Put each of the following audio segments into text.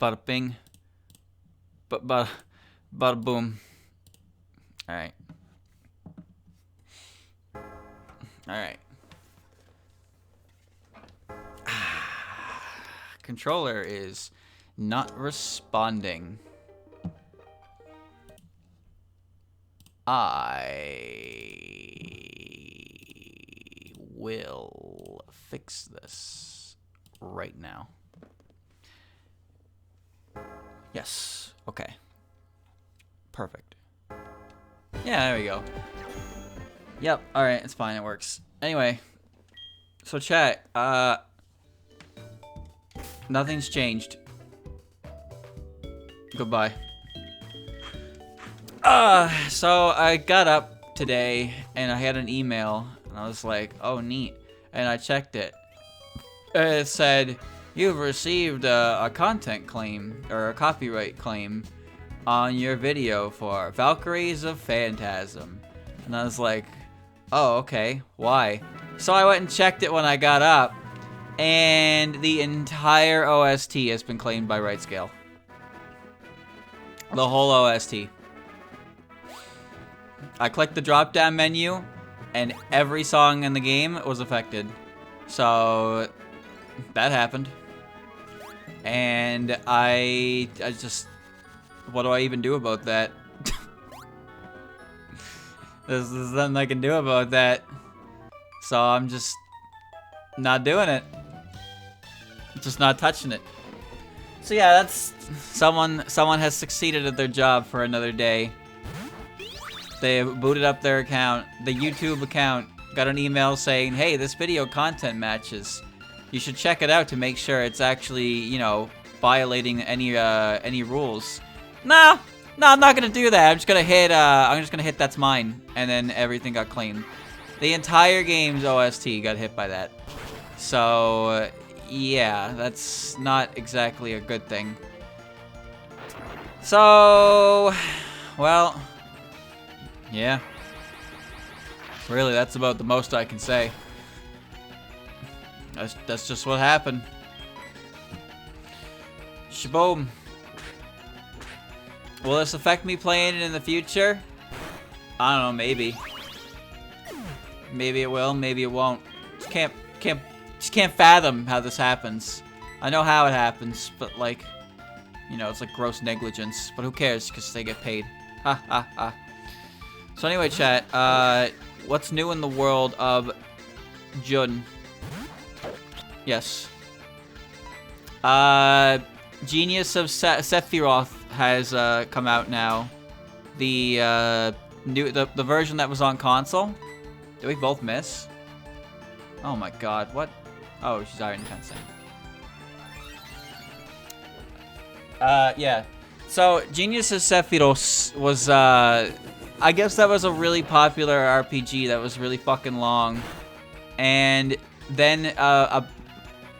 Bada bing. Bada boom. Alright. Alright. Controller is not responding. I will fix this right now. Yes. Okay. Perfect. Yeah, there we go. Yep. Alright, it's fine. It works. Anyway. So chat, nothing's changed. Goodbye. So I got up today and I had an email and I was like, oh neat. And I checked it. It said, you've received a content claim or a copyright claim on your video for Valkyries of Phantasm. And I was like, oh, okay, why? So I went and checked it when I got up, and the entire OST has been claimed by RightScale. The whole OST. I clicked the drop-down menu, and every song in the game was affected. So that happened. And I just, what do I even do about that? There's nothing I can do about that. So I'm just not doing it. Just not touching it. So yeah, that's someone has succeeded at their job for another day. They booted up their account, the YouTube account, got an email saying, hey, this video content matches. You should check it out to make sure it's actually, you know, violating any rules. No, I'm not gonna do that. I'm just gonna hit that's mine, and then everything got claimed. The entire game's OST got hit by that. So, yeah, that's not exactly a good thing. So, well, yeah. Really, that's about the most I can say. That's just what happened. Shaboom. Will this affect me playing it in the future? I don't know, maybe. Maybe it will, maybe it won't. Just can't fathom how this happens. I know how it happens, but like, you know, it's like gross negligence. But who cares? Because they get paid. Ha ha ha. So anyway, chat. What's new in the world of Jun? Yes. Genius of Sephiroth has come out now. The the version that was on console. Did we both miss? Oh my god, what? Oh, she's already in consent. Yeah. So, Genius of Sephiroth was, I guess that was a really popular RPG that was really fucking long. And then, a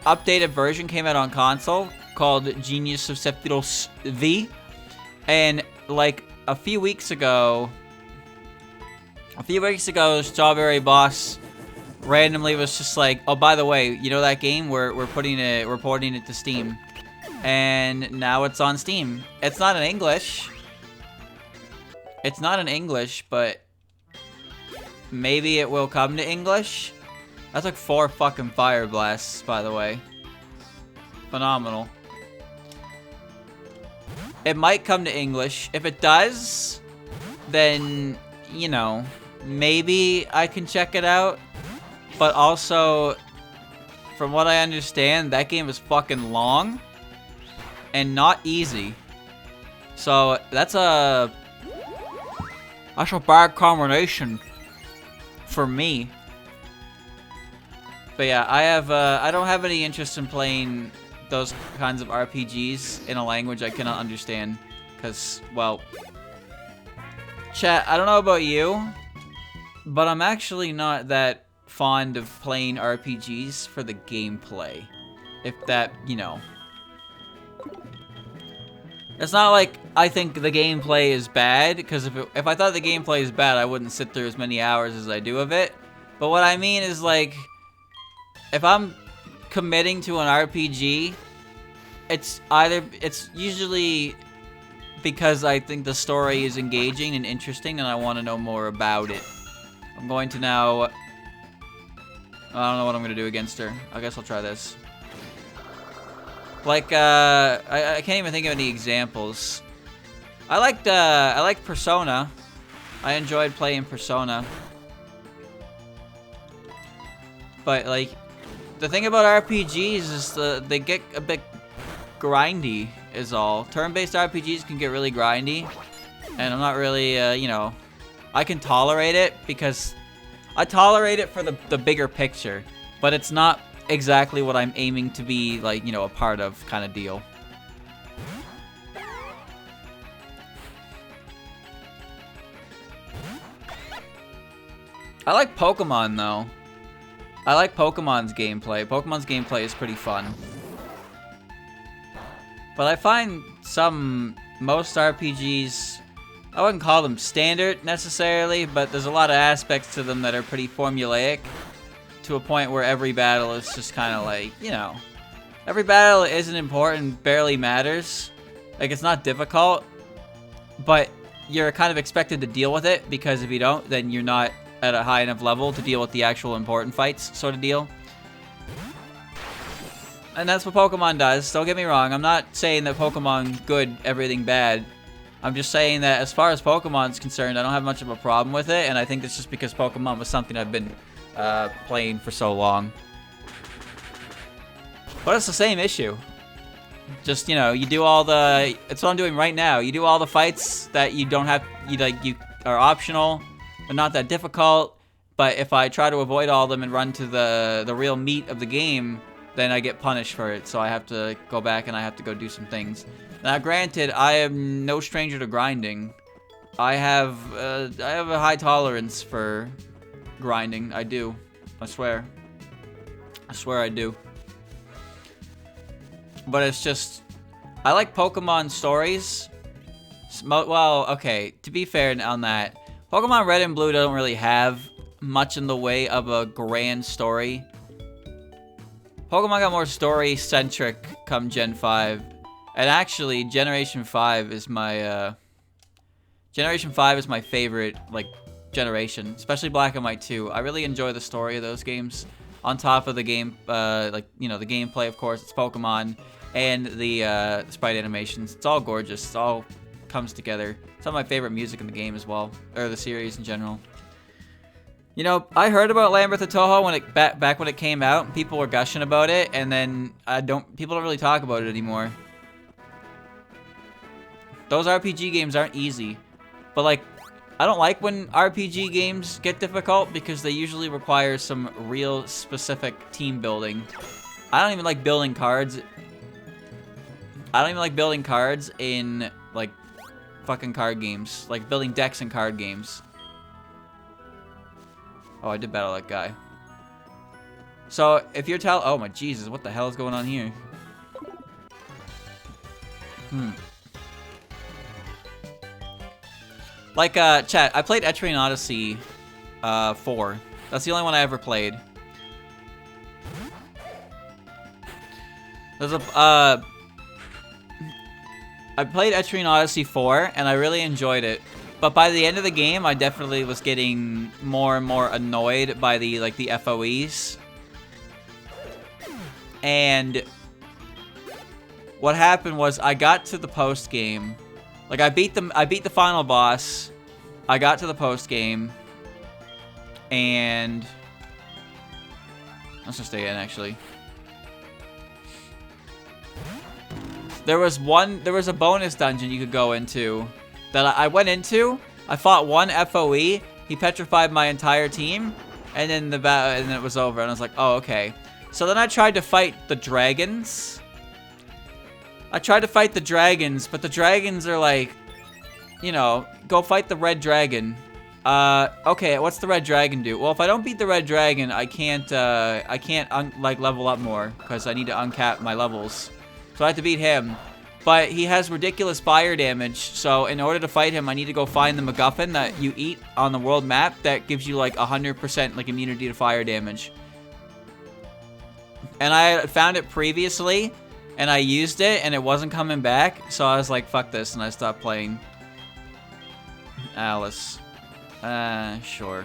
updated version came out on console called Genius of Sephiroth V. And, like, a few weeks ago, Strawberry Boss randomly was just like, oh, by the way, you know that game? We're porting it to Steam. And now it's on Steam. It's not in English. It's not in English, but maybe it will come to English. That took 4 fucking fire blasts, by the way. Phenomenal. It might come to English. If it does, then, you know, maybe I can check it out. But also, from what I understand, that game is fucking long and not easy. So that's a bad combination for me. But yeah, I don't have any interest in playing those kinds of RPGs in a language I cannot understand. Because, well, chat, I don't know about you, but I'm actually not that fond of playing RPGs for the gameplay. If that, you know. It's not like I think the gameplay is bad, because if I thought the gameplay is bad, I wouldn't sit through as many hours as I do of it. But what I mean is, like, if I'm committing to an RPG it's usually because I think the story is engaging and interesting and I want to know more about it. I'm going to now... I don't know what I'm going to do against her. I guess I'll try this. Like, I can't even think of any examples. I like Persona. I enjoyed playing Persona. But, like, the thing about RPGs is they get a bit grindy, is all. Turn-based RPGs can get really grindy. And I'm not really, you know... I can tolerate it because... I tolerate it for the bigger picture. But it's not exactly what I'm aiming to be, like, you know, a part of kind of deal. I like Pokemon, though. I like Pokemon's gameplay. Pokemon's gameplay is pretty fun. But I find most RPGs, I wouldn't call them standard necessarily, but there's a lot of aspects to them that are pretty formulaic to a point where every battle is just kind of like, you know, every battle isn't important, barely matters. Like, it's not difficult, but you're kind of expected to deal with it because if you don't, then you're not at a high enough level to deal with the actual important fights sort of deal. And that's what Pokemon does. Don't get me wrong. I'm not saying that Pokemon good, everything bad. I'm just saying that as far as Pokemon's concerned, I don't have much of a problem with it. And I think that's just because Pokemon was something I've been playing for so long. But it's the same issue. Just, you know, you do all the... It's what I'm doing right now. You do all the fights that you don't have... You are optional, but not that difficult. But if I try to avoid all of them and run to the real meat of the game, then I get punished for it. So I have to go back and I have to go do some things. Now, granted, I am no stranger to grinding. I have a high tolerance for grinding. I do. I swear. I swear I do. But it's just... I like Pokemon stories. Well, okay, to be fair on that, Pokemon Red and Blue don't really have much in the way of a grand story. Pokemon got more story-centric come Gen 5. And actually, Generation 5 is my, Generation 5 is my favorite, like, generation. Especially Black and White 2. I really enjoy the story of those games. On top of the game, like, you know, the gameplay, of course, it's Pokemon. And the sprite animations. It's all gorgeous. It all comes together. Some of my favorite music in the game as well. Or the series in general. You know, I heard about Land Birth of Touhou when it back when it came out, and people were gushing about it, and then people don't really talk about it anymore. Those RPG games aren't easy, but like, I don't like when RPG games get difficult because they usually require some real specific team building. I don't even like building cards. I don't even like building cards in like fucking card games, like building decks in card games. Oh, I did battle that guy. So, if you're oh my Jesus, what the hell is going on here? Like, chat, I played Etrian Odyssey 4. That's the only one I ever played. There's I played Etrian Odyssey 4, and I really enjoyed it. But by the end of the game, I definitely was getting more and more annoyed by the FOEs. And what happened was I got to the post game. Like, I beat the final boss. I got to the post game. And let's just stay in, actually. There was a bonus dungeon you could go into that I went into. I fought one FOE. He petrified my entire team, and then and then it was over. And I was like, oh, okay. So then I tried to fight the dragons. But the dragons are like, you know, go fight the red dragon. Okay, what's the red dragon do? Well, if I don't beat the red dragon, I can't like level up more because I need to uncap my levels. So I have to beat him. But he has ridiculous fire damage, so in order to fight him, I need to go find the MacGuffin that you eat on the world map that gives you like 100% like immunity to fire damage. And I found it previously, and I used it, and it wasn't coming back, so I was like, fuck this, and I stopped playing. Alice. Sure.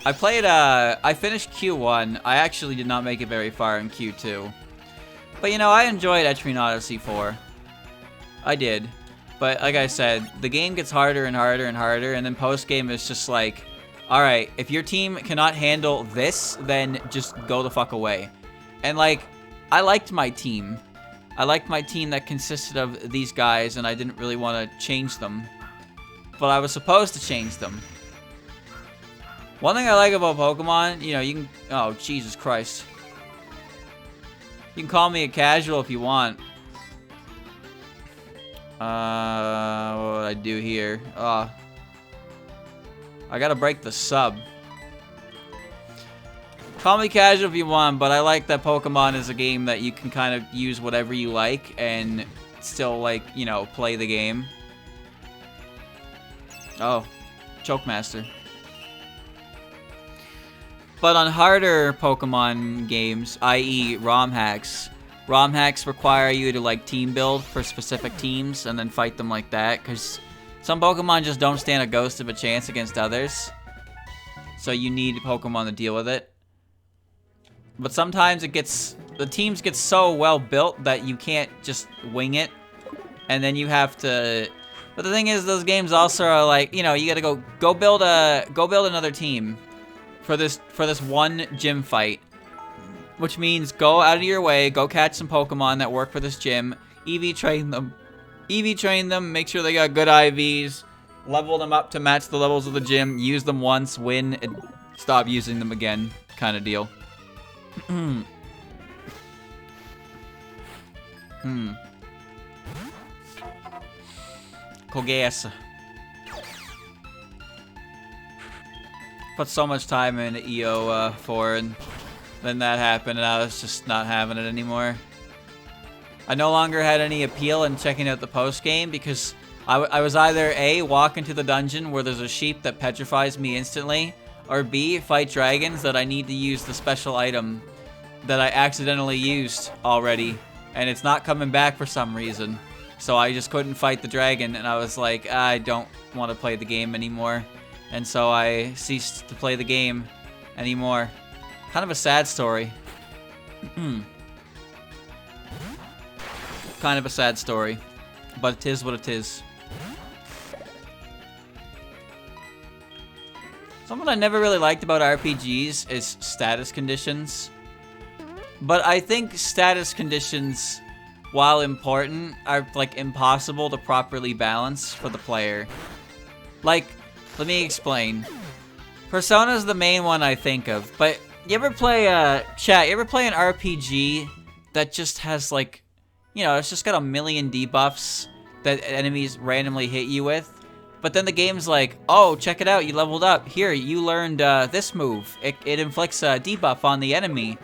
I played, I finished Q1. I actually did not make it very far in Q2. But, you know, I enjoyed Etrian Odyssey 4. I did. But, like I said, the game gets harder and harder and harder, and then post-game is just like, alright, if your team cannot handle this, then just go the fuck away. And, like, I liked my team. I liked my team that consisted of these guys, and I didn't really want to change them. But I was supposed to change them. One thing I like about Pokemon, you know, you can... Oh, Jesus Christ. You can call me a casual if you want. What would I do here? I gotta break the sub. Call me casual if you want, but I like that Pokemon is a game that you can kind of use whatever you like and still, like, you know, play the game. Oh, Chokemaster. But on harder Pokemon games, i.e. ROM hacks require you to, like, team build for specific teams and then fight them like that, because some Pokemon just don't stand a ghost of a chance against others. So you need Pokemon to deal with it. But sometimes the teams get so well built that you can't just wing it, and then you have to... But the thing is, those games also are like, you know, you gotta go build another team for this one gym fight, which means go out of your way, go catch some Pokemon that work for this gym, EV train them, make sure they got good IVs, level them up to match the levels of the gym, use them once, win, and stop using them again, kind of deal. Colgase. Put so much time into EO 4, and then that happened, and I was just not having it anymore. I no longer had any appeal in checking out the post game because I was either A, walk into the dungeon where there's a sheep that petrifies me instantly, or B, fight dragons that I need to use the special item that I accidentally used already, and it's not coming back for some reason. So I just couldn't fight the dragon, and I was like, I don't want to play the game anymore. And so I ceased to play the game anymore. Kind of a sad story. Kind of a sad story. But it is what it is. Something I never really liked about RPGs is status conditions. But I think status conditions, while important, are, like, impossible to properly balance for the player. Like, let me explain. Persona's the main one I think of, but you ever play, chat, you ever play an RPG that just has, like, you know, it's just got a million debuffs that enemies randomly hit you with? But then the game's like, oh, check it out, you leveled up. Here, you learned, this move. It inflicts a debuff on the enemy.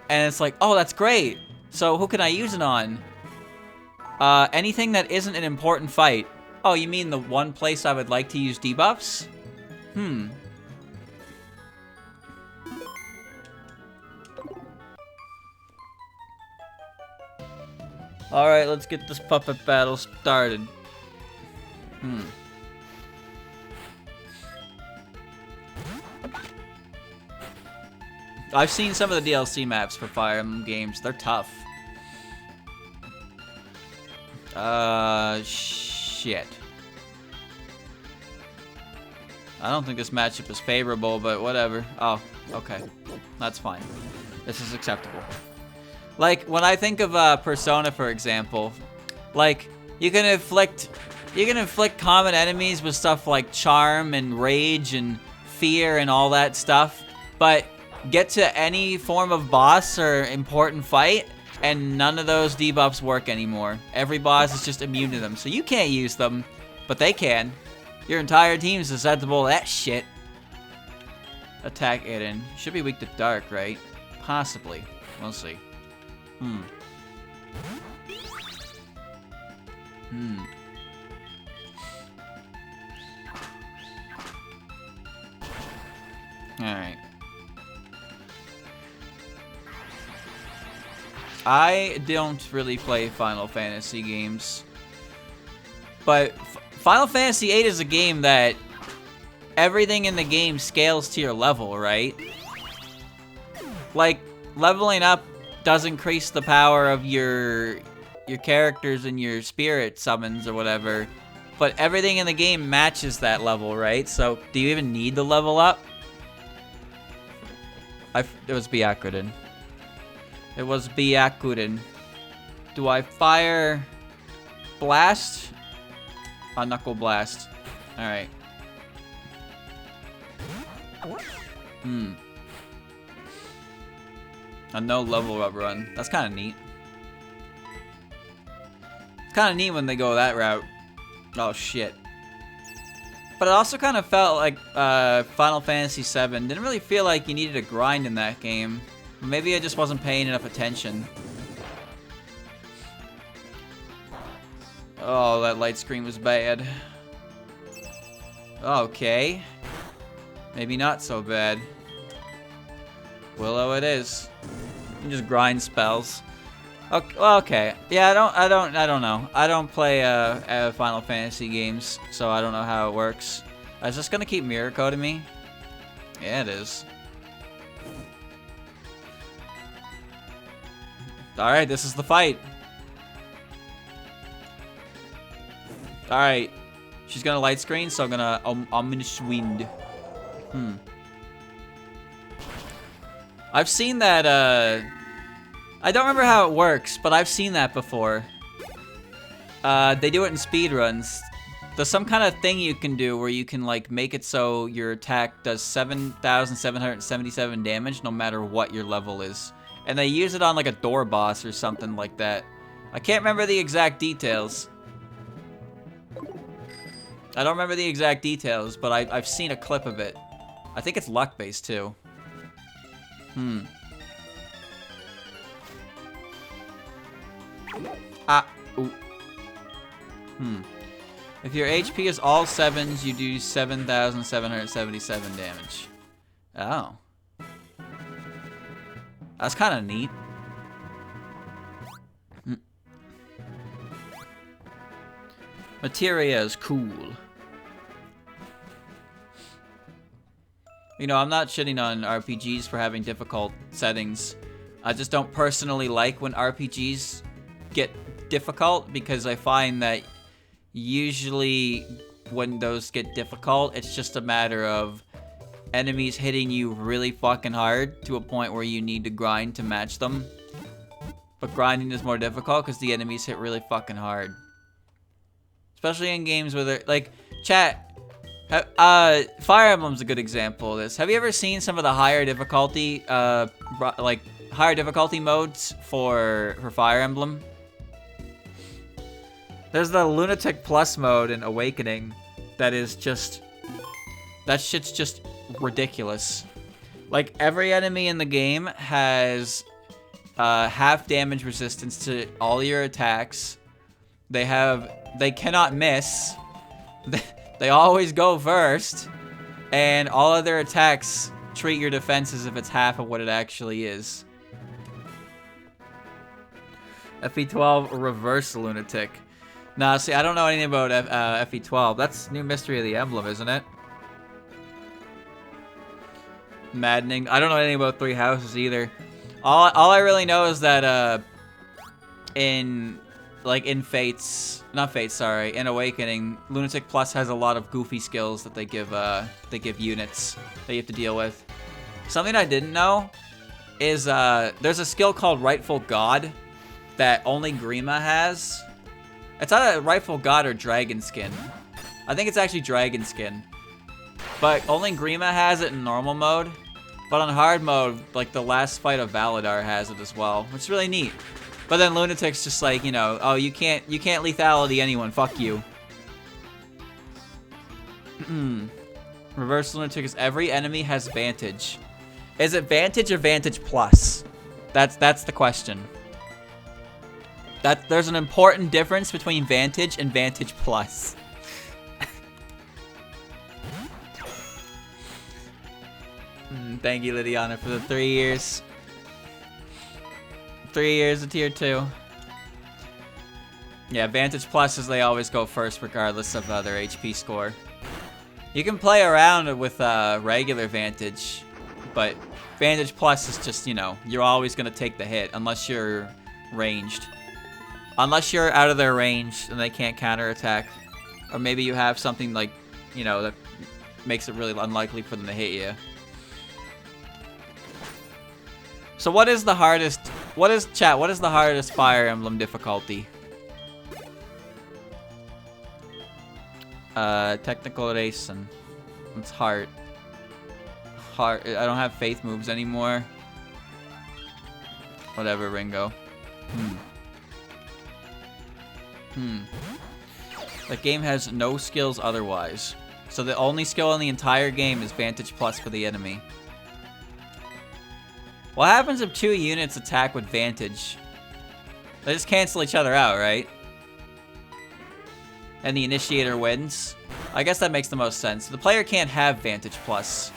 And it's like, oh, that's great. So who can I use it on? Anything that isn't an important fight. Oh, you mean the one place I would like to use debuffs? Alright, let's get this puppet battle started. I've seen some of the DLC maps for Fire Emblem games. They're tough. Shit. I don't think this matchup is favorable, but whatever. Oh, okay. That's fine. This is acceptable. Like, when I think of Persona, for example, like, you can inflict common enemies with stuff like charm and rage and fear and all that stuff, but get to any form of boss or important fight, and none of those debuffs work anymore. Every boss is just immune to them, so you can't use them, but they can. Your entire team is susceptible to that shit. Attack Eden. Should be weak to dark, right? Possibly. We'll see. Alright. I don't really play Final Fantasy games. But Final Fantasy VIII is a game that everything in the game scales to your level, right? Like, leveling up does increase the power of your characters and your spirit summons or whatever. But everything in the game matches that level, right? So, do you even need to level up? It was Byakuren. It was Byakuren. Do I fire blast? A knuckle blast. Alright. A no level up run. That's kind of neat. It's kind of neat when they go that route. Oh shit. But it also kind of felt like Final Fantasy VII didn't really feel like you needed a grind in that game. Maybe I just wasn't paying enough attention. Oh, that light screen was bad. Okay. Maybe not so bad. Willow it is. You can just grind spells. Okay, well, okay. Yeah, I don't know. I don't play Final Fantasy games, so I don't know how it works. Is this gonna keep mirror coding me? Yeah, it is. Alright, this is the fight. Alright. She's gonna light screen, so I'm gonna ominous wind. I've seen that, I don't remember how it works, but I've seen that before. They do it in speedruns. There's some kind of thing you can do where you can, like, make it so your attack does 7,777 damage no matter what your level is. And they use it on, like, a door boss or something like that. I can't remember the exact details. I don't remember the exact details, but I've seen a clip of it. I think it's luck-based, too. Ooh. If your HP is all 7s, you do 7,777 damage. Oh. That's kind of neat. Materia is cool. You know, I'm not shitting on RPGs for having difficult settings. I just don't personally like when RPGs get difficult because I find that usually when those get difficult, it's just a matter of enemies hitting you really fucking hard to a point where you need to grind to match them. But grinding is more difficult because the enemies hit really fucking hard. Especially in games where they're, like, chat, Fire Emblem's a good example of this. Have you ever seen some of the higher difficulty, higher difficulty modes for Fire Emblem? There's the Lunatic Plus mode in Awakening that is just, that shit's just ridiculous. Like, every enemy in the game has half damage resistance to all your attacks. They cannot miss. They always go first. And all of their attacks treat your defense as if it's half of what it actually is. FE12 Reverse Lunatic. Nah, see, I don't know anything about FE12. That's New Mystery of the Emblem, isn't it? Maddening. I don't know anything about Three Houses either. All I really know is that in Fates, not Fates, sorry, in Awakening, Lunatic Plus has a lot of goofy skills that they give units that you have to deal with. Something I didn't know is there's a skill called Rightful God that only Grima has. It's either Rightful God or Dragon Skin. I think it's actually Dragon Skin. But only Grima has it in normal mode. But on hard mode, like the last fight of Valadar has it as well, which is really neat. But then Lunatic's just like, you know, oh, you can't lethality anyone, fuck you. Reverse Lunatic is every enemy has Vantage. Is it Vantage or Vantage Plus? That's the question. There's an important difference between Vantage and Vantage Plus. Thank you, Lydiana, for the 3 years. 3 years of tier 2. Yeah, Vantage Pluses, they always go first regardless of their HP score. You can play around with regular Vantage, but Vantage Plus is just, you know, you're always going to take the hit unless you're ranged. Unless you're out of their range and they can't counterattack. Or maybe you have something like, you know, that makes it really unlikely for them to hit you. So what is the hardest, what is the hardest Fire Emblem difficulty? Technical Racing. It's hard. I don't have faith moves anymore. Whatever, Ringo. The game has no skills otherwise. So the only skill in the entire game is Vantage Plus for the enemy. What happens if 2 units attack with Vantage? They just cancel each other out, right? And the initiator wins. I guess that makes the most sense. The player can't have Vantage Plus.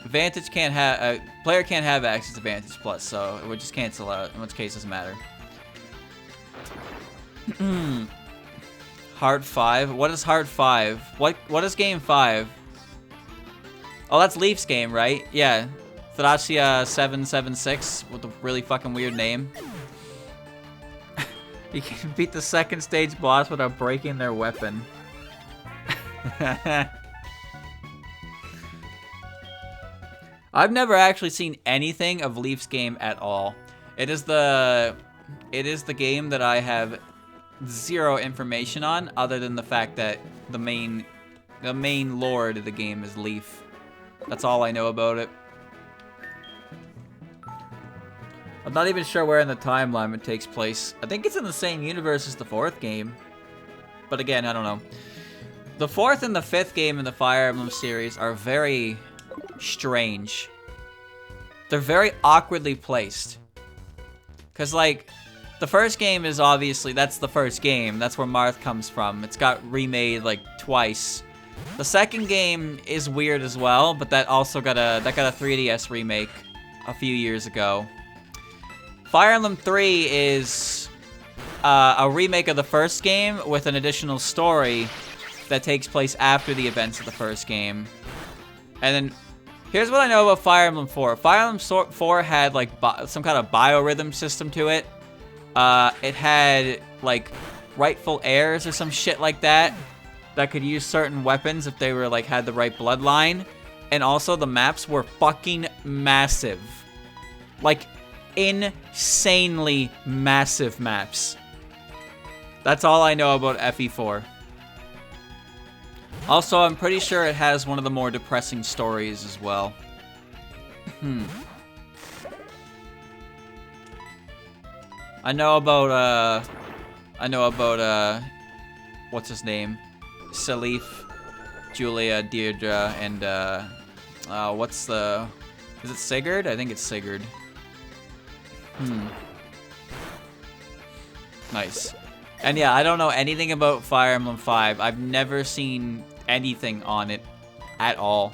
Vantage can't have player can't have access to Vantage Plus, so it would just cancel out. In which case, it doesn't matter. Heart 5. What is Heart 5? What is Game 5? Oh, that's Leaf's game, right? Yeah, Thracia 776 with a really fucking weird name. You can beat the second stage boss without breaking their weapon. I've never actually seen anything of Leaf's game at all. It is the game that I have zero information on, other than the fact that the main lord of the game is Leaf. That's all I know about it. I'm not even sure where in the timeline it takes place. I think it's in the same universe as the 4th game. But again, I don't know. The 4th and the 5th game in the Fire Emblem series are very strange. They're very awkwardly placed. Because, like, the first game is obviously, that's the first game. That's where Marth comes from. It's got remade, like, twice. The second game is weird as well, but that also got a 3DS remake a few years ago. Fire Emblem 3 is a remake of the first game with an additional story that takes place after the events of the first game. And then, here's what I know about Fire Emblem 4. Fire Emblem 4 had, like, some kind of biorhythm system to it. It had, like, rightful heirs or some shit like that could use certain weapons if they were, like, had the right bloodline. And also, the maps were fucking massive. Like, insanely massive maps. That's all I know about FE4. Also, I'm pretty sure it has one of the more depressing stories as well. I know about, what's his name? Salif, Julia, Deirdre, and, is it Sigurd? I think it's Sigurd. Nice. And yeah, I don't know anything about Fire Emblem 5. I've never seen anything on it at all.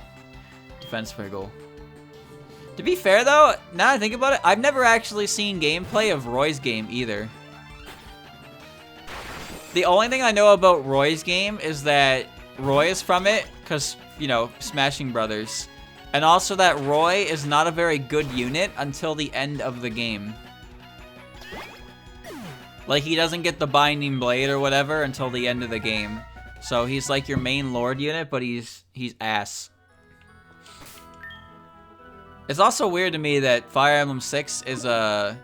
Defense Wiggle. To be fair though, now that I think about it, I've never actually seen gameplay of Roy's game either. The only thing I know about Roy's game is that Roy is from it, because, you know, Smashing Brothers. And also that Roy is not a very good unit until the end of the game. Like, he doesn't get the Binding Blade or whatever until the end of the game. So he's like your main Lord unit, but he's ass. It's also weird to me that Fire Emblem 6 is a...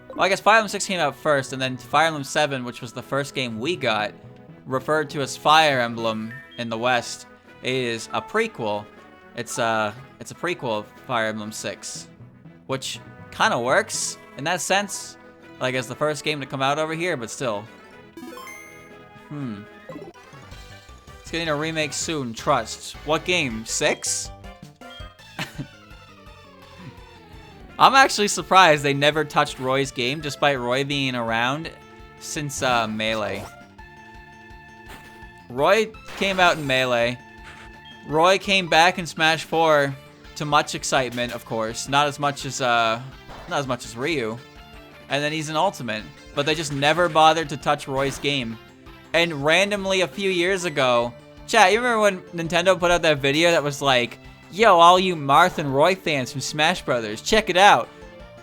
Well, I guess Fire Emblem 6 came out first, and then Fire Emblem 7, which was the first game we got, referred to as Fire Emblem in the West, is a prequel. It's a prequel of Fire Emblem 6, which kind of works in that sense. Like, as the first game to come out over here, but still. It's getting a remake soon, trust. What game? 6? I'm actually surprised they never touched Roy's game, despite Roy being around since Melee. Roy came out in Melee. Roy came back in Smash 4, to much excitement, of course. Not as much as Ryu. And then he's an ultimate. But they just never bothered to touch Roy's game. And randomly a few years ago, chat, you remember when Nintendo put out that video that was like, yo, all you Marth and Roy fans from Smash Brothers, check it out.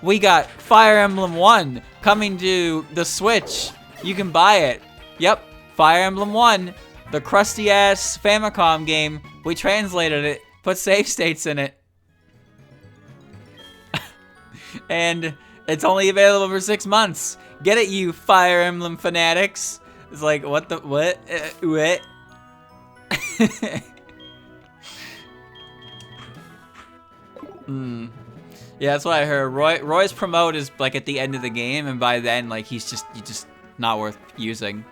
We got Fire Emblem 1 coming to the Switch. You can buy it. Yep, Fire Emblem 1, the crusty-ass Famicom game. We translated it, put save states in it. And it's only available for 6 months. Get it, you Fire Emblem fanatics. It's like, what the, what? What? Yeah, that's what I heard. Roy's promote is like at the end of the game, and by then, like, he's just not worth using.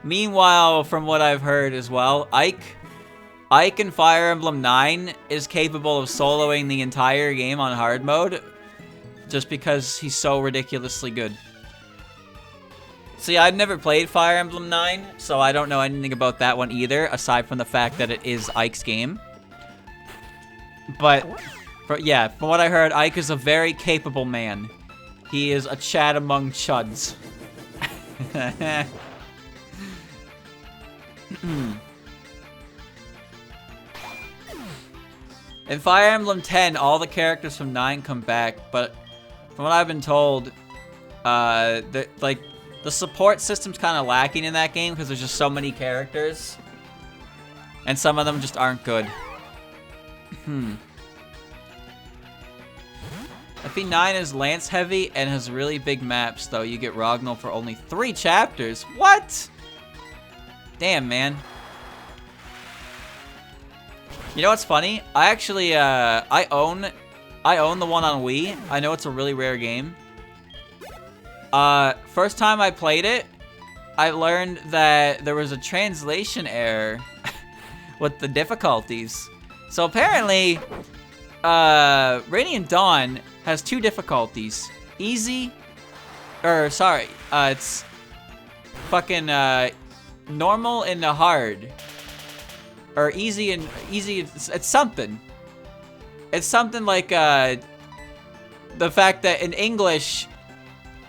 Meanwhile, from what I've heard as well, Ike in Fire Emblem 9 is capable of soloing the entire game on hard mode, just because he's so ridiculously good. See, I've never played Fire Emblem 9, so I don't know anything about that one either, aside from the fact that it is Ike's game. But, yeah, from what I heard, Ike is a very capable man. He is a Chad among chuds. In Fire Emblem 10, all the characters from 9 come back, but from what I've been told, the support system's kind of lacking in that game because there's just so many characters. And some of them just aren't good. FE9 is lance heavy and has really big maps, though. You get Ragnall for only 3 chapters. What? Damn, man. You know what's funny? I actually, I own the one on Wii. I know it's a really rare game. First time I played it, I learned that there was a translation error with the difficulties. So apparently, Radiant Dawn has 2 difficulties. Easy, it's fucking, normal and hard. Or easy, it's something. It's something like, the fact that in English,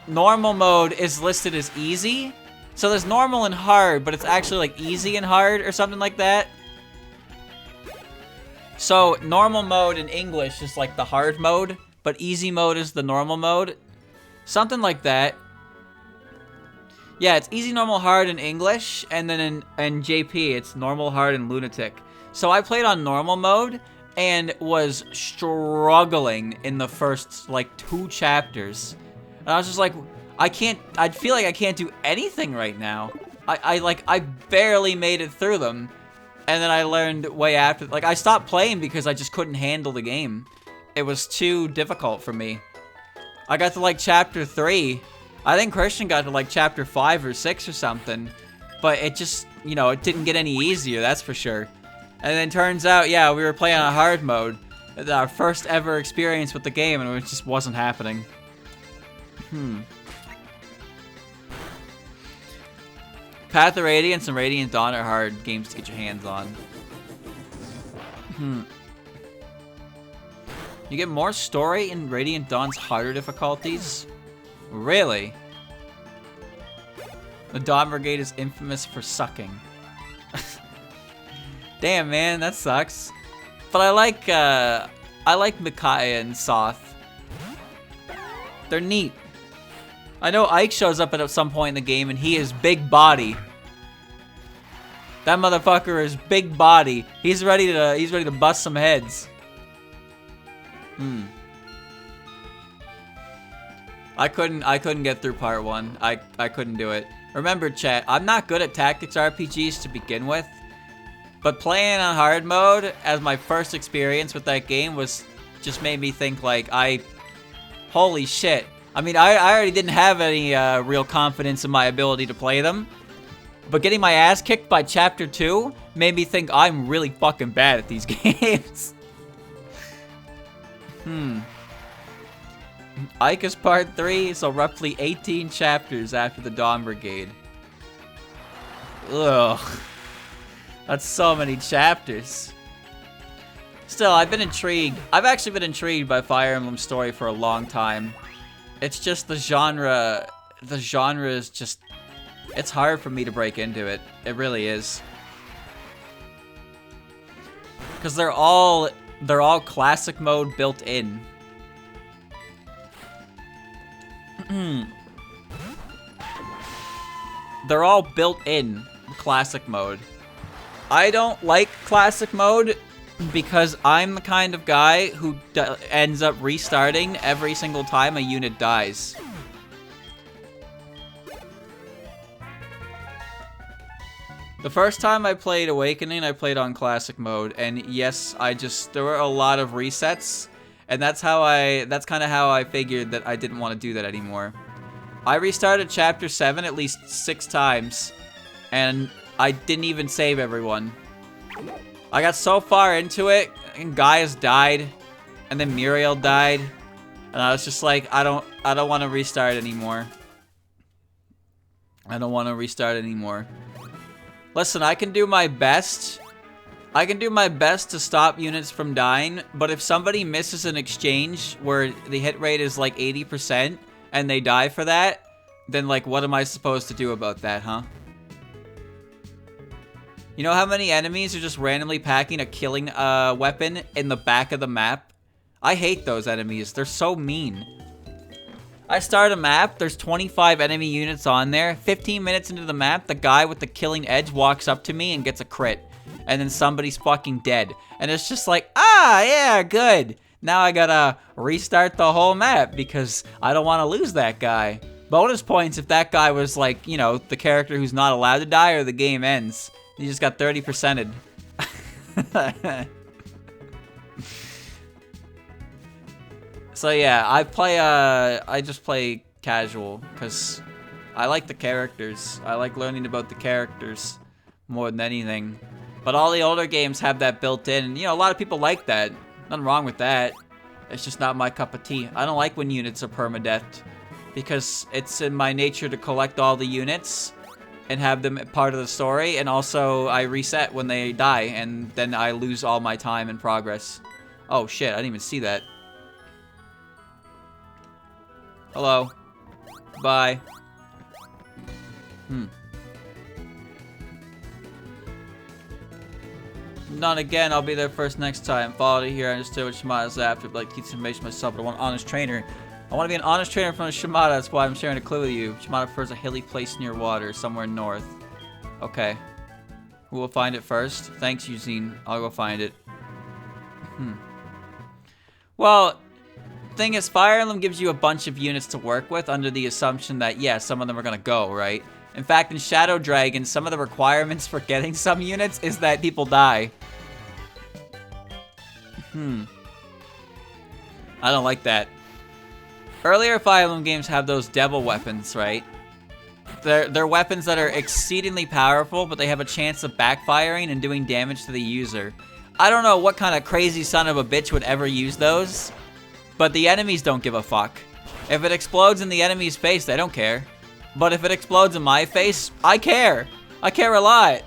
normal mode is listed as easy. So there's normal and hard, but it's actually like easy and hard or something like that. So normal mode in English is like the hard mode, but easy mode is the normal mode. Something like that. Yeah, it's easy, normal, hard in English, and then in JP, it's normal, hard, and lunatic. So I played on normal mode and was struggling in the first, like, 2 chapters. And I was just like, I feel like I can't do anything right now. I barely made it through them. And then I learned way after, like, I stopped playing because I just couldn't handle the game. It was too difficult for me. I got to, like, chapter 3. I think Christian got to, like, chapter 5 or 6 or something. But it just, you know, it didn't get any easier, that's for sure. And then turns out, yeah, we were playing on hard mode. Our first ever experience with the game, and it just wasn't happening. Path of Radiance and Radiant Dawn are hard games to get your hands on. You get more story in Radiant Dawn's harder difficulties? Really? The Dawn Brigade is infamous for sucking. Damn, man, that sucks. But I like Micaiah and Soth. They're neat. I know Ike shows up at some point in the game, and he is big body. That motherfucker is big body. He's ready to bust some heads. I couldn't get through part 1. I couldn't do it. Remember, chat, I'm not good at tactics RPGs to begin with, but playing on hard mode as my first experience with that game just made me think like holy shit. I mean, I already didn't have any real confidence in my ability to play them, but getting my ass kicked by chapter 2 made me think I'm really fucking bad at these games. Ike is part 3, so roughly 18 chapters after the Dawn Brigade. Ugh. That's so many chapters. Still, I've been intrigued. I've actually been intrigued by Fire Emblem story for a long time. It's just the genre is just, it's hard for me to break into it. It really is. Because they're all classic mode built in. They're all built in classic mode. I don't like classic mode because I'm the kind of guy who ends up restarting every single time a unit dies. The first time I played Awakening, I played on classic mode, and yes, there were a lot of resets, and that's kind of how I figured that I didn't want to do that anymore. I restarted Chapter 7 at least 6 times, and I didn't even save everyone. I got so far into it, and Gaius died, and then Muriel died, and I was just like, I don't want to restart anymore. I don't want to restart anymore. Listen, I can do my best. I can do my best to stop units from dying, but if somebody misses an exchange where the hit rate is like 80% and they die for that, then like what am I supposed to do about that, huh? You know how many enemies are just randomly packing a killing weapon in the back of the map? I hate those enemies. They're so mean. I start a map, there's 25 enemy units on there. 15 minutes into the map, the guy with the killing edge walks up to me and gets a crit. And then somebody's fucking dead. And it's just like, ah, yeah, good. Now I gotta restart the whole map because I don't want to lose that guy. Bonus points if that guy was like, you know, the character who's not allowed to die or the game ends. You just got 30%'d. So yeah, I just play casual because I like the characters. I like learning about the characters more than anything. But all the older games have that built in, and you know, a lot of people like that. Nothing wrong with that. It's just not my cup of tea. I don't like when units are permadeath because it's in my nature to collect all the units and have them part of the story, and also I reset when they die, and then I lose all my time and progress. Oh shit, I didn't even see that. Hello. Bye. Not again, I'll be there first next time. Followed it here, I understood what Shimada's after, but like teach information myself, but I want an honest trainer. I want to be an honest trainer from Shimada, that's why I'm sharing a clue with you. Shimada prefers a hilly place near water, somewhere north. Okay. Who will find it first? Thanks, Eugene. I'll go find it. Well, thing is, Fire Emblem gives you a bunch of units to work with under the assumption that, yeah, some of them are gonna go, right? In fact, in Shadow Dragon, some of the requirements for getting some units is that people die. I don't like that. Earlier Fire Emblem games have those devil weapons, right? They're weapons that are exceedingly powerful, but they have a chance of backfiring and doing damage to the user. I don't know what kind of crazy son of a bitch would ever use those, but the enemies don't give a fuck. If it explodes in the enemy's face, they don't care. But if it explodes in my face, I care. I care a lot.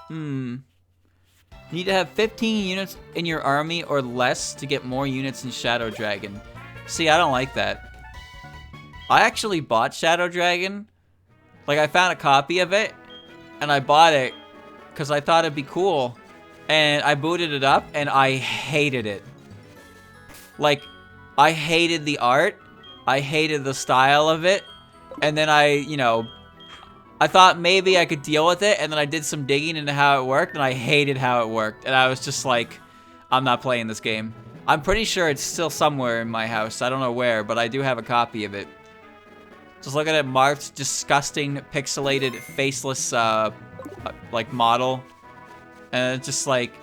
You need to have 15 units in your army or less to get more units in Shadow Dragon. See, I don't like that. I actually bought Shadow Dragon. Like, I found a copy of it, and I bought it because I thought it'd be cool. And I booted it up, and I hated it. Like, I hated the art. I hated the style of it. And then I thought maybe I could deal with it, and then I did some digging into how it worked, and I hated how it worked. And I was just like, I'm not playing this game. I'm pretty sure it's still somewhere in my house. I don't know where, but I do have a copy of it. Just look at it, marked, disgusting, pixelated, faceless, like, model. And it's just like,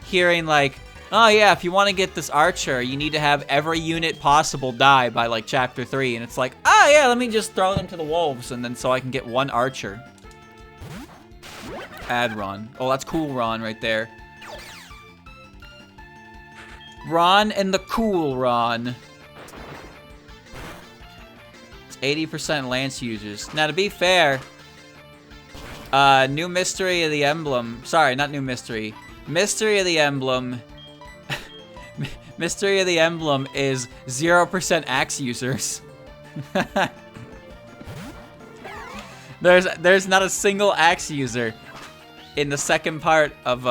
hearing like, oh yeah, if you want to get this archer, you need to have every unit possible die by like chapter 3. And it's like, oh yeah, let me just throw them to the wolves, and then so I can get one archer. Add Ron. Oh, that's cool Ron right there. Ron and the cool Ron. It's 80% Lance users. Now to be fair, New Mystery of the Emblem. Sorry, not New Mystery. Mystery of the Emblem. Mystery of the Emblem is 0% axe users. There's not a single axe user in the second part of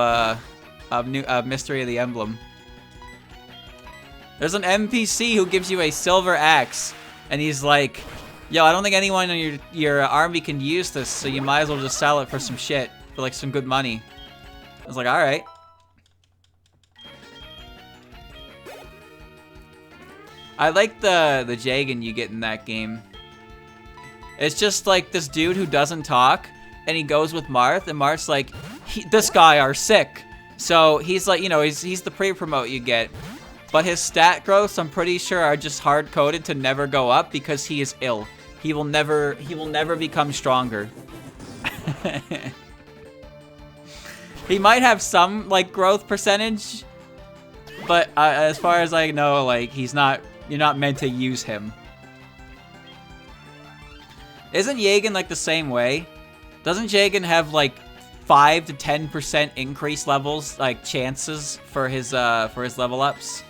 Mystery of the Emblem. There's an NPC who gives you a silver axe, and he's like, "Yo, I don't think anyone in your army can use this, so you might as well just sell it for some shit, for like some good money." I was like, "All right." I like the Jagan you get in that game. It's just like this dude who doesn't talk, and he goes with Marth, and Marth's like, "This guy are sick." So he's like, you know, he's the pre-promote you get. But his stat growths, I'm pretty sure, are just hard-coded to never go up because he is ill. He will never become stronger. He might have some, like, growth percentage, but as far as I know, like, you're not meant to use him. Isn't Jagan, like, the same way? Doesn't Jagan have, like, 5 to 10% increase levels, like, chances for his level ups?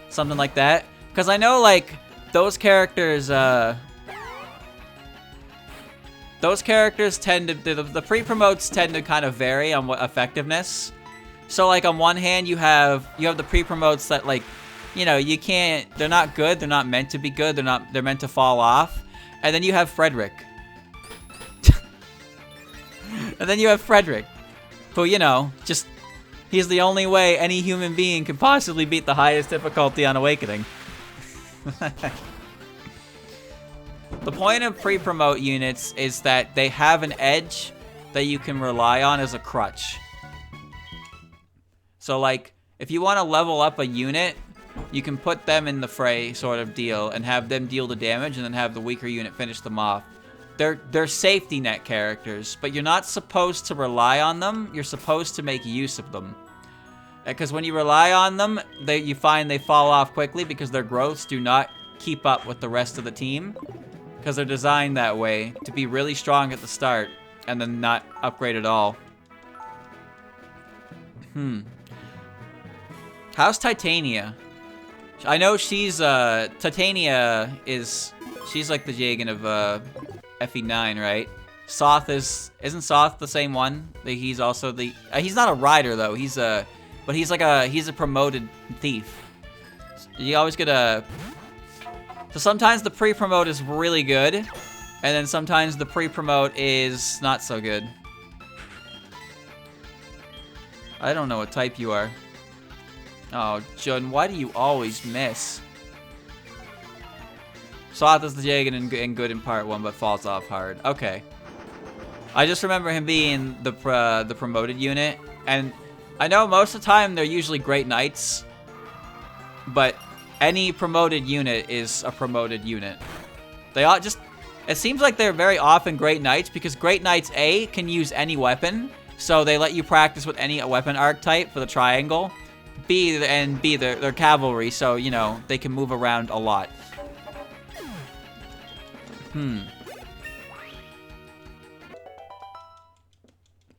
Something like that? Because I know, like, those characters tend to, the pre-promotes tend to kind of vary on what effectiveness. So, like, on one hand, you have the pre-promotes that, like, you know, they're not good, they're not meant to be good, they're meant to fall off. And then you have Frederick. Who, you know, just, he's the only way any human being can possibly beat the highest difficulty on Awakening. The point of pre-promote units is that they have an edge that you can rely on as a crutch. So, like, if you want to level up a unit, you can put them in the fray sort of deal and have them deal the damage and then have the weaker unit finish them off. They're safety net characters, but you're not supposed to rely on them. You're supposed to make use of them. Because when you rely on them, you find they fall off quickly because their growths do not keep up with the rest of the team. Because they're designed that way, to be really strong at the start and then not upgrade at all. How's Titania? I know she's, Titania she's like the Jagan of, FE9, right? Soth isn't Soth the same one? He's also he's not a rider though, but he's a promoted thief. You always get so sometimes the pre-promote is really good, and then sometimes the pre-promote is not so good. I don't know what type you are. Oh, Jun, why do you always miss? Soth is the Jagan and good in part 1, but falls off hard. Okay. I just remember him being the promoted unit, and I know most of the time they're usually great knights, but any promoted unit is a promoted unit. They all just, it seems like they're very often great knights because great knights A can use any weapon, so they let you practice with any weapon archetype for the triangle. B, they're cavalry, so, you know, they can move around a lot.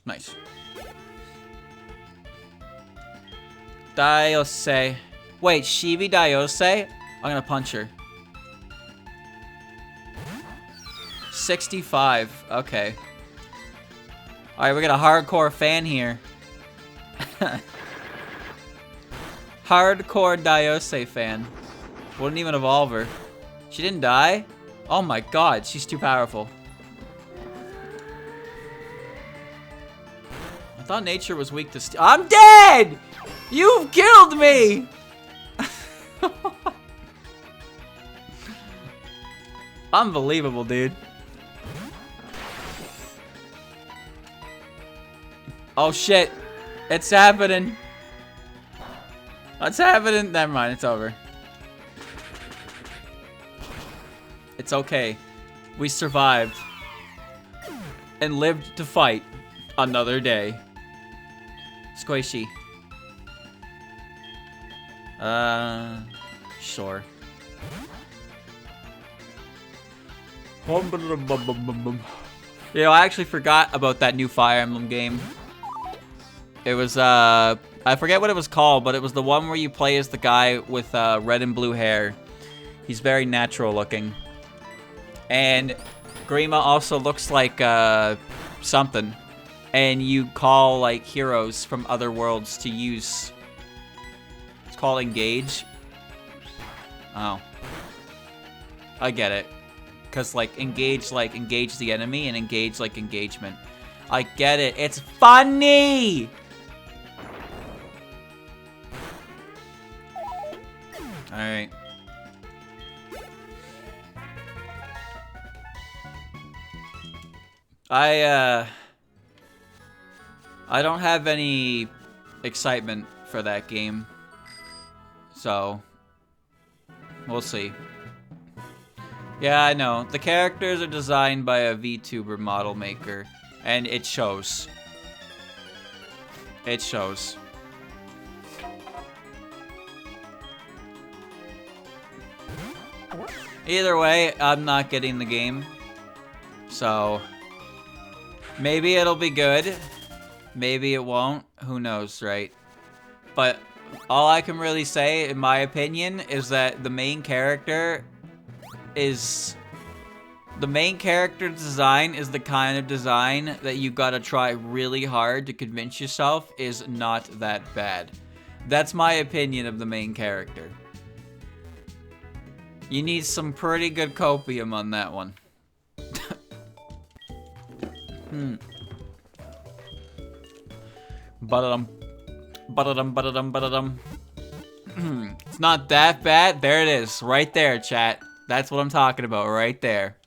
Nice. Daiose. Wait, Shibi Daiose? I'm gonna punch her. 65. Okay. Alright, we got a hardcore fan here. Hardcore Daiose fan. Wouldn't even evolve her. She didn't die? Oh my god, she's too powerful. I thought nature was weak to I'm dead! You've killed me! Unbelievable, dude. Oh shit. It's happening. What's happening? Never mind, it's over. It's okay. We survived. And lived to fight another day. Squishy. Sure. You know, I actually forgot about that new Fire Emblem game. It was, I forget what it was called, but it was the one where you play as the guy with red and blue hair. He's very natural looking. And Grima also looks like something. And you call like heroes from other worlds to use. It's called Engage. Oh. I get it. Because, like, engage the enemy, and engage, like, engagement. I get it. It's funny! Alright. I don't have any excitement for that game. So, we'll see. Yeah, I know. The characters are designed by a VTuber model maker, and it shows. It shows. Either way, I'm not getting the game. So, maybe it'll be good. Maybe it won't. Who knows, right? But all I can really say, in my opinion, is that the main character design is the kind of design that you gotta try really hard to convince yourself is not that bad. That's my opinion of the main character. You need some pretty good copium on that one. Ba-da-dum. Ba-da-dum, ba-da-dum, ba-da-dum. It's not that bad. There it is. Right there, chat. That's what I'm talking about. Right there.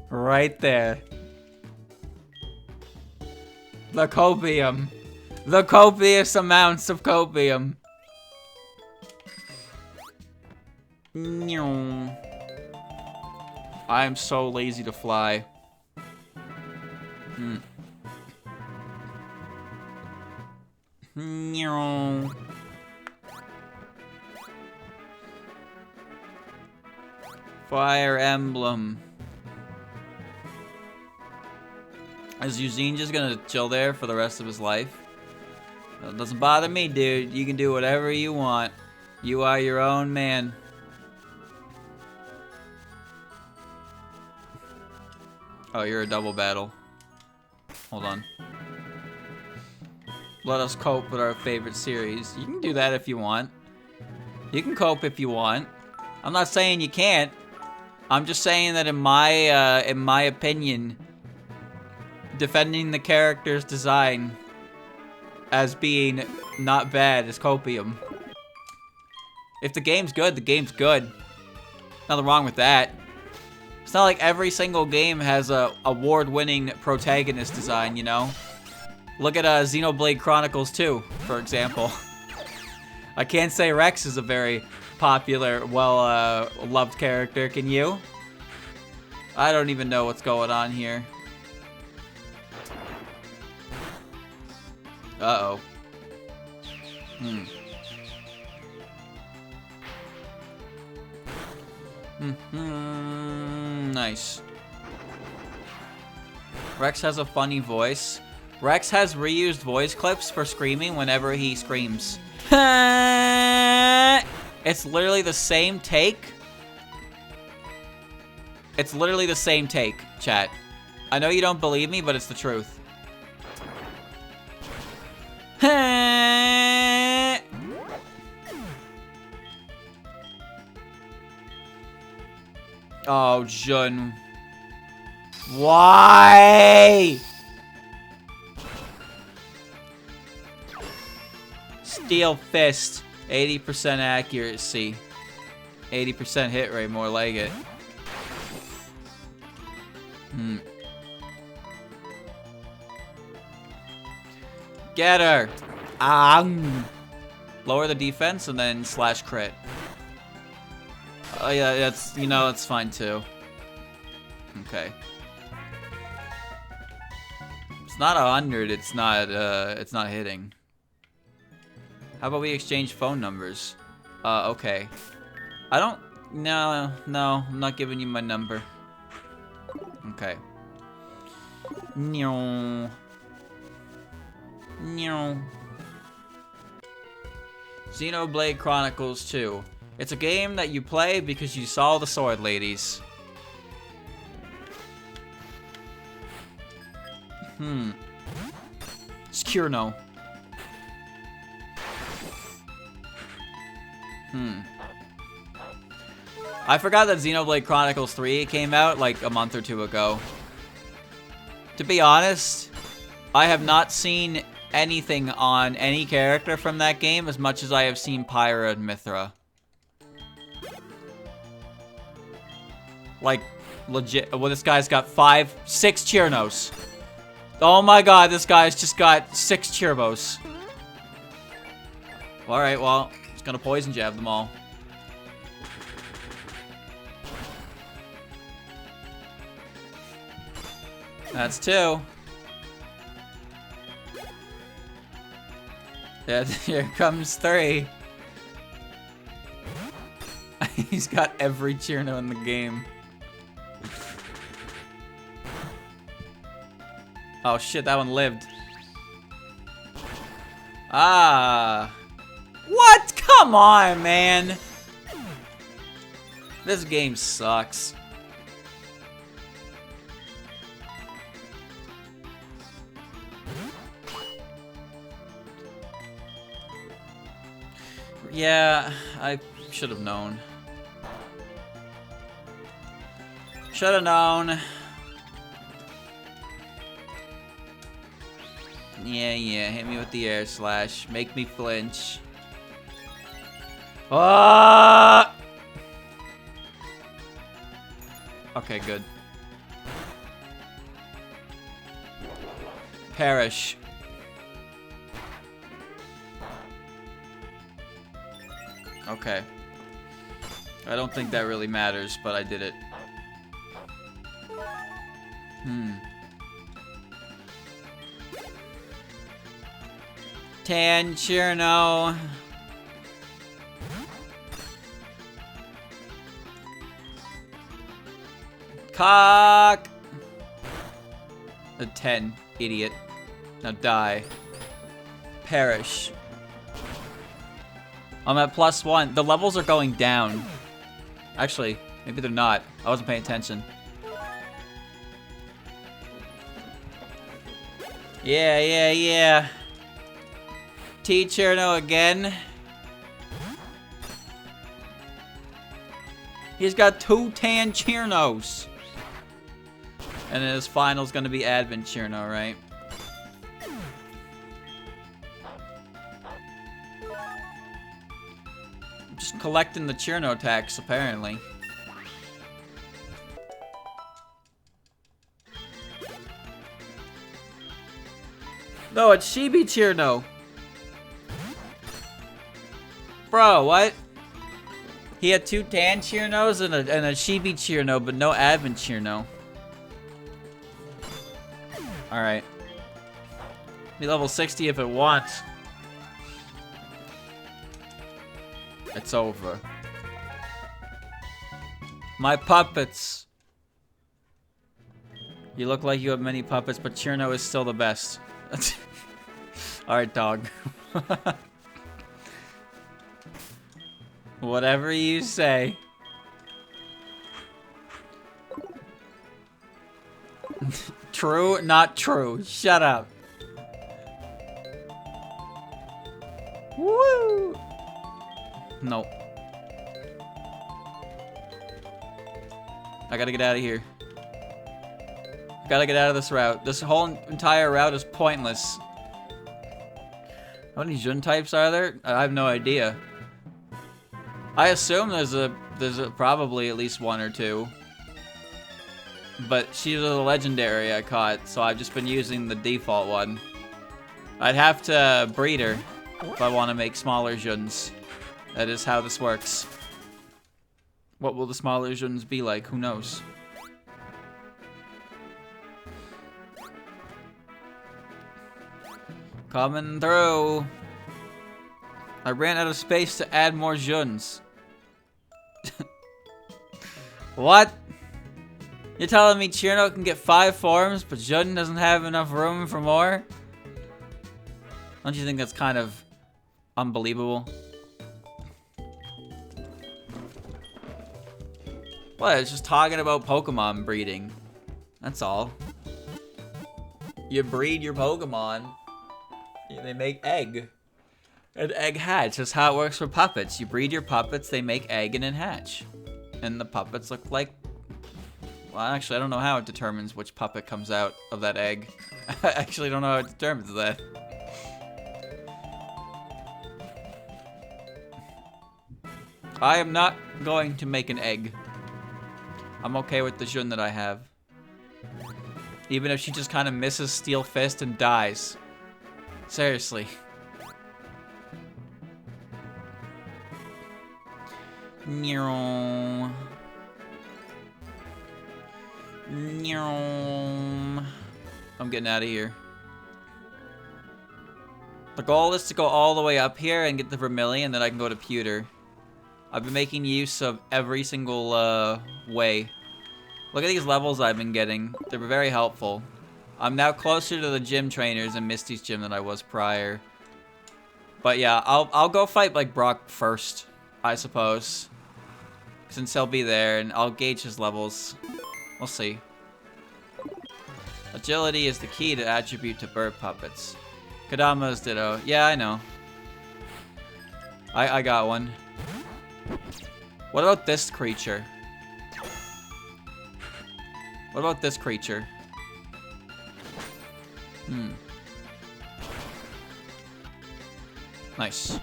Right there. The copium. The copious amounts of copium. I am so lazy to fly. Fire Emblem. Is Eugene just gonna chill there for the rest of his life? It doesn't bother me, dude. You can do whatever you want. You are your own man. Oh, you're a double battle. Hold on. Let us cope with our favorite series. You can do that if you want. You can cope if you want. I'm not saying you can't. I'm just saying that in my opinion, defending the character's design as being not bad is copium. If the game's good, the game's good. Nothing wrong with that. It's not like every single game has a award-winning protagonist design, you know? Look at Xenoblade Chronicles 2, for example. I can't say Rex is a very popular, well-loved character, can you? I don't even know what's going on here. Uh-oh. Nice. Rex has a funny voice. Rex has reused voice clips for screaming whenever he screams. It's literally the same take. It's literally the same take, chat. I know you don't believe me, but it's the truth. Oh, Jun. Why? Steel Fist. 80% accuracy. 80% hit rate, more like it. Get her. Lower the defense and then slash crit. Oh yeah, that's, you know, that's fine too. Okay. It's not 100, it's not hitting. How about we exchange phone numbers? Okay. No, I'm not giving you my number. Okay. No. No. Xenoblade Chronicles 2. It's a game that you play because you saw the sword ladies. It's Kurno. I forgot that Xenoblade Chronicles 3 came out like a month or two ago. To be honest, I have not seen anything on any character from that game as much as I have seen Pyra and Mithra. Like, legit. Well, this guy's got 6 Chirnos. Oh my god, this guy's just got 6 Chirbos. Alright, well, just gonna poison jab them all. That's 2. Yeah, here comes 3. He's got every Chirno in the game. Oh shit, that one lived. Ah. What? Come on, man. This game sucks. Yeah, I should have known. Should have known. Yeah, hit me with the air slash. Make me flinch. Ah! Okay, good. Perish. Okay. I don't think that really matters, but I did it. Tan Chirno. Cock. A 10, idiot. Now die. Perish. I'm at +1. The levels are going down. Actually, maybe they're not. I wasn't paying attention. Yeah. T Chirno again. He's got 2 Tan Chirnos. And then his final's gonna be Advent Chirno, right? Just collecting the Chirno tax, apparently. No, it's Chibi Chirno. Bro, what? He had 2 Tan Chirnos and a Chibi Chirno, but no Advent Chirno. Alright. Be level 60 if it wants. It's over. My puppets. You look like you have many puppets, but Chirno is still the best. Alright, dog. Whatever you say. True, not true. Shut up. Woo! Nope. I gotta get out of here. Gotta get out of this route. This whole entire route is pointless. How many Jun types are there? I have no idea. I assume there's probably at least 1 or 2. But she's a legendary I caught, so I've just been using the default one. I'd have to breed her if I want to make smaller Juns. That is how this works. What will the smaller Juns be like? Who knows? Coming through. I ran out of space to add more Juns. What? You're telling me Chirno can get 5 forms, but Jun doesn't have enough room for more? Don't you think that's kind of unbelievable? What? It's just talking about Pokemon breeding. That's all. You breed your Pokemon. They make egg. And egg hatch. That's how it works for puppets. You breed your puppets, they make egg and then hatch. And the puppets look like... Well, actually, I don't know how it determines which puppet comes out of that egg. I actually don't know how it determines that. I am not going to make an egg. I'm okay with the Jun that I have. Even if she just kind of misses Steel Fist and dies. Seriously. I'm getting out of here. The goal is to go all the way up here and get the Vermilion, then I can go to Pewter. I've been making use of every single way. Look at these levels I've been getting. They're very helpful. I'm now closer to the gym trainers in Misty's gym than I was prior. But yeah, I'll go fight like Brock first, I suppose. Since he'll be there, and I'll gauge his levels. We'll see. Agility is the key to attribute to bird puppets. Kadama's ditto. Yeah, I know. I got one. What about this creature? What about this creature? Nice.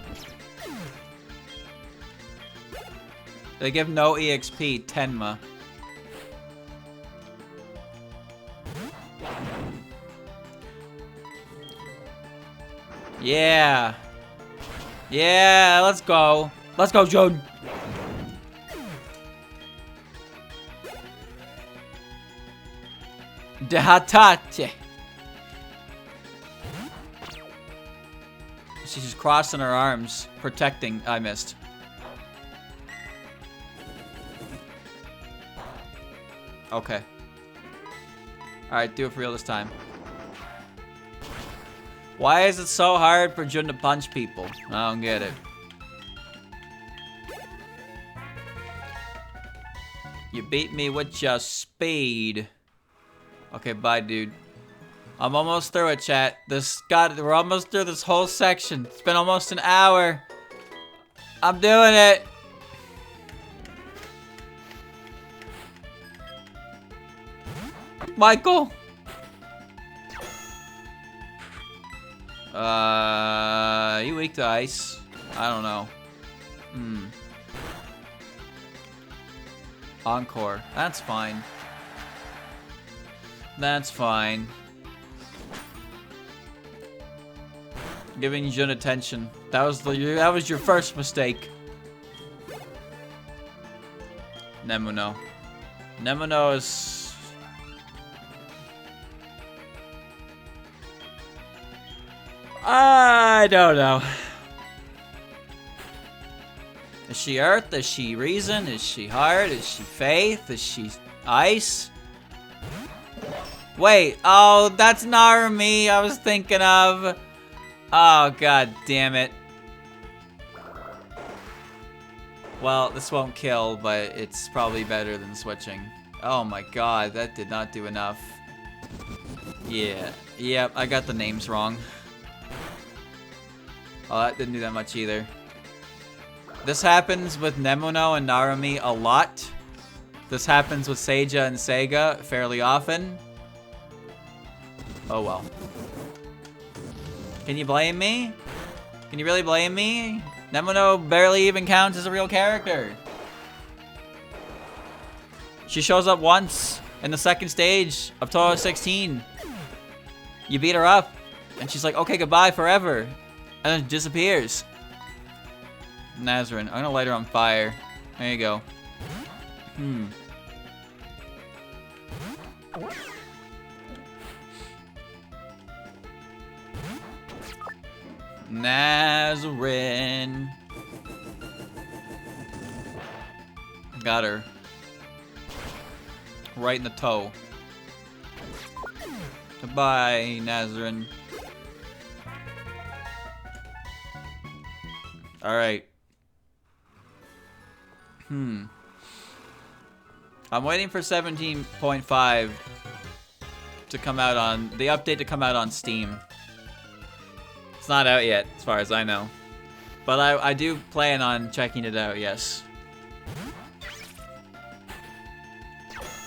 They give no EXP, Tenma. Yeah. Yeah, let's go. Let's go, Jun. Dehatate. She's just crossing her arms, protecting. I missed. Okay. Alright, do it for real this time. Why is it so hard for Jun to punch people? I don't get it. You beat me with your speed. Okay, bye, dude. I'm almost through it, chat. We're almost through this whole section. It's been almost an hour. I'm doing it. Michael? You weak to ice? I don't know. Encore. That's fine. That's fine. Giving Jun attention. That was your first mistake. Nemuno. Nemuno is... I don't know. Is she Earth? Is she Reason? Is she Heart? Is she Faith? Is she Ice? Wait, oh, that's Narumi I was thinking of. Oh, god damn it. Well, this won't kill, but it's probably better than switching. Oh my god, that did not do enough. Yeah, yep, I got the names wrong. Oh, that didn't do that much either. This happens with Nemuno and Narumi a lot. This happens with Seiya and Sega fairly often. Oh well. Can you blame me? Can you really blame me? Nemuno barely even counts as a real character. She shows up once in the second stage of Touhou 16. You beat her up, and she's like, okay, goodbye forever. And then disappears. Nazarene. I'm gonna light her on fire. There you go. Nazarene. Got her. right in the toe. Goodbye, Nazarene. Alright. I'm waiting for 17.5 to come out on... the update to come out on Steam. It's not out yet, as far as I know. But I do plan on checking it out, yes.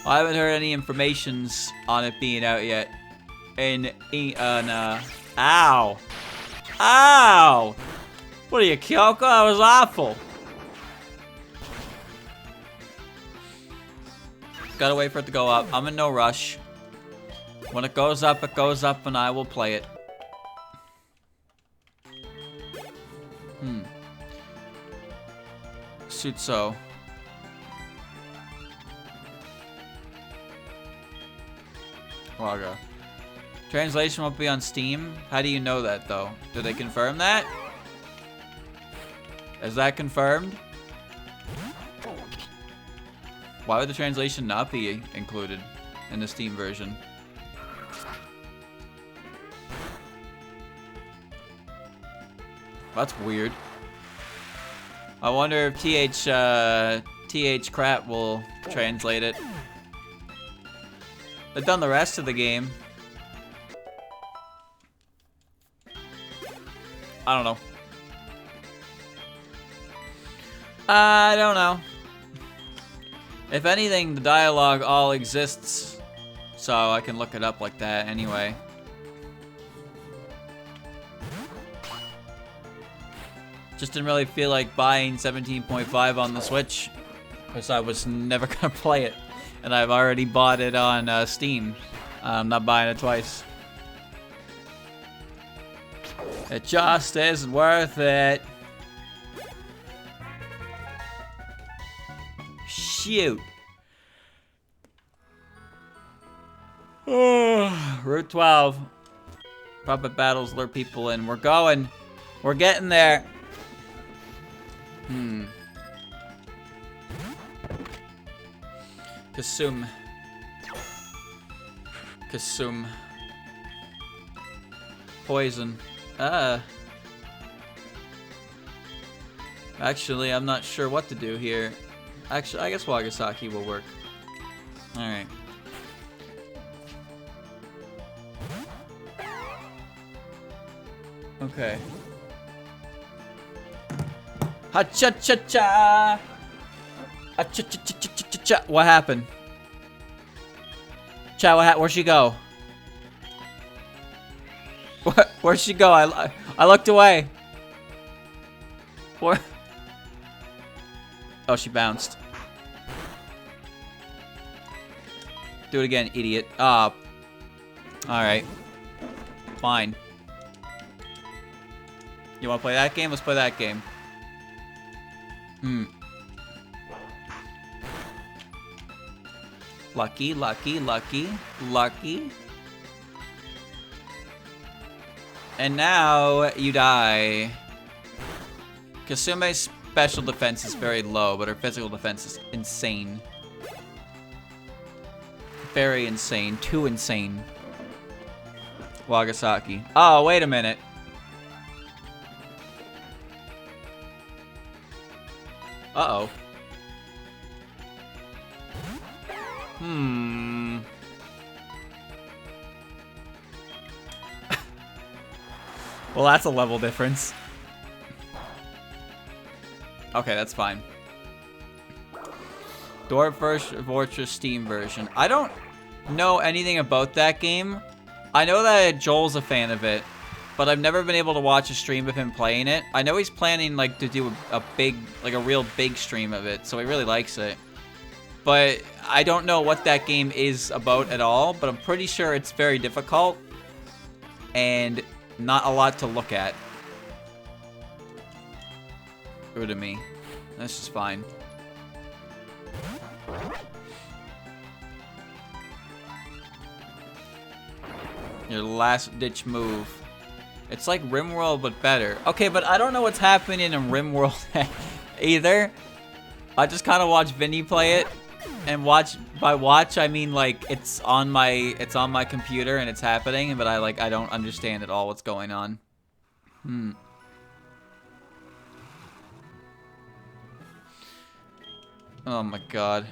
I haven't heard any informations on it being out yet. Ow! Ow! What are you, Kyoko? That was awful. Gotta wait for it to go up. I'm in no rush. When it goes up, and I will play it. Sutso. Waga. Translation won't be on Steam? How do you know that, though? Did they confirm that? Is that confirmed? Why would the translation not be included in the Steam version? That's weird. I wonder if TH Crap will translate it. They've done the rest of the game. I don't know. I don't know. If anything, the dialogue all exists, so I can look it up like that anyway. Just didn't really feel like buying 17.5 on the Switch, because I was never gonna play it, and I've already bought it on Steam. I'm not buying it twice. It just isn't worth it. Shoot. Route 12. Puppet battles lure people in. We're going. We're getting there. Kasum. Poison. Actually, I'm not sure what to do here. Actually, I guess Wagasaki will work. Alright. Okay. Ha-cha-cha-cha! Ha-cha-cha-cha-cha-cha-cha! What happened? Where'd she go? Where'd she go? I looked away. Where? Oh, she bounced. Do it again, idiot. Alright. Fine. You wanna play that game? Let's play that game. Lucky, lucky, lucky, lucky. And now you die. Kasume's special defense is very low, but her physical defense is insane. Very insane. Too insane. Wagasaki. Oh, wait a minute. Uh-oh. Well, that's a level difference. Okay, that's fine. Dwarf Fortress Steam version. I don't know anything about that game. I know that Joel's a fan of it, but I've never been able to watch a stream of him playing it. I know he's planning like to do a big, like a real big stream of it, so he really likes it. But I don't know what that game is about at all, but I'm pretty sure it's very difficult and not a lot to look at. Good to me. That's just fine. Your last ditch move. It's like RimWorld, but better. Okay, but I don't know what's happening in RimWorld either. I just kind of watch Vinny play it And watch, by watch I mean like it's on my computer and it's happening, but I don't understand at all what's going on. Oh my god.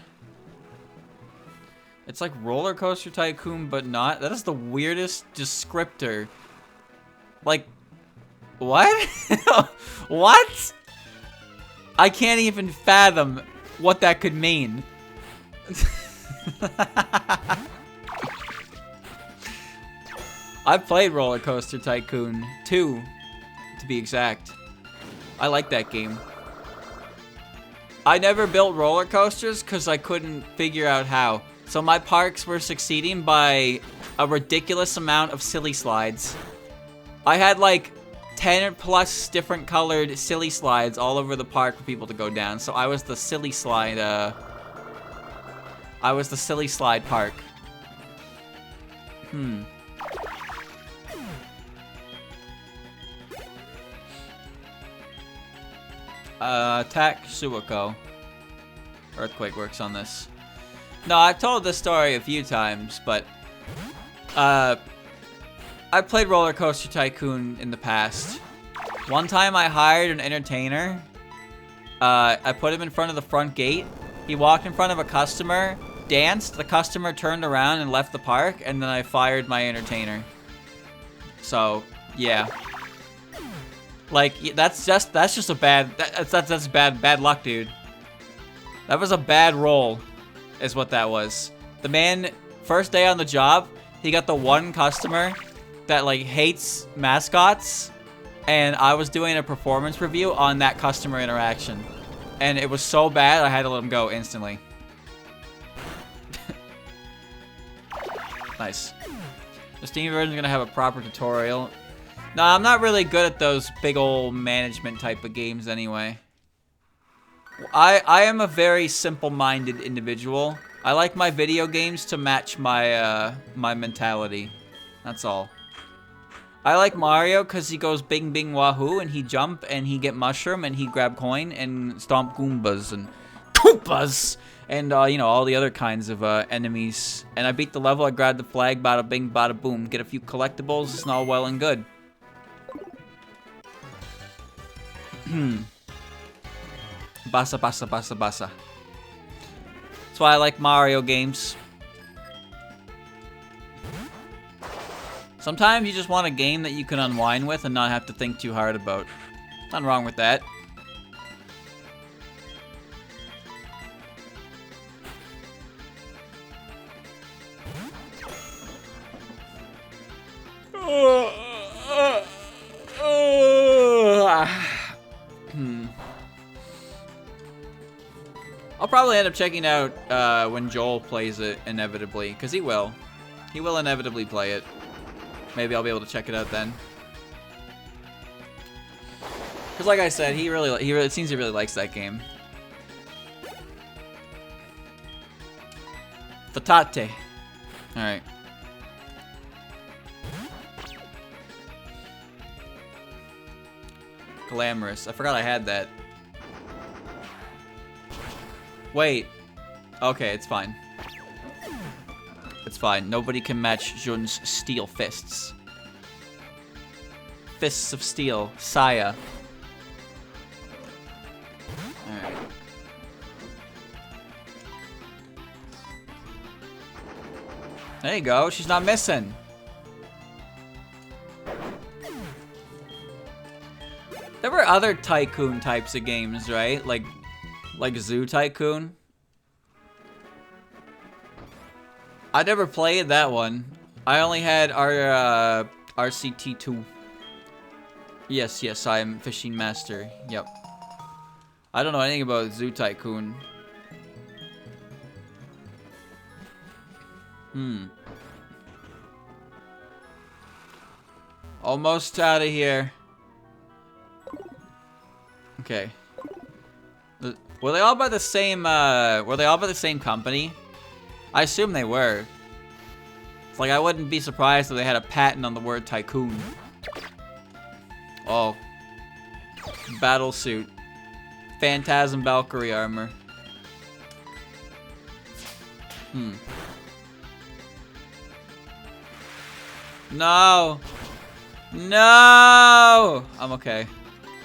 It's like Roller Coaster Tycoon, but not. That is the weirdest descriptor. Like, what? What? I can't even fathom what that could mean. I've played Roller Coaster Tycoon 2, to be exact. I like that game. I never built roller coasters because I couldn't figure out how. So my parks were succeeding by a ridiculous amount of silly slides. I had like 10 plus different colored silly slides all over the park for people to go down. So I was the silly slide, I was the silly slide park. Attack Suiko. Earthquake works on this. No, I've told this story a few times, but I played Roller Coaster Tycoon in the past. One time I hired an entertainer. I put him in front of the front gate. He walked in front of a customer, danced, the customer turned around and left the park, and then I fired my entertainer. So, yeah. Like, that's just a bad, that's bad luck, dude. That was a bad roll, is what that was. The man, first day on the job, he got the one customer that, like, hates mascots, and I was doing a performance review on that customer interaction. And it was so bad, I had to let him go instantly. Nice. The Steam version is gonna have a proper tutorial. No, I'm not really good at those big old management type of games anyway. I am a very simple-minded individual. I like my video games to match my my mentality. That's all. I like Mario because he goes bing bing wahoo and he jump and he get mushroom and he grab coin and stomp Goombas and Koopas and you know, all the other kinds of enemies. And I beat the level, I grab the flag, bada bing bada boom, get a few collectibles, it's all well and good. Basa basa basa basa. That's why I like Mario games. Sometimes you just want a game that you can unwind with and not have to think too hard about. Nothing wrong with that. I'll probably end up checking out when Joel plays it inevitably, because he will. He will inevitably play it. Maybe I'll be able to check it out then. Because like I said, it seems he really likes that game. Fatate. Alright. Glamorous. I forgot I had that. Wait. Okay, it's fine. It's fine. Nobody can match Jun's steel fists. Fists of steel. Saya. Alright. There you go. She's not missing. There were other tycoon types of games, right? Like Zoo Tycoon. I never played that one. I only had our RCT2. Yes, I'm Fishing Master. Yep. I don't know anything about Zoo Tycoon. Almost out of here. Okay. Were they all by the same, company? I assume they were. It's like, I wouldn't be surprised if they had a patent on the word tycoon. Oh. Battle suit. Phantasm Valkyrie armor. No! No! I'm okay.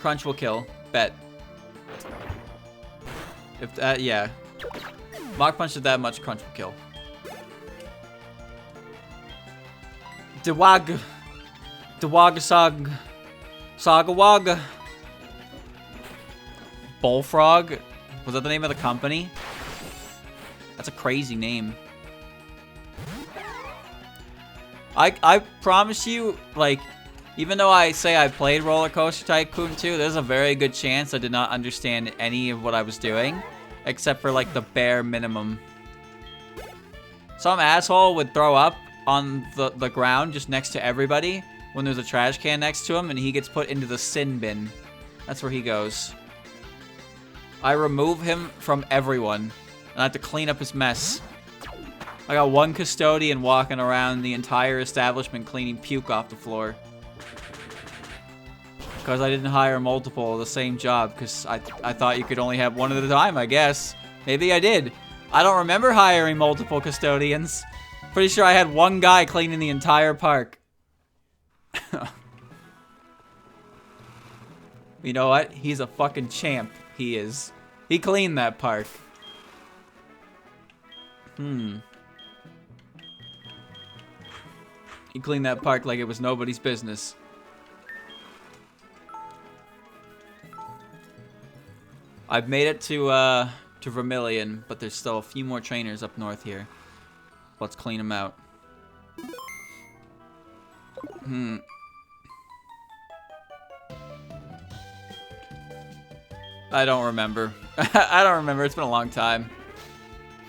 Crunch will kill. Bet. If that, yeah. Mach Punch did that much, Crunch will kill. Dewag. Dewagasog. Sagawaga. Bullfrog? Was that the name of the company? That's a crazy name. I promise you, like, even though I say I played Roller Coaster Tycoon 2, there's a very good chance I did not understand any of what I was doing, except for, like, the bare minimum. Some asshole would throw up on the ground just next to everybody when there's a trash can next to him, and he gets put into the sin bin. That's where he goes. I remove him from everyone, and I have to clean up his mess. I got one custodian walking around the entire establishment cleaning puke off the floor. Because I didn't hire multiple of the same job, because I thought you could only have one at a time, I guess. Maybe I did. I don't remember hiring multiple custodians. Pretty sure I had one guy cleaning the entire park. You know what? He's a fucking champ. He is. He cleaned that park. He cleaned that park like it was nobody's business. I've made it to Vermilion, but there's still a few more trainers up north here. Let's clean them out. I don't remember. I don't remember. It's been a long time.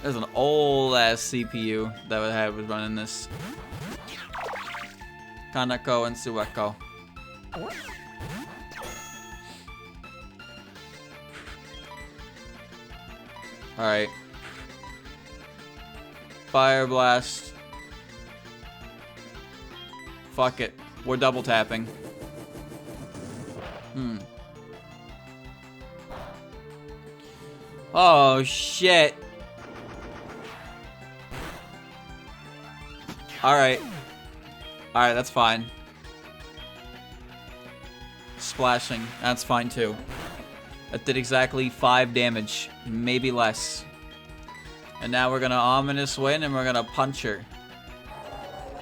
There's an old-ass CPU that was running this. Kanako and Sueko. Alright. Fire Blast. Fuck it. We're double tapping. Oh, shit. Alright. Alright, that's fine. Splashing. That's fine, too. That did exactly 5 damage. Maybe less. And now we're gonna Ominous Wind and we're gonna punch her.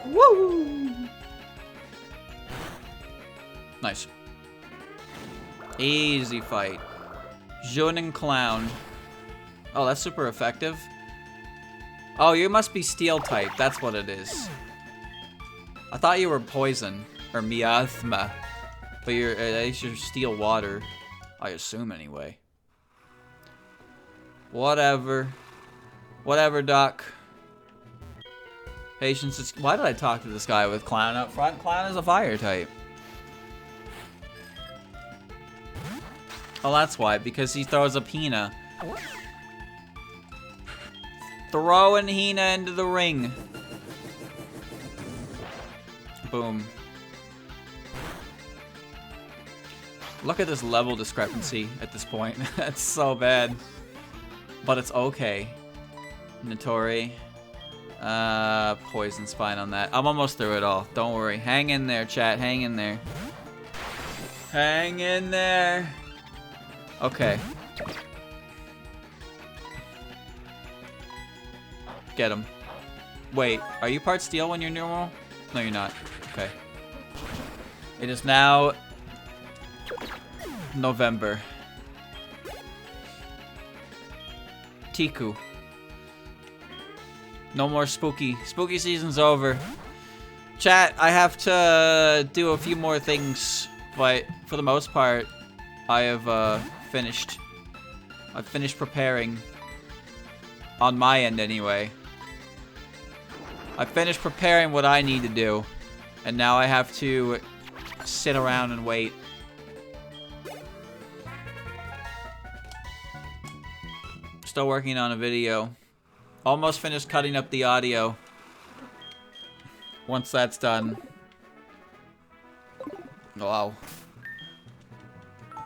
Woo! Nice. Easy fight. Jonin Clown. Oh, that's super effective. Oh, you must be Steel type. That's what it is. I thought you were Poison. Or Miasma. But you're Steel Water. I assume, anyway. Whatever. Whatever, Doc. Patience is... Why did I talk to this guy with Clown up front? Clown is a Fire type. Oh, that's why. Because he throws up Hina. Throwing Hina into the ring. Boom. Look at this level discrepancy at this point. That's so bad. But it's okay. Notori. Poison's fine on that. I'm almost through it all. Don't worry. Hang in there, chat. Hang in there. Hang in there. Okay. Get him. Wait, are you part steel when you're normal? No, you're not. Okay. It is now November. Tiku. No more spooky. Spooky season's over. Chat, I have to do a few more things, but for the most part, I have finished. I've finished preparing. On my end, anyway. I finished preparing what I need to do, and now I have to sit around and wait. Still working on a video. Almost finished cutting up the audio. Once that's done. Wow.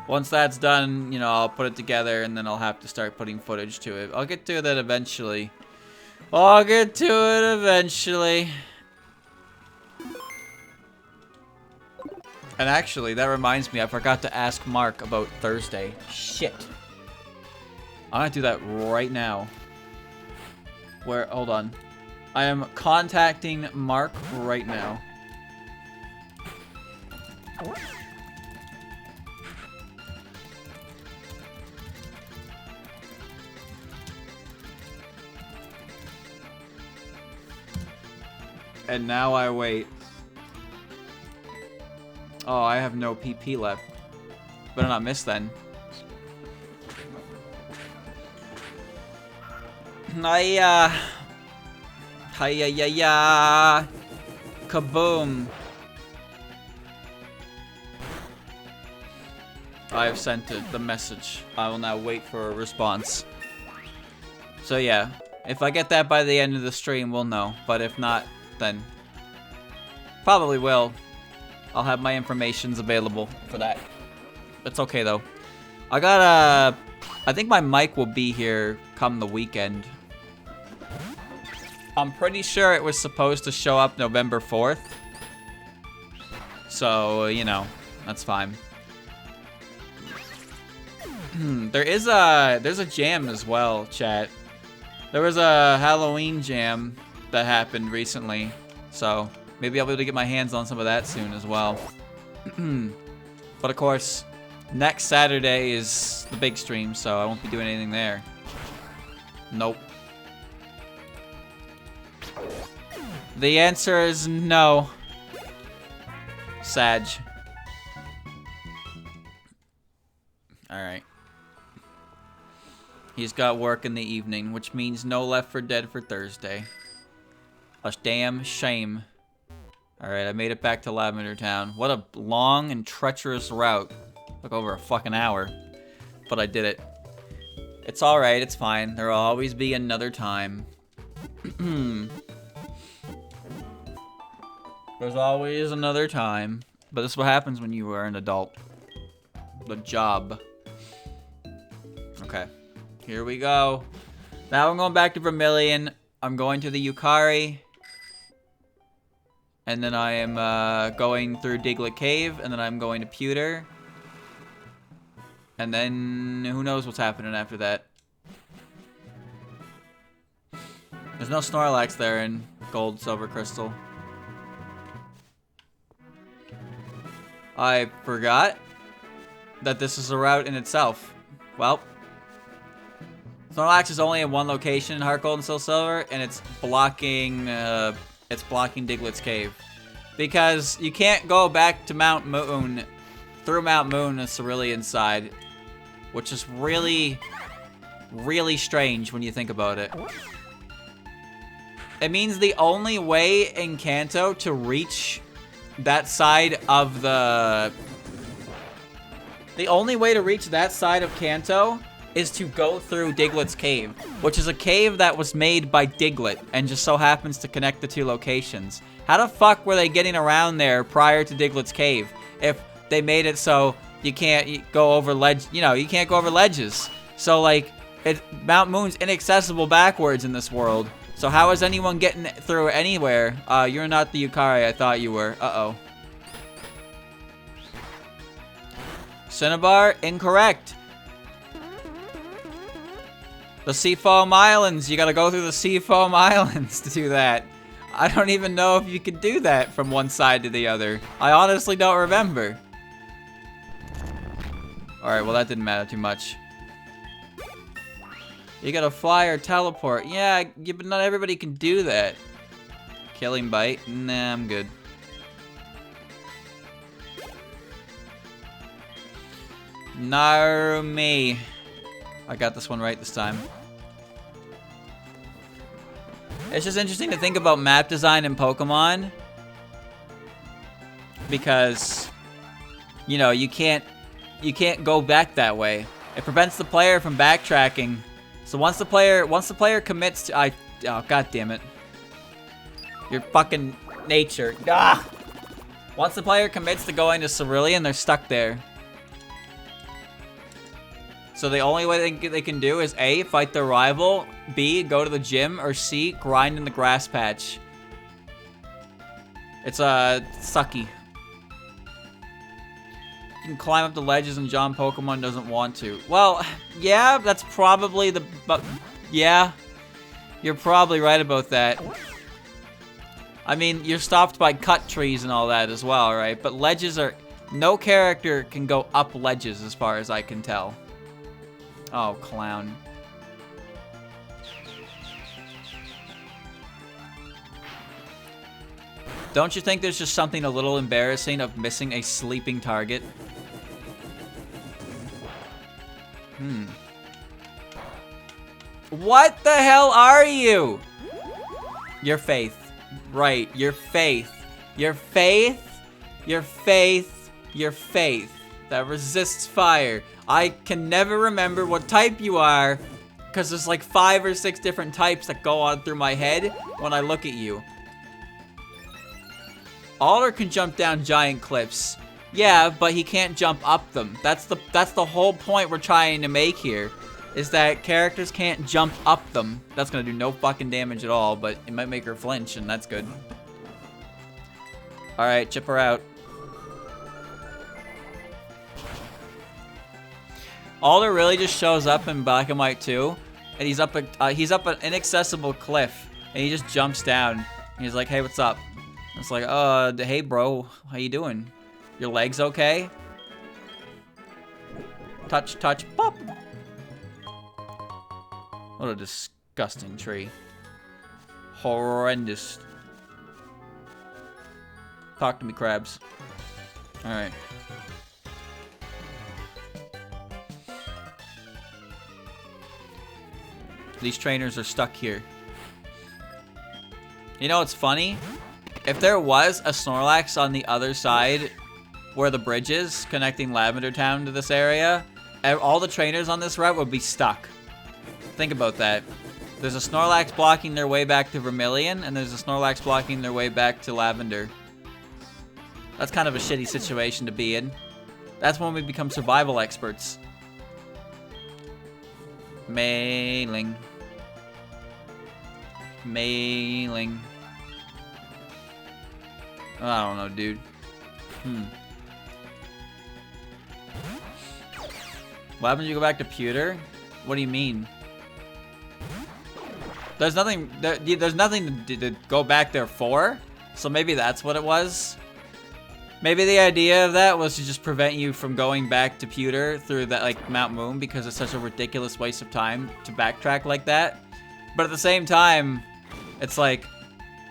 Once that's done, you know, I'll put it together and then I'll have to start putting footage to it. I'll get to that eventually. I'll get to it eventually. And actually, that reminds me, I forgot to ask Mark about Thursday. Shit. I'm gonna do that right now. Hold on. I am contacting Mark right now. And now I wait. Oh, I have no PP left. Better not miss then. Hiya. Hiya. Kaboom. I have sent it, the message. I will now wait for a response. So yeah, if I get that by the end of the stream, we'll know. But if not, then probably will. I'll have my informations available for that. It's okay though. I think my mic will be here come the weekend. I'm pretty sure it was supposed to show up November 4th. So, you know, that's fine. There's a jam as well, chat. There was a Halloween jam that happened recently. So, maybe I'll be able to get my hands on some of that soon as well. But of course, next Saturday is the big stream, so I won't be doing anything there. Nope. The answer is no. Sag. Alright. He's got work in the evening, which means no Left 4 Dead for Thursday. A damn shame. Alright, I made it back to Lavender Town. What a long and treacherous route. Took over a fucking hour. But I did it. It's alright, it's fine. There'll always be another time. There's always another time. But this is what happens when you are an adult. The job. Okay. Here we go. Now I'm going back to Vermilion. I'm going to the Yukari. And then I am going through Diglett Cave. And then I'm going to Pewter. And then who knows what's happening after that. There's no Snorlax there in Gold, Silver, Crystal. I forgot that this is a route in itself. Well, Snorlax is only in one location in Heartgold and Soul Silver, and it's blocking Diglett's Cave. Because you can't go back to Mount Moon, through Mount Moon and Cerulean side, which is really, really strange when you think about it. It means the only way in Kanto to reach that side of the only way to reach that side of Kanto is to go through Diglett's Cave, which is a cave that was made by Diglett and just so happens to connect the two locations. How the fuck were they getting around there prior to Diglett's Cave if they made it so you can't go over you can't go over ledges? So like, Mount Moon's inaccessible backwards in this world. So how is anyone getting through anywhere? You're not the Yukari I thought you were. Uh-oh. Cinnabar, incorrect. The Seafoam Islands. You gotta go through the Seafoam Islands to do that. I don't even know if you could do that from one side to the other. I honestly don't remember. Alright, well that didn't matter too much. You gotta fly or teleport. Yeah, but not everybody can do that. Killing Bite? Nah, I'm good. Narumi. I got this one right this time. It's just interesting to think about map design in Pokemon. Because, you know, you can't go back that way. It prevents the player from backtracking. So once the player commits to oh god damn it. Your fucking nature. Ah! Once the player commits to going to Cerulean, they're stuck there. So the only way they can do is A, fight their rival, B, go to the gym, or C, grind in the grass patch. It's sucky. You can climb up the ledges and John Pokemon doesn't want to. Well, yeah, that's probably yeah, you're probably right about that. I mean, you're stopped by cut trees and all that as well, right? But ledges are... No character can go up ledges as far as I can tell. Oh, clown. Don't you think there's just something a little embarrassing of missing a sleeping target? What the hell are you? Your faith. Right, your faith. Your faith. Your faith. Your faith. That resists fire. I can never remember what type you are, because there's like 5 or 6 different types that go on through my head when I look at you. Alder can jump down giant cliffs. Yeah, but he can't jump up them. That's the whole point we're trying to make here, is that characters can't jump up them. That's gonna do no fucking damage at all, but it might make her flinch, and that's good. Alright, chip her out. Alder really just shows up in Black and White 2, and he's up an inaccessible cliff, and he just jumps down. And he's like, "Hey, what's up?" It's like, hey, bro, how you doing? Your legs okay?" Touch, touch, pop. What a disgusting tree. Horrendous. Talk to me, crabs. All right. These trainers are stuck here. You know what's funny? If there was a Snorlax on the other side where the bridge is connecting Lavender Town to this area, all the trainers on this route would be stuck. Think about that. There's a Snorlax blocking their way back to Vermilion, and there's a Snorlax blocking their way back to Lavender. That's kind of a shitty situation to be in. That's when we become survival experts. Mailing. Mailing. I don't know, dude. What happens when you go back to Pewter? What do you mean? There's nothing. There's nothing to go back there for. So maybe that's what it was. Maybe the idea of that was to just prevent you from going back to Pewter through that, like, Mount Moon, because it's such a ridiculous waste of time to backtrack like that. But at the same time, it's like,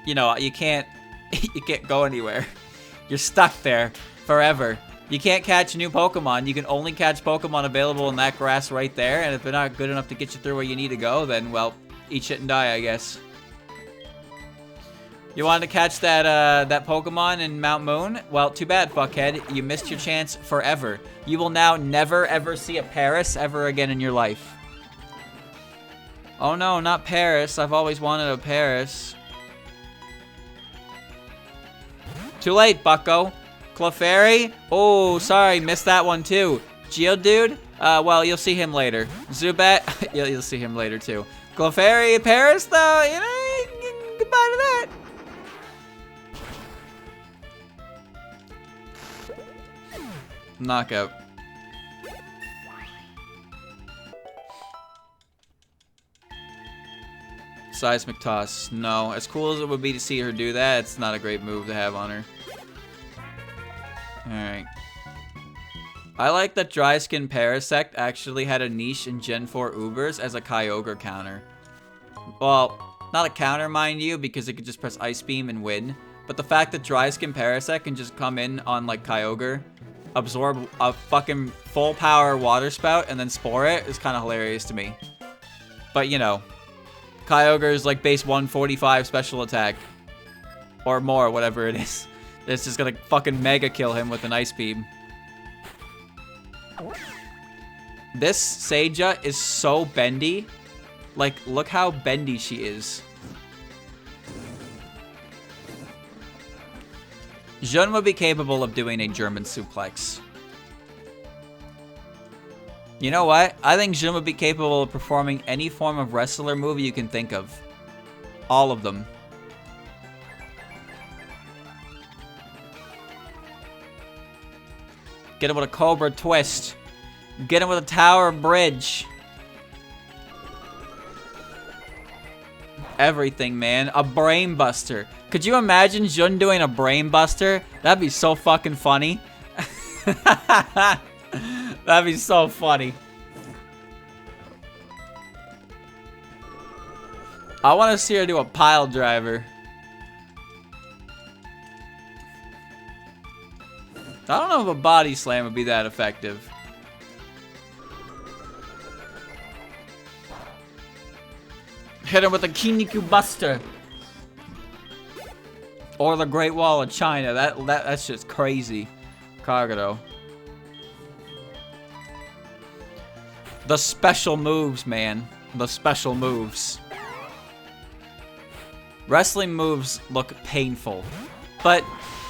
you know, you can't go anywhere. You're stuck there forever. You can't catch new Pokemon. You can only catch Pokemon available in that grass right there, and if they're not good enough to get you through where you need to go, then, well, eat shit and die, I guess. You wanted to catch that Pokemon in Mount Moon? Well, too bad, fuckhead. You missed your chance forever. You will now never, ever see a Paris ever again in your life. Oh no, not Paris. I've always wanted a Paris. Too late, bucko. Clefairy? Oh, sorry, missed that one too. Geodude? Well, you'll see him later. Zubat? You'll see him later too. Clefairy, Paris, though, you know, goodbye to that. Knockout. Seismic Toss. No. As cool as it would be to see her do that, it's not a great move to have on her. Alright. I like that Dry Skin Parasect actually had a niche in Gen 4 Ubers as a Kyogre counter. Well, not a counter, mind you, because it could just press Ice Beam and win. But the fact that Dry Skin Parasect can just come in on, like, Kyogre, absorb a fucking full power Water Spout, and then Spore it is kind of hilarious to me. But, you know, Kyogre is like base 145 special attack. Or more, whatever it is. It's just gonna fucking mega kill him with an Ice Beam. This Seiya is so bendy. Like, look how bendy she is. Jun would be capable of doing a German suplex. You know what? I think Jun would be capable of performing any form of wrestler move you can think of. All of them. Get him with a Cobra Twist. Get him with a Tower Bridge. Everything, man. A Brain Buster. Could you imagine Jun doing a Brain Buster? That'd be so fucking funny. That'd be so funny. I want to see her do a pile driver. I don't know if a body slam would be that effective. Hit him with a Kinikuman Buster. Or the Great Wall of China. That's just crazy. Kagero. The special moves, man. The special moves. Wrestling moves look painful. But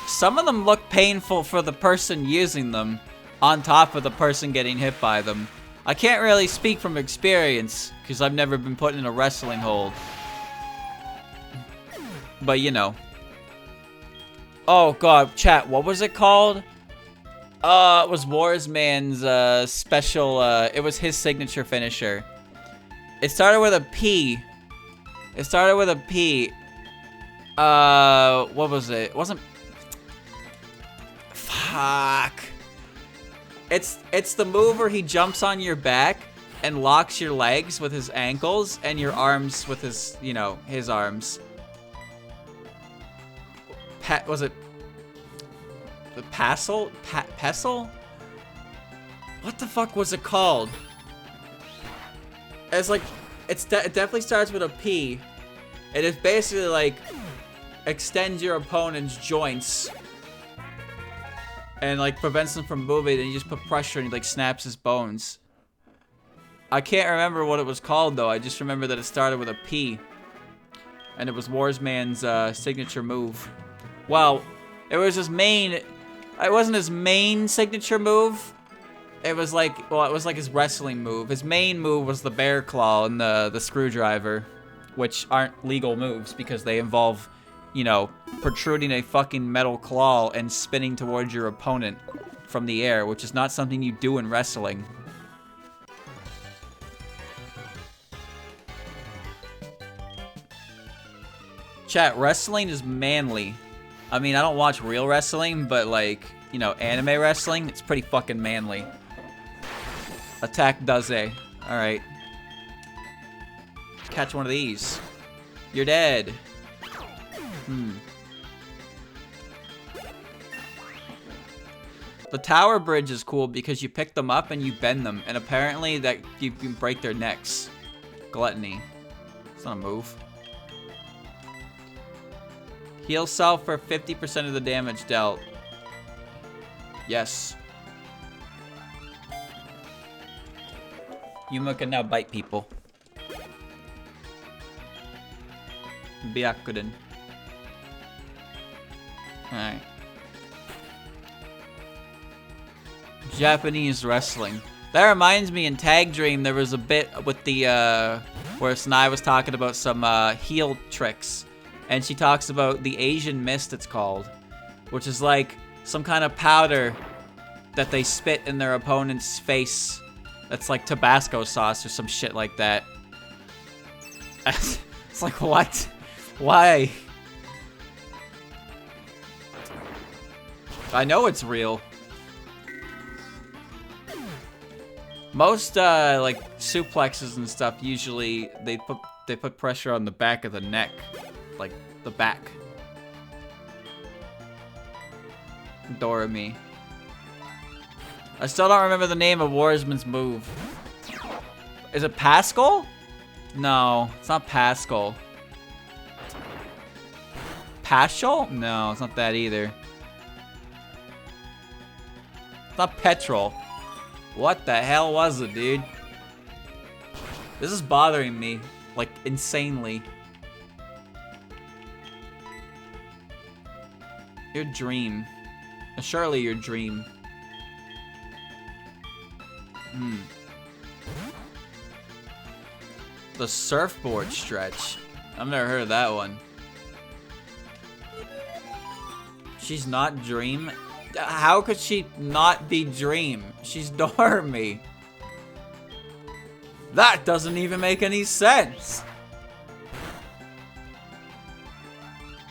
some of them look painful for the person using them, on top of the person getting hit by them. I can't really speak from experience, because I've never been put in a wrestling hold. But you know. Oh god, chat, what was it called? It was Warsman's special, it was his signature finisher. It started with a P. It started with a P. What was it? It wasn't... Fuck. It's the move where he jumps on your back and locks your legs with his ankles and your arms with his, you know, his arms. Was it the Passel? Pestle? What the fuck was it called? It's like, it definitely starts with a P. It is basically like extends your opponent's joints and like prevents them from moving, and you just put pressure and he like snaps his bones. I can't remember what it was called though. I just remember that it started with a P, and it was Warsman's signature move. Well, it was his main. It wasn't his main signature move. It was like, well, it was like his wrestling move. His main move was the bear claw and the screwdriver, which aren't legal moves because they involve, you know, protruding a fucking metal claw and spinning towards your opponent from the air, which is not something you do in wrestling. Chat, wrestling is manly. I mean, I don't watch real wrestling, but like, you know, anime wrestling, it's pretty fucking manly. Attack Daze. Alright. Catch one of these. You're dead. The tower bridge is cool because you pick them up and you bend them, and apparently that you can break their necks. Gluttony. It's not a move. Heal self for 50% of the damage dealt. Yes. Yuma can now bite people. Byakuden. Alright. Japanese wrestling. That reminds me, in Tag Dream, there was a bit with the, where Sanai was talking about some, heel tricks. And she talks about the Asian mist, it's called. Which is like some kind of powder that they spit in their opponent's face. That's like Tabasco sauce or some shit like that. It's like, what? Why? I know it's real. Most like suplexes and stuff, usually they put pressure on the back of the neck, like the back. Doremi. I still don't remember the name of Warsman's move. Is it Pascal? No, it's not Pascal. Paschal? No, it's not that either. It's not Petrol. What the hell was it, dude? This is bothering me, like, insanely. Your dream. Surely your dream. The surfboard stretch. I've never heard of that one. She's not Dream? How could she not be Dream? She's Dormy. That doesn't even make any sense.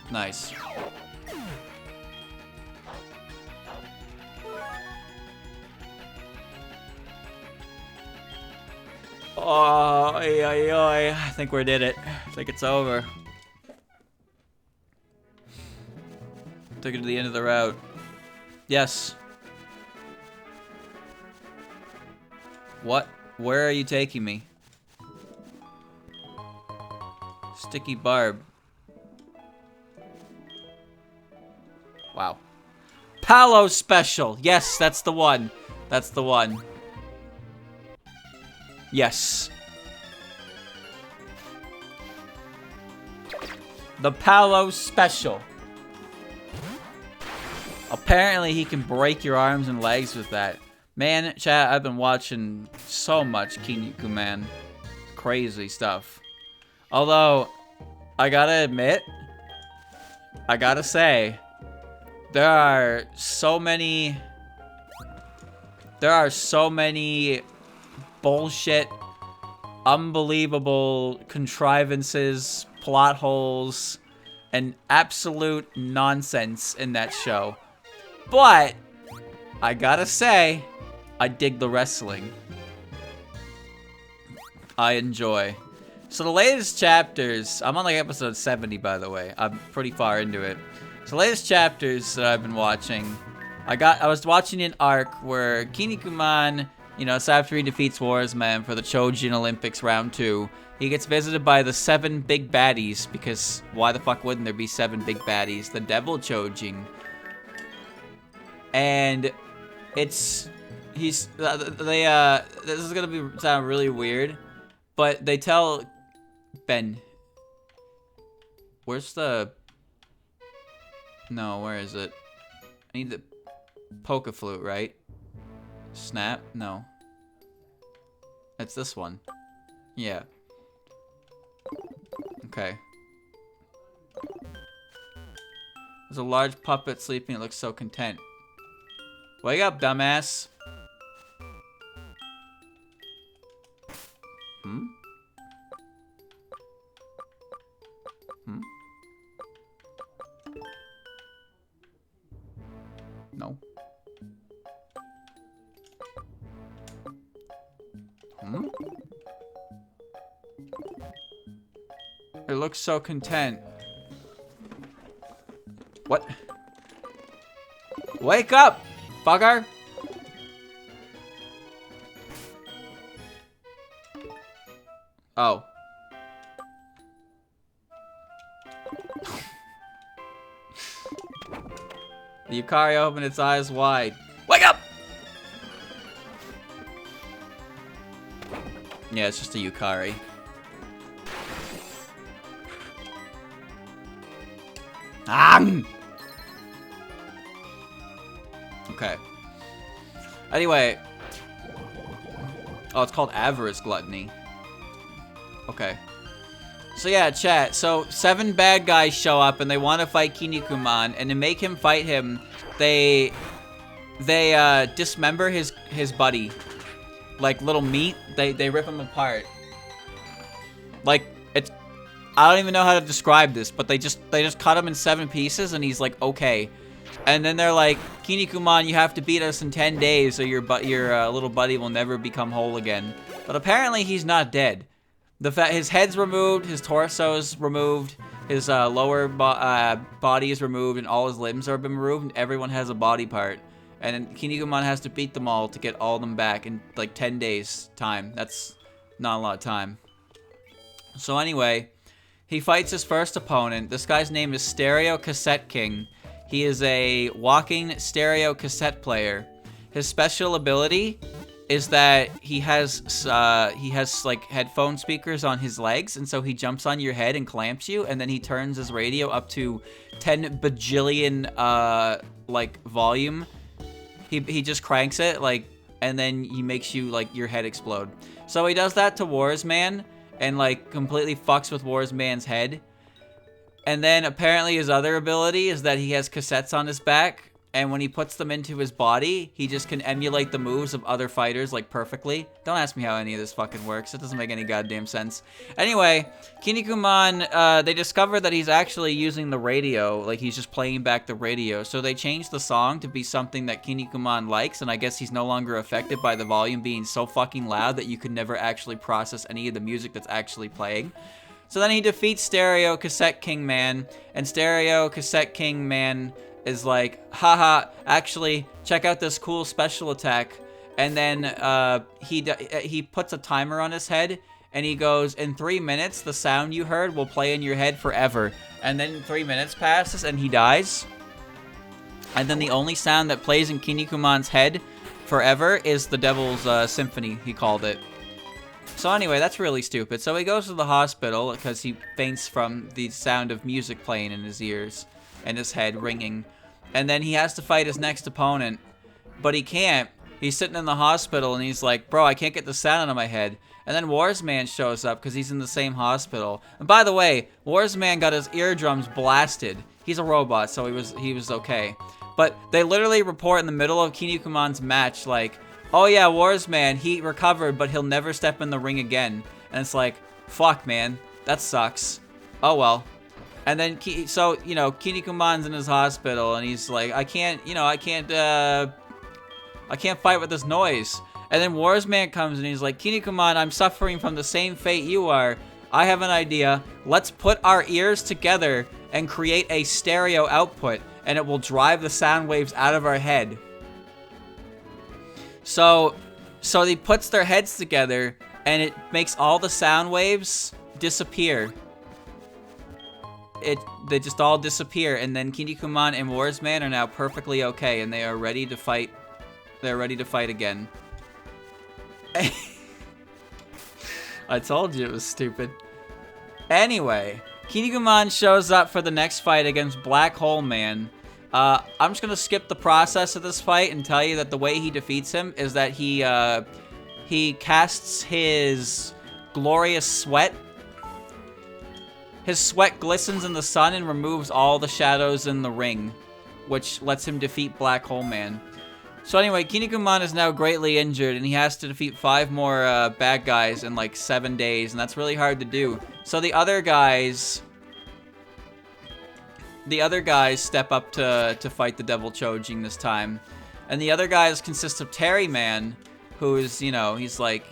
Nice. Oh, I think we did it. I think it's over. Took it to the end of the route. Yes. What? Where are you taking me? Sticky Barb. Wow. Palo Special. Yes, that's the one. That's the one. Yes. The Palo Special. Apparently he can break your arms and legs with that. Man, chat, I've been watching so much Kinikuman. Crazy stuff. Although, I gotta admit, I gotta say, there are so many bullshit, unbelievable contrivances, plot holes, and absolute nonsense in that show. But, I gotta say, I dig the wrestling. I enjoy. So the latest chapters, I'm on like episode 70 by the way. I'm pretty far into it. So the latest chapters that I've been watching, I was watching an arc where Kinikuman, you know, after he defeats Warsman for the Chojin Olympics round 2, he gets visited by the 7 big baddies, because why the fuck wouldn't there be 7 big baddies? The Devil Chojin. And this is gonna sound really weird, but they tell Ben, where is it? I need the polka flute, right? Snap? No. It's this one. Yeah. Okay. There's a large puppet sleeping. It looks so content. Wake up, dumbass. Hmm? Hmm? No. Hmm? It looks so content. What? Wake up, fucker! Oh. The Yukari opened its eyes wide. Wake up! Yeah, it's just a Yukari. Okay. Anyway. Oh, it's called Avarice Gluttony. Okay. So yeah, chat. So 7 bad guys show up and they want to fight Kinikuman, and to make him fight him, they dismember his buddy, like little meat. They rip him apart. Like it's, I don't even know how to describe this, but they just cut him in 7 pieces, and he's like okay. And then they're like, Kinikuman, you have to beat us in 10 days, or your little buddy will never become whole again. But apparently he's not dead. His head's removed, his torso is removed, his lower body is removed, and all his limbs have been removed, and everyone has a body part. And then Kinikuman has to beat them all to get all of them back in like 10 days time. That's not a lot of time. So anyway, he fights his first opponent. This guy's name is Stereo Cassette King. He is a walking stereo cassette player. His special ability is that he has like headphone speakers on his legs, and so he jumps on your head and clamps you, and then he turns his radio up to 10 bajillion like volume. He just cranks it like, and then he makes you like your head explode. So he does that to Warsman, and like completely fucks with Warsman's head. And then apparently his other ability is that he has cassettes on his back, and when he puts them into his body, he just can emulate the moves of other fighters like perfectly. Don't ask me how any of this fucking works. It doesn't make any goddamn sense. Anyway, Kinikuman, they discovered that he's actually using the radio, like he's just playing back the radio. So they changed the song to be something that Kinikuman likes, and I guess he's no longer affected by the volume being so fucking loud that you could never actually process any of the music that's actually playing. So then he defeats Stereo Cassette King Man, and Stereo Cassette King Man is like, haha, actually, check out this cool special attack. And then he puts a timer on his head, and he goes, in 3 minutes, the sound you heard will play in your head forever. And then 3 minutes passes, and he dies. And then the only sound that plays in Kinikuman's head forever is the Devil's Symphony, he called it. So anyway, that's really stupid. So he goes to the hospital because he faints from the sound of music playing in his ears and his head ringing. And then he has to fight his next opponent, but he can't. He's sitting in the hospital and he's like, bro, I can't get the sound out of my head. And then Warsman shows up because he's in the same hospital. And by the way, Warsman got his eardrums blasted. He's a robot, so he was okay. But they literally report in the middle of Kinikuman's match like, oh yeah, Warsman, he recovered, but he'll never step in the ring again. And it's like, fuck, man, that sucks. Oh well. And then, so, you know, Kinikuman's in his hospital, and he's like, I can't fight with this noise. And then Warsman comes, and he's like, Kinikuman, I'm suffering from the same fate you are. I have an idea. Let's put our ears together and create a stereo output, and it will drive the sound waves out of our head. So he puts their heads together, and it makes all the sound waves disappear. They just all disappear, and then Kinikuman and Warsman are now perfectly okay, and they are ready to fight. They're ready to fight again. I told you it was stupid. Anyway, Kinikuman shows up for the next fight against Black Hole Man. I'm just gonna skip the process of this fight and tell you that the way he defeats him is that he casts his glorious sweat. His sweat glistens in the sun and removes all the shadows in the ring, which lets him defeat Black Hole Man. So anyway, Kinikuman is now greatly injured, and he has to defeat 5 more bad guys in like 7 days, and that's really hard to do. So the other guys step up to fight the Devil Chojing this time. And the other guys consist of Terry Man, who is, you know, he's like,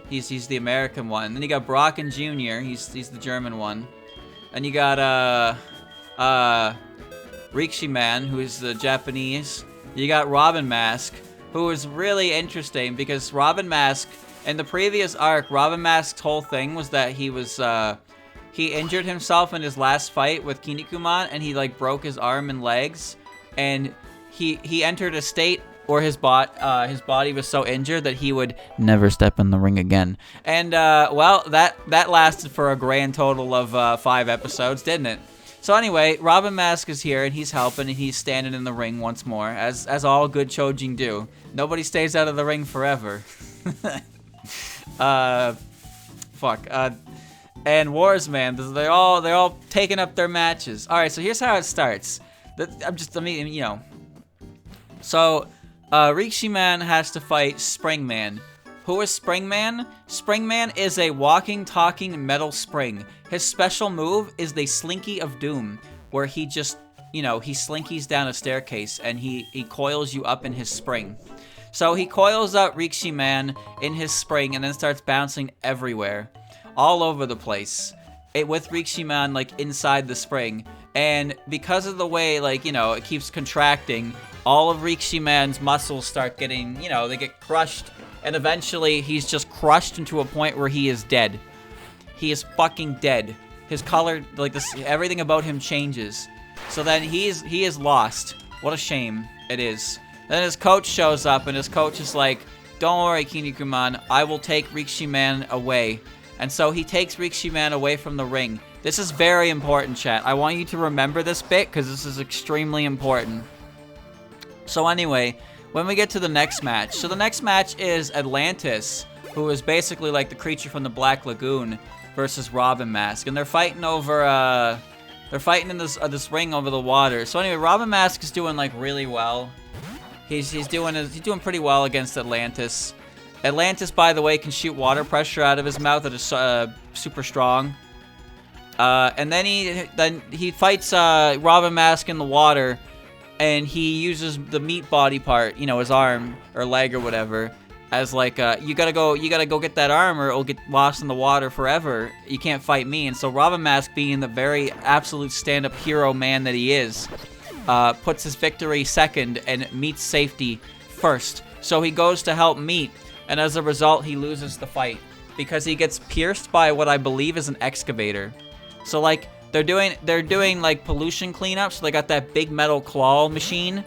he's the American one. Then you got Brocken Jr., he's the German one. And you got Rikishi Man, who is the Japanese. You got Robin Mask, who is really interesting because Robin Mask, in the previous arc, Robin Mask's whole thing was that he was he injured himself in his last fight with Kinikuman, and he like broke his arm and legs, and he entered a state where his body was so injured that he would never step in the ring again. And well, that lasted for a grand total of 5 episodes, didn't it? So anyway, Robin Mask is here, and he's helping, and he's standing in the ring once more, as all good Chojin do. Nobody stays out of the ring forever. Fuck. And Warsman, they're all taking up their matches. All right, so here's how it starts. You know. So, Rikishi Man has to fight Springman. Who is Springman? Springman is a walking, talking metal spring. His special move is the Slinky of Doom, where he just, you know, he slinkies down a staircase and he coils you up in his spring. So he coils up Rikishi Man in his spring and then starts bouncing everywhere, all over the place, with Rikishi Man like inside the spring. And because of the way, like, you know, it keeps contracting, all of Rikishi Man's muscles start getting, you know, they get crushed. And eventually, he's just crushed into a point where he is dead. He is fucking dead. His color, like this, everything about him changes. So then he is lost. What a shame it is. Then his coach shows up, and his coach is like, "Don't worry, Kinikuman, I will take Rikishi Man away." And so he takes Rikishi Man away from the ring. This is very important, chat. I want you to remember this bit because this is extremely important. So anyway, when we get to the next match. So the next match is Atlantis who is basically like the creature from the Black Lagoon, versus Robin Mask, and they're fighting over they're fighting in this ring over the water. So anyway, Robin Mask is doing like really well. He's doing pretty well against Atlantis. Atlantis, by the way, can shoot water pressure out of his mouth that is super strong. And then he fights Robin Mask in the water, and he uses the meat body part, you know, his arm or leg or whatever, as like you gotta go get that arm or it'll get lost in the water forever. You can't fight me. And so Robin Mask, being the very absolute stand-up hero man that he is, puts his victory second and Meat's safety first. So he goes to help Meat, and as a result, he loses the fight because he gets pierced by what I believe is an excavator. So like they're doing like pollution cleanup. So they got that big metal claw machine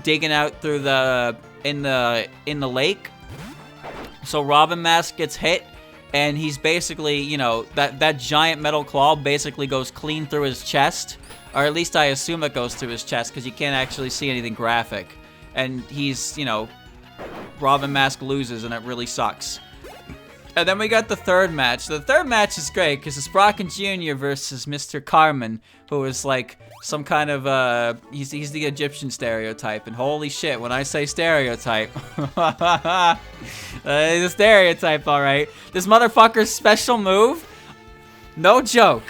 digging out through in the lake. So Robin Mask gets hit, and he's basically, you know, that giant metal claw basically goes clean through his chest, or at least I assume it goes through his chest because you can't actually see anything graphic. And he's, you know, Robin Mask loses, and it really sucks. And then we got the third match. The third match is great because it's Brocken Jr. versus Mr. Carmen, who is like some kind of, he's the Egyptian stereotype. And holy shit, when I say stereotype, he's a stereotype, all right. This motherfucker's special move, no joke,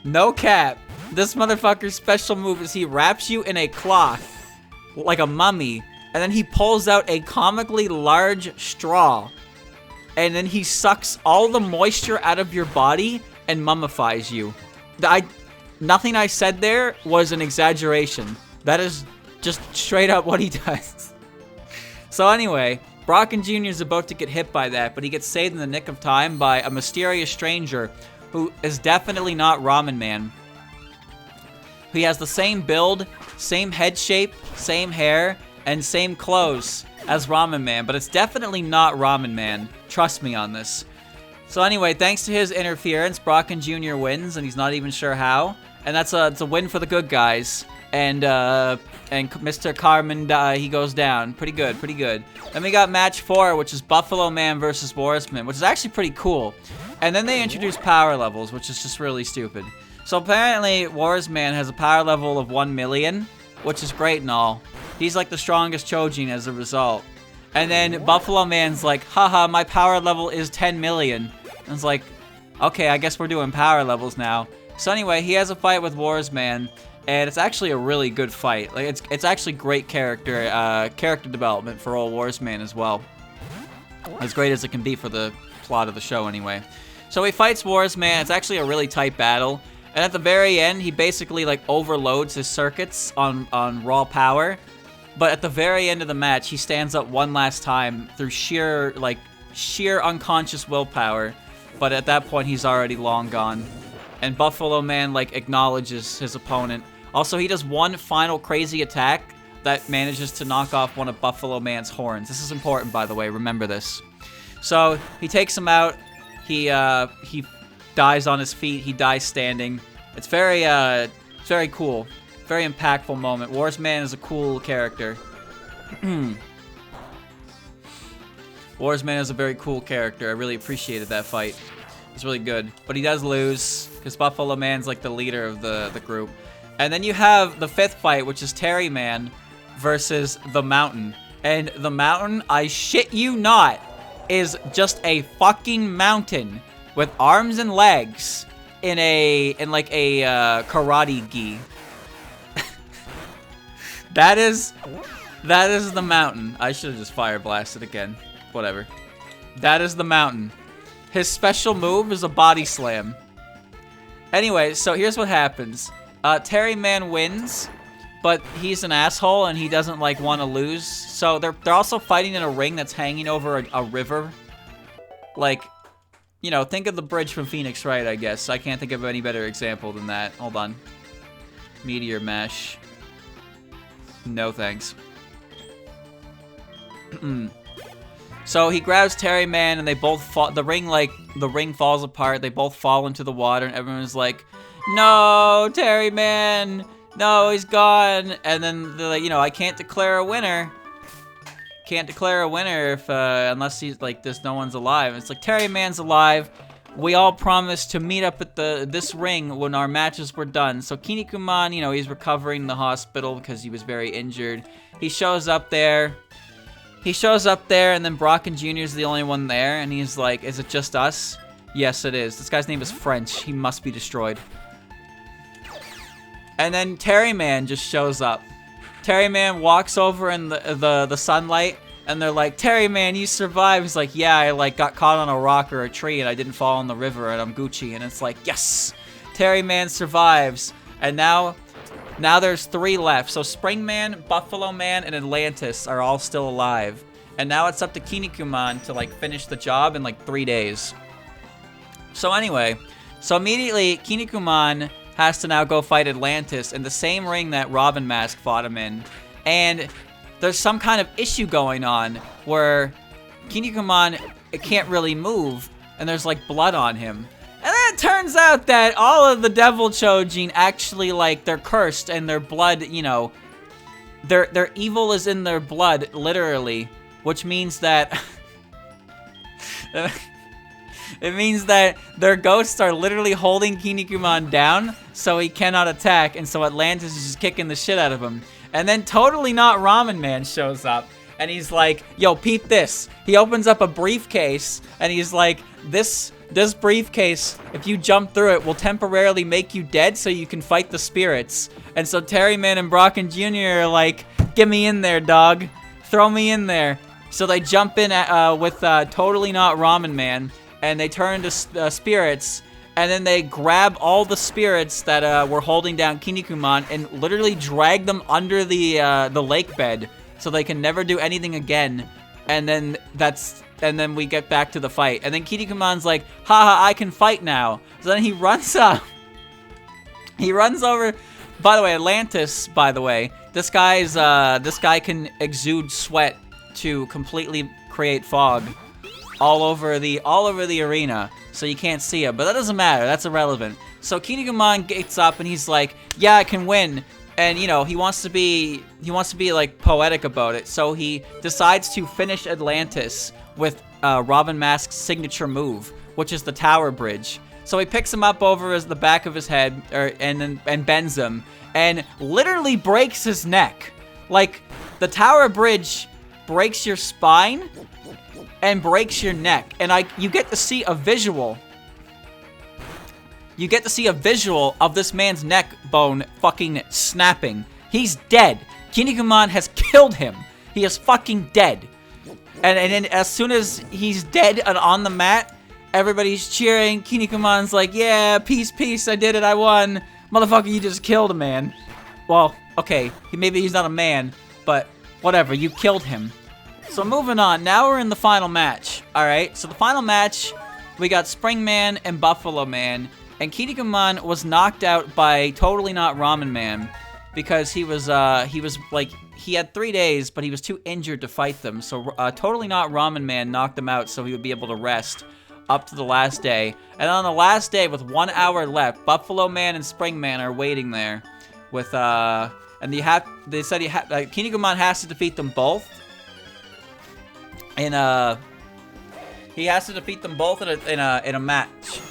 no cap. This motherfucker's special move is he wraps you in a cloth like a mummy, and then he pulls out a comically large straw. And then he sucks all the moisture out of your body and mummifies you. Nothing I said there was an exaggeration. That is just straight up what he does. So anyway, Brocken Jr. is about to get hit by that, but he gets saved in the nick of time by a mysterious stranger who is definitely not Ramen Man. He has the same build, same head shape, same hair, and same clothes as Ramen Man, but it's definitely not Ramen Man. Trust me on this. So anyway, thanks to his interference, Brocken Jr. wins, and he's not even sure how. And it's a win for the good guys. And Mr. Carmen, he goes down. Pretty good, pretty good. Then we got match 4, which is Buffalo Man versus Warsman, which is actually pretty cool. And then they introduce power levels, which is just really stupid. So apparently, Warsman has a power level of 1 million, which is great and all. He's like the strongest Chojin as a result. And then Buffalo Man's like, haha, my power level is 10 million. And it's like, okay, I guess we're doing power levels now. So anyway, he has a fight with Warsman, and it's actually a really good fight. Like it's actually great character development for old Warsman as well. As great as it can be for the plot of the show anyway. So he fights Warsman. It's actually a really tight battle. And at the very end, he basically like overloads his circuits on raw power. But at the very end of the match, he stands up one last time through sheer unconscious willpower. But at that point, he's already long gone. And Buffalo Man like acknowledges his opponent. Also, he does one final crazy attack that manages to knock off one of Buffalo Man's horns. This is important, by the way. Remember this. So he takes him out. He dies on his feet. He dies standing. It's very cool. Very impactful moment. Warsman is a cool character. Warsman is a very cool character. I really appreciated that fight. It's really good. But he does lose, because Buffalo Man's like the leader of the group. And then you have the 5th fight, which is Terry Man versus the Mountain. And the Mountain, I shit you not, is just a fucking mountain with arms and legs in like a karate gi. That is the Mountain. I should have just fire blasted again. Whatever. That is the Mountain. His special move is a body slam. Anyway, so here's what happens. Terry Man wins, but he's an asshole and he doesn't like want to lose. So they're also fighting in a ring that's hanging over a river. Like, you know, think of the bridge from Phoenix Wright, I guess. I can't think of any better example than that. Hold on. Meteor Mash. No thanks. So he grabs Terry Man and they both fall. The ring falls apart. They both fall into the water and everyone's like, "No, Terry Man! No, he's gone!" And then they're like, you know, I can't declare a winner. can't declare a winner if unless he's like there's no one's alive. It's like Terry Man's alive. We all promised to meet up at this ring when our matches were done. So Kinikuman, you know, he's recovering in the hospital because he was very injured. He shows up there. And then Brocken Jr. is the only one there, and he's like, "Is it just us?" Yes, it is. This guy's name is French. He must be destroyed. And then Terry Man just shows up. Terry Man walks over in the sunlight, and they're like, "Terry Man, you survived." He's like, "Yeah, I like got caught on a rock or a tree, and I didn't fall in the river, and I'm Gucci." And it's like, yes, Terry Man survives. And now there's 3 left. So Spring Man, Buffalo Man, and Atlantis are all still alive. And now it's up to Kinikuman to like finish the job in like 3 days. So anyway, so immediately Kinikuman has to now go fight Atlantis in the same ring that Robin Mask fought him in. And there's some kind of issue going on where Kinikuman can't really move, and there's like blood on him. And then it turns out that all of the Devil Chojin actually, like, they're cursed, and their blood, you know, their evil is in their blood, literally, which means that it means that their ghosts are literally holding Kinikuman down so he cannot attack, and so Atlantis is just kicking the shit out of him. And then Totally Not Ramen Man shows up, and he's like, "Yo, peep this." He opens up a briefcase, and he's like, This briefcase, if you jump through it, will temporarily make you dead so you can fight the spirits." And so Terry Man and Brocken Jr. are like, "Get me in there, dog. Throw me in there." So they jump in with Totally Not Ramen Man, and they turn into spirits, and then they grab all the spirits that were holding down Kinikuman and literally drag them under the lake bed so they can never do anything again. And then we get back to the fight. And then Kinikuman's like, "Haha, I can fight now." So then he runs up. He runs over. By the way, Atlantis, by the way, this guy can exude sweat to completely create fog all over the arena, so you can't see him. But that doesn't matter. That's irrelevant. So Kinikuman gets up and he's like, "Yeah, I can win." And, you know, he wants to be like poetic about it. So he decides to finish Atlantis with Robin Mask's signature move, which is the tower bridge. So he picks him up over the back of his head, and bends him, and literally breaks his neck. Like, the tower bridge breaks your spine and breaks your neck, and you get to see a visual. You get to see a visual of this man's neck bone fucking snapping. He's dead. Kinikuman has killed him. He is fucking dead. And then as soon as he's dead and on the mat, everybody's cheering. Kinikuman's like, "Yeah, peace, peace, I did it, I won." Motherfucker, you just killed a man. Well, okay, maybe he's not a man, but whatever, you killed him. So moving on, now we're in the final match. Alright, so the final match, we got Spring Man and Buffalo Man. And Kinikuman was knocked out by Totally Not Ramen Man because he had 3 days, but he was too injured to fight them. So Totally Not Ramen Man knocked him out so he would be able to rest up to the last day. And on the last day, with 1 hour left, Buffalo Man and Spring Man are waiting there with and they said Kinikuman has to defeat them both. And he has to defeat them both in a match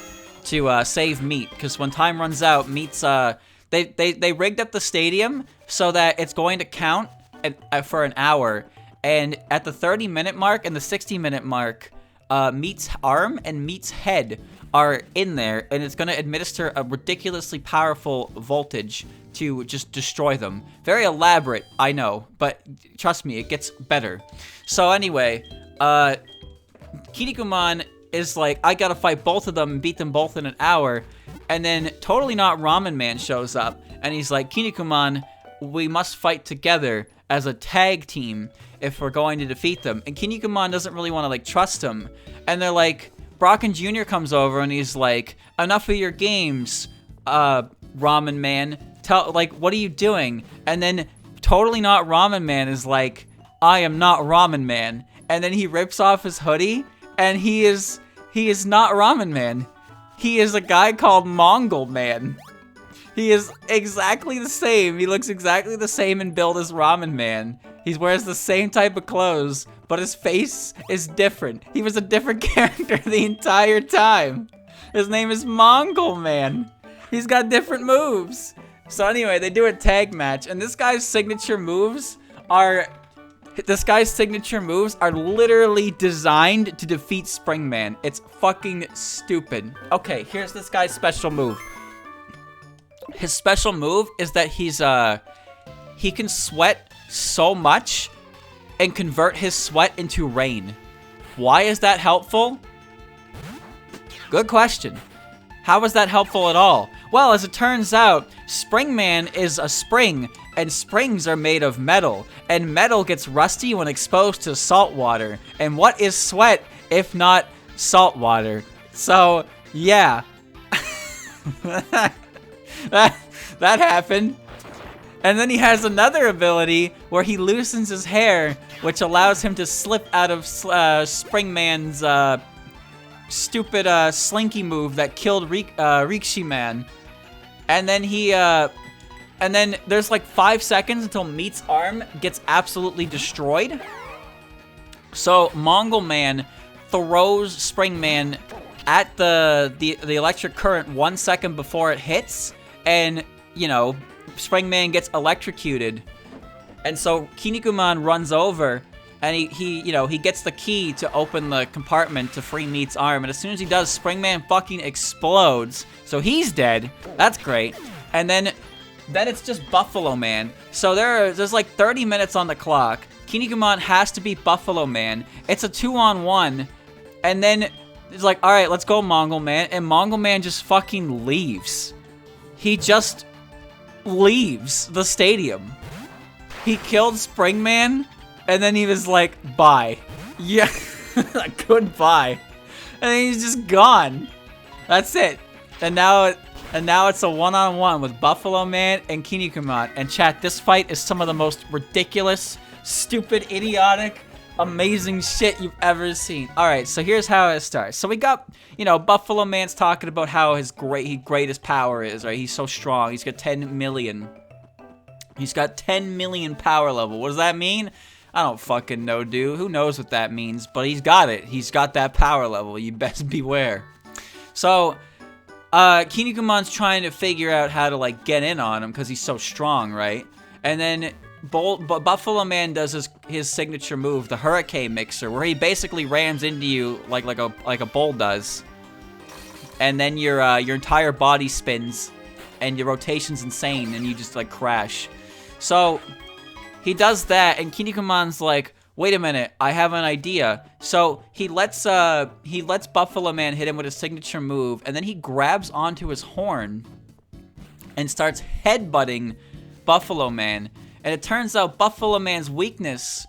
to save meat, because when time runs out, meat's they rigged up the stadium so that it's going to count for an hour, and at the 30-minute mark and the 60-minute mark, Meat's arm and Meat's head are in there, and it's going to administer a ridiculously powerful voltage to just destroy them. Very elaborate, I know, but trust me, it gets better. So anyway, Kinikuman is like, "I gotta fight both of them and beat them both in an hour." And then Totally Not Ramen Man shows up, and he's like, "Kinikuman, we must fight together as a tag team if we're going to defeat them." And Kinikuman doesn't really want to, like, trust him. And they're like, Brocken Jr. comes over, and he's like, "Enough of your games, Ramen Man. What are you doing?" And then Totally Not Ramen Man is like, "I am not Ramen Man." And then he rips off his hoodie, and he is not Ramen Man. He is a guy called Mongol Man. He is exactly the same. He looks exactly the same in build as Ramen Man. He wears the same type of clothes, but his face is different. He was a different character the entire time. His name is Mongol Man. He's got different moves. So anyway, they do a tag match, and this guy's signature moves are literally designed to defeat Springman. It's fucking stupid. Okay, here's this guy's special move. His special move is that he can sweat so much and convert his sweat into rain. Why is that helpful? Good question. How is that helpful at all? Well, as it turns out, Springman is a spring, and springs are made of metal, and metal gets rusty when exposed to salt water. And what is sweat if not salt water? So, yeah. that happened. And then he has another ability where he loosens his hair, which allows him to slip out of Springman's stupid slinky move that killed Rikishi-man. And then there's like 5 seconds until Meat's arm gets absolutely destroyed. So Mongol Man throws Springman at the electric current 1 second before it hits, and you know, Springman gets electrocuted. And so Kinikuman runs over, and he gets the key to open the compartment to free Meat's arm. And as soon as he does, Springman fucking explodes. So he's dead. That's great. And then it's just Buffalo Man. So there's like 30 minutes on the clock. Kinikuman has to beat Buffalo Man. It's a 2-on-1. And then it's like, all right, let's go Mongol Man. And Mongol Man just fucking leaves. He just leaves the stadium. He killed Springman, and then he was like, bye. Yeah, goodbye. And then he's just gone. That's it. And now it's a 1-on-1 with Buffalo Man and Kinikuman. And chat, this fight is some of the most ridiculous, stupid, idiotic, amazing shit you've ever seen. Alright, so here's how it starts. So we got, Buffalo Man's talking about how his greatest power is, right? He's so strong. He's got 10 million. He's got 10 million power level. What does that mean? I don't fucking know, dude. Who knows what that means? But he's got it. He's got that power level. You best beware. So, Kinikuman's trying to figure out how to, like, get in on him because he's so strong, right? And then Buffalo Man does his signature move, the Hurricane Mixer, where he basically rams into you like a bull does. And then your entire body spins, and your rotation's insane, and you just, like, crash. So he does that, and Kinikuman's like, wait a minute, I have an idea. So he lets Buffalo Man hit him with his signature move, and then he grabs onto his horn and starts headbutting Buffalo Man. And it turns out Buffalo Man's weakness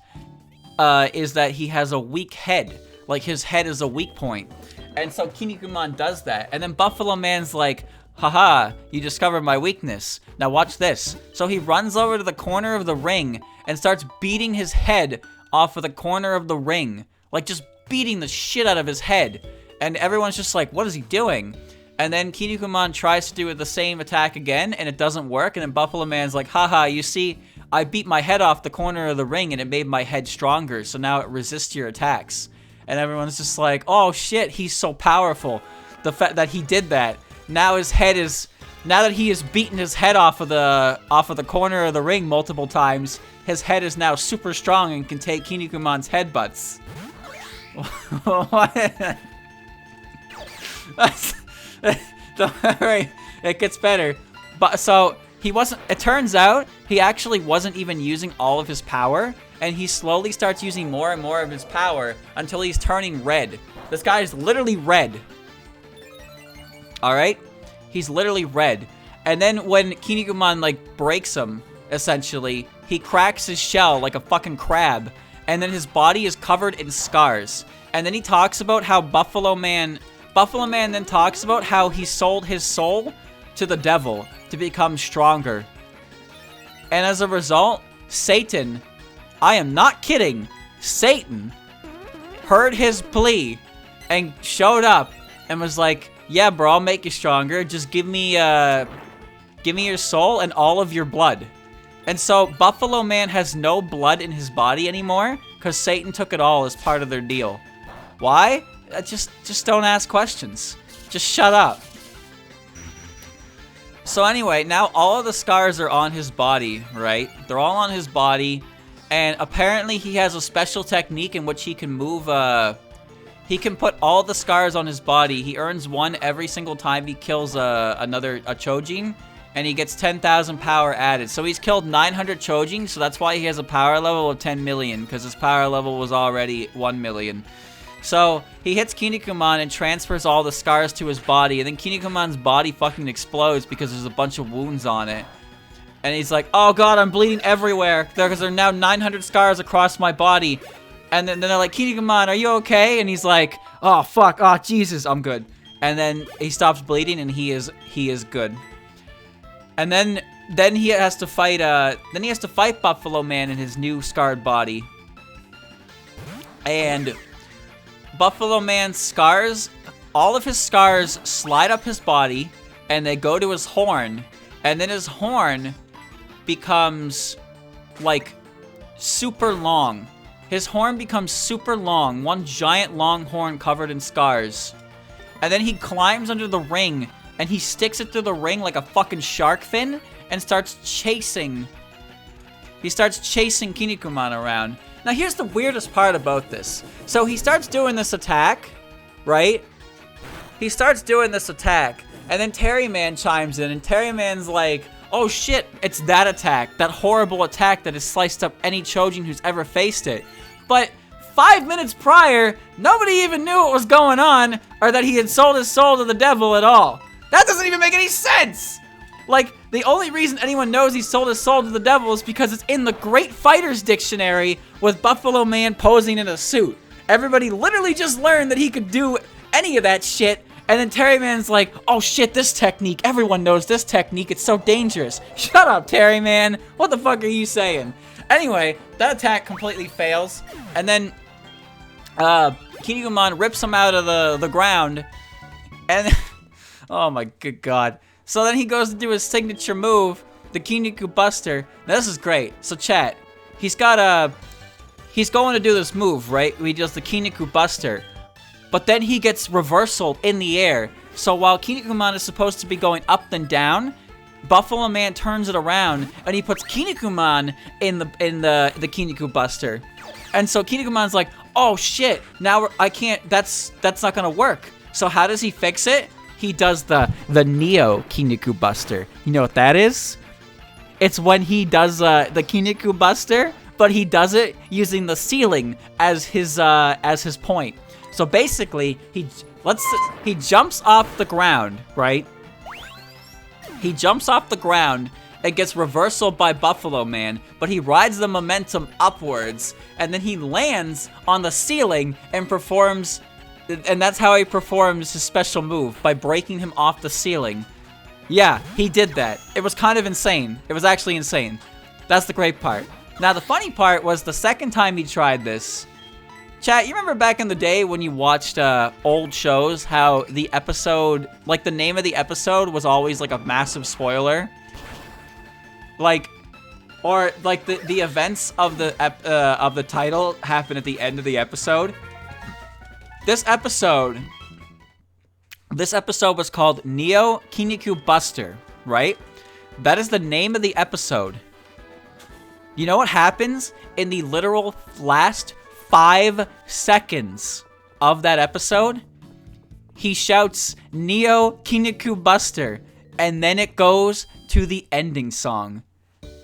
is that he has a weak head. Like, his head is a weak point. And so Kinikuman does that. And then Buffalo Man's like, haha, you discovered my weakness. Now watch this. So he runs over to the corner of the ring and starts beating his head off of the corner of the ring. Like, just beating the shit out of his head. And everyone's just like, what is he doing? And then Kinikuman tries to do the same attack again, and it doesn't work. And then Buffalo Man's like, haha, you see, I beat my head off the corner of the ring, and it made my head stronger, so now it resists your attacks. And everyone's just like, oh shit, he's so powerful. The fact that he did that. Now that he has beaten his head off of the corner of the ring multiple times, his head is now super strong and can take Kinikuman's headbutts. What? Don't worry, it gets better. But so it turns out he actually wasn't even using all of his power, and he slowly starts using more and more of his power until he's turning red. This guy is literally red. Alright? He's literally red. And then when Kinikuman, like, breaks him, essentially, he cracks his shell like a fucking crab, and then his body is covered in scars. And then he talks about how Buffalo Man then talks about how he sold his soul to the devil to become stronger. And as a result, Satan, I am not kidding, Satan heard his plea and showed up and was like, yeah, bro, I'll make you stronger. Just give me your soul and all of your blood. And so Buffalo Man has no blood in his body anymore because Satan took it all as part of their deal. Why? Just don't ask questions. Just shut up. So anyway, now all of the scars are on his body, right? They're all on his body, and apparently he has a special technique in which he can move, he can put all the scars on his body. He earns 1 every single time he kills a Chojin, and he gets 10,000 power added. So he's killed 900 Chojin, so that's why he has a power level of 10 million, because his power level was already 1 million. So he hits Kinikuman and transfers all the scars to his body, and then Kinikuman's body fucking explodes because there's a bunch of wounds on it. And he's like, oh god, I'm bleeding everywhere because there are now 900 scars across my body. And then they're like, Kinikuman, are you okay? And he's like, oh fuck, oh Jesus, I'm good. And then he stops bleeding and he is good. And then he has to fight Buffalo Man in his new scarred body. And Buffalo Man's scars, all of his scars slide up his body and they go to his horn, and then his horn becomes like super long. His horn becomes super long, one giant long horn covered in scars. And then he climbs under the ring and he sticks it through the ring like a fucking shark fin and starts chasing Kinikuman around. Now here's the weirdest part about this. So he starts doing this attack, right? He starts doing this attack, and then Terryman chimes in, and Terryman's like, oh shit, it's that attack, that horrible attack that has sliced up any Chojin who's ever faced it. But 5 minutes prior, nobody even knew what was going on, or that he had sold his soul to the devil at all. That doesn't even make any sense! Like, the only reason anyone knows he sold his soul to the devil is because it's in the Great Fighters Dictionary with Buffalo Man posing in a suit. Everybody literally just learned that he could do any of that shit, and then Terryman's like, oh shit, this technique, everyone knows this technique, it's so dangerous. Shut up, Terryman, what the fuck are you saying? Anyway, that attack completely fails, and then Kinikuman rips him out of the ground, and oh my good god. So then he goes to do his signature move, the Kiniku Buster. Now this is great. So chat, he's going to do this move, right? He does the Kiniku Buster. But then he gets reversaled in the air. So while Kinikuman is supposed to be going up and down, Buffalo Man turns it around and he puts Kinikuman in the Kiniku Buster. And so Kinikuman's like, oh shit, now I can't, that's not gonna work. So how does he fix it? He does the Neo Kiniku Buster. You know what that is? It's when he does the Kiniku Buster, but he does it using the ceiling as his point. So basically, he jumps off the ground, right? He jumps off the ground and gets reversal by Buffalo Man, but he rides the momentum upwards, and then he lands on the ceiling and performs. And that's how he performs his special move, by breaking him off the ceiling. Yeah, he did that. It was kind of insane. It was actually insane. That's the great part. Now, the funny part was the second time he tried this. Chat, you remember back in the day when you watched old shows, how the episode, like the name of the episode was always like a massive spoiler? Like, or like the events of the title happen at the end of the episode? This episode was called Neo Kiniku Buster, right? That is the name of the episode. You know what happens in the literal last 5 seconds of that episode? He shouts Neo Kiniku Buster, and then it goes to the ending song.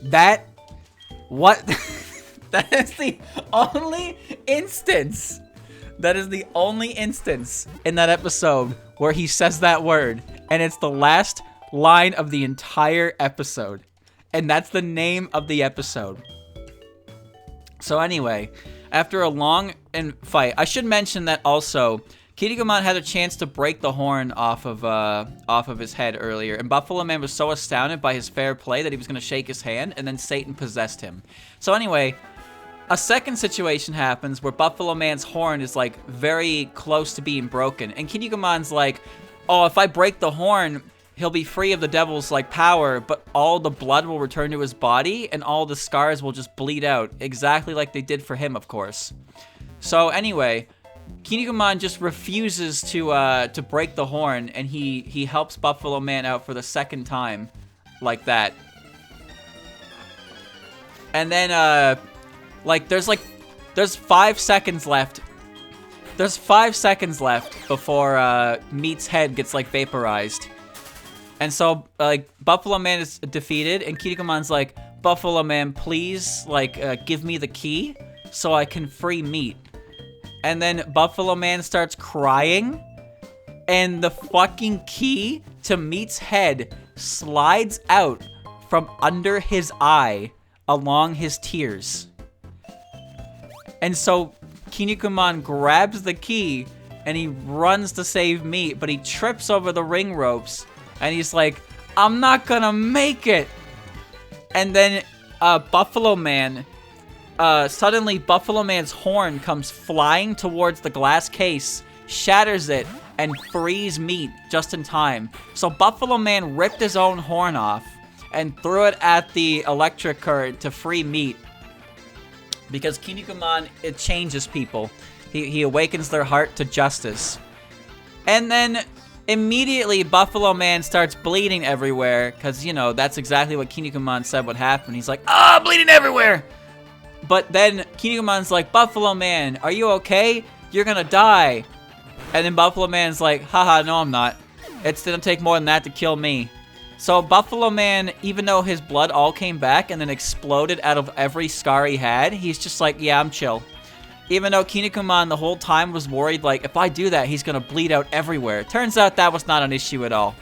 That is the only instance. That is the only instance in that episode where he says that word. And it's the last line of the entire episode. And that's the name of the episode. So anyway, after a long fight, I should mention that also, Kinikuman had a chance to break the horn off of his head earlier. And Buffalo Man was so astounded by his fair play that he was going to shake his hand. And then Satan possessed him. So anyway, a second situation happens where Buffalo Man's horn is like very close to being broken. And Kinikuman's like, oh, if I break the horn, he'll be free of the devil's like power, but all the blood will return to his body and all the scars will just bleed out, exactly like they did for him, of course. So anyway, Kinikuman just refuses to break the horn, and he helps Buffalo Man out for the second time, like that. And then there's 5 seconds left. There's 5 seconds left before Meat's head gets like vaporized. And so, like, Buffalo Man is defeated, and Kinikuman's like, Buffalo Man, please, like, give me the key so I can free Meat. And then Buffalo Man starts crying, and the fucking key to Meat's head slides out from under his eye along his tears. And so, Kinikuman grabs the key, and he runs to save Meat, but he trips over the ring ropes. And he's like, I'm not gonna make it. And then Buffalo Man, suddenly Buffalo Man's horn comes flying towards the glass case, shatters it, and frees Meat just in time. So Buffalo Man ripped his own horn off and threw it at the electric current to free Meat. Because Kinikuman, it changes people. He awakens their heart to justice. And then immediately, Buffalo Man starts bleeding everywhere, because, you know, that's exactly what Kinikuman said would happen. He's like, ah, bleeding everywhere! But then Kinikuman's like, Buffalo Man, are you okay? You're gonna die. And then Buffalo Man's like, haha, no I'm not. It's gonna take more than that to kill me. So Buffalo Man, even though his blood all came back and then exploded out of every scar he had, he's just like, yeah, I'm chill. Even though Kinikuman the whole time was worried, like, if I do that, he's gonna bleed out everywhere. Turns out that was not an issue at all.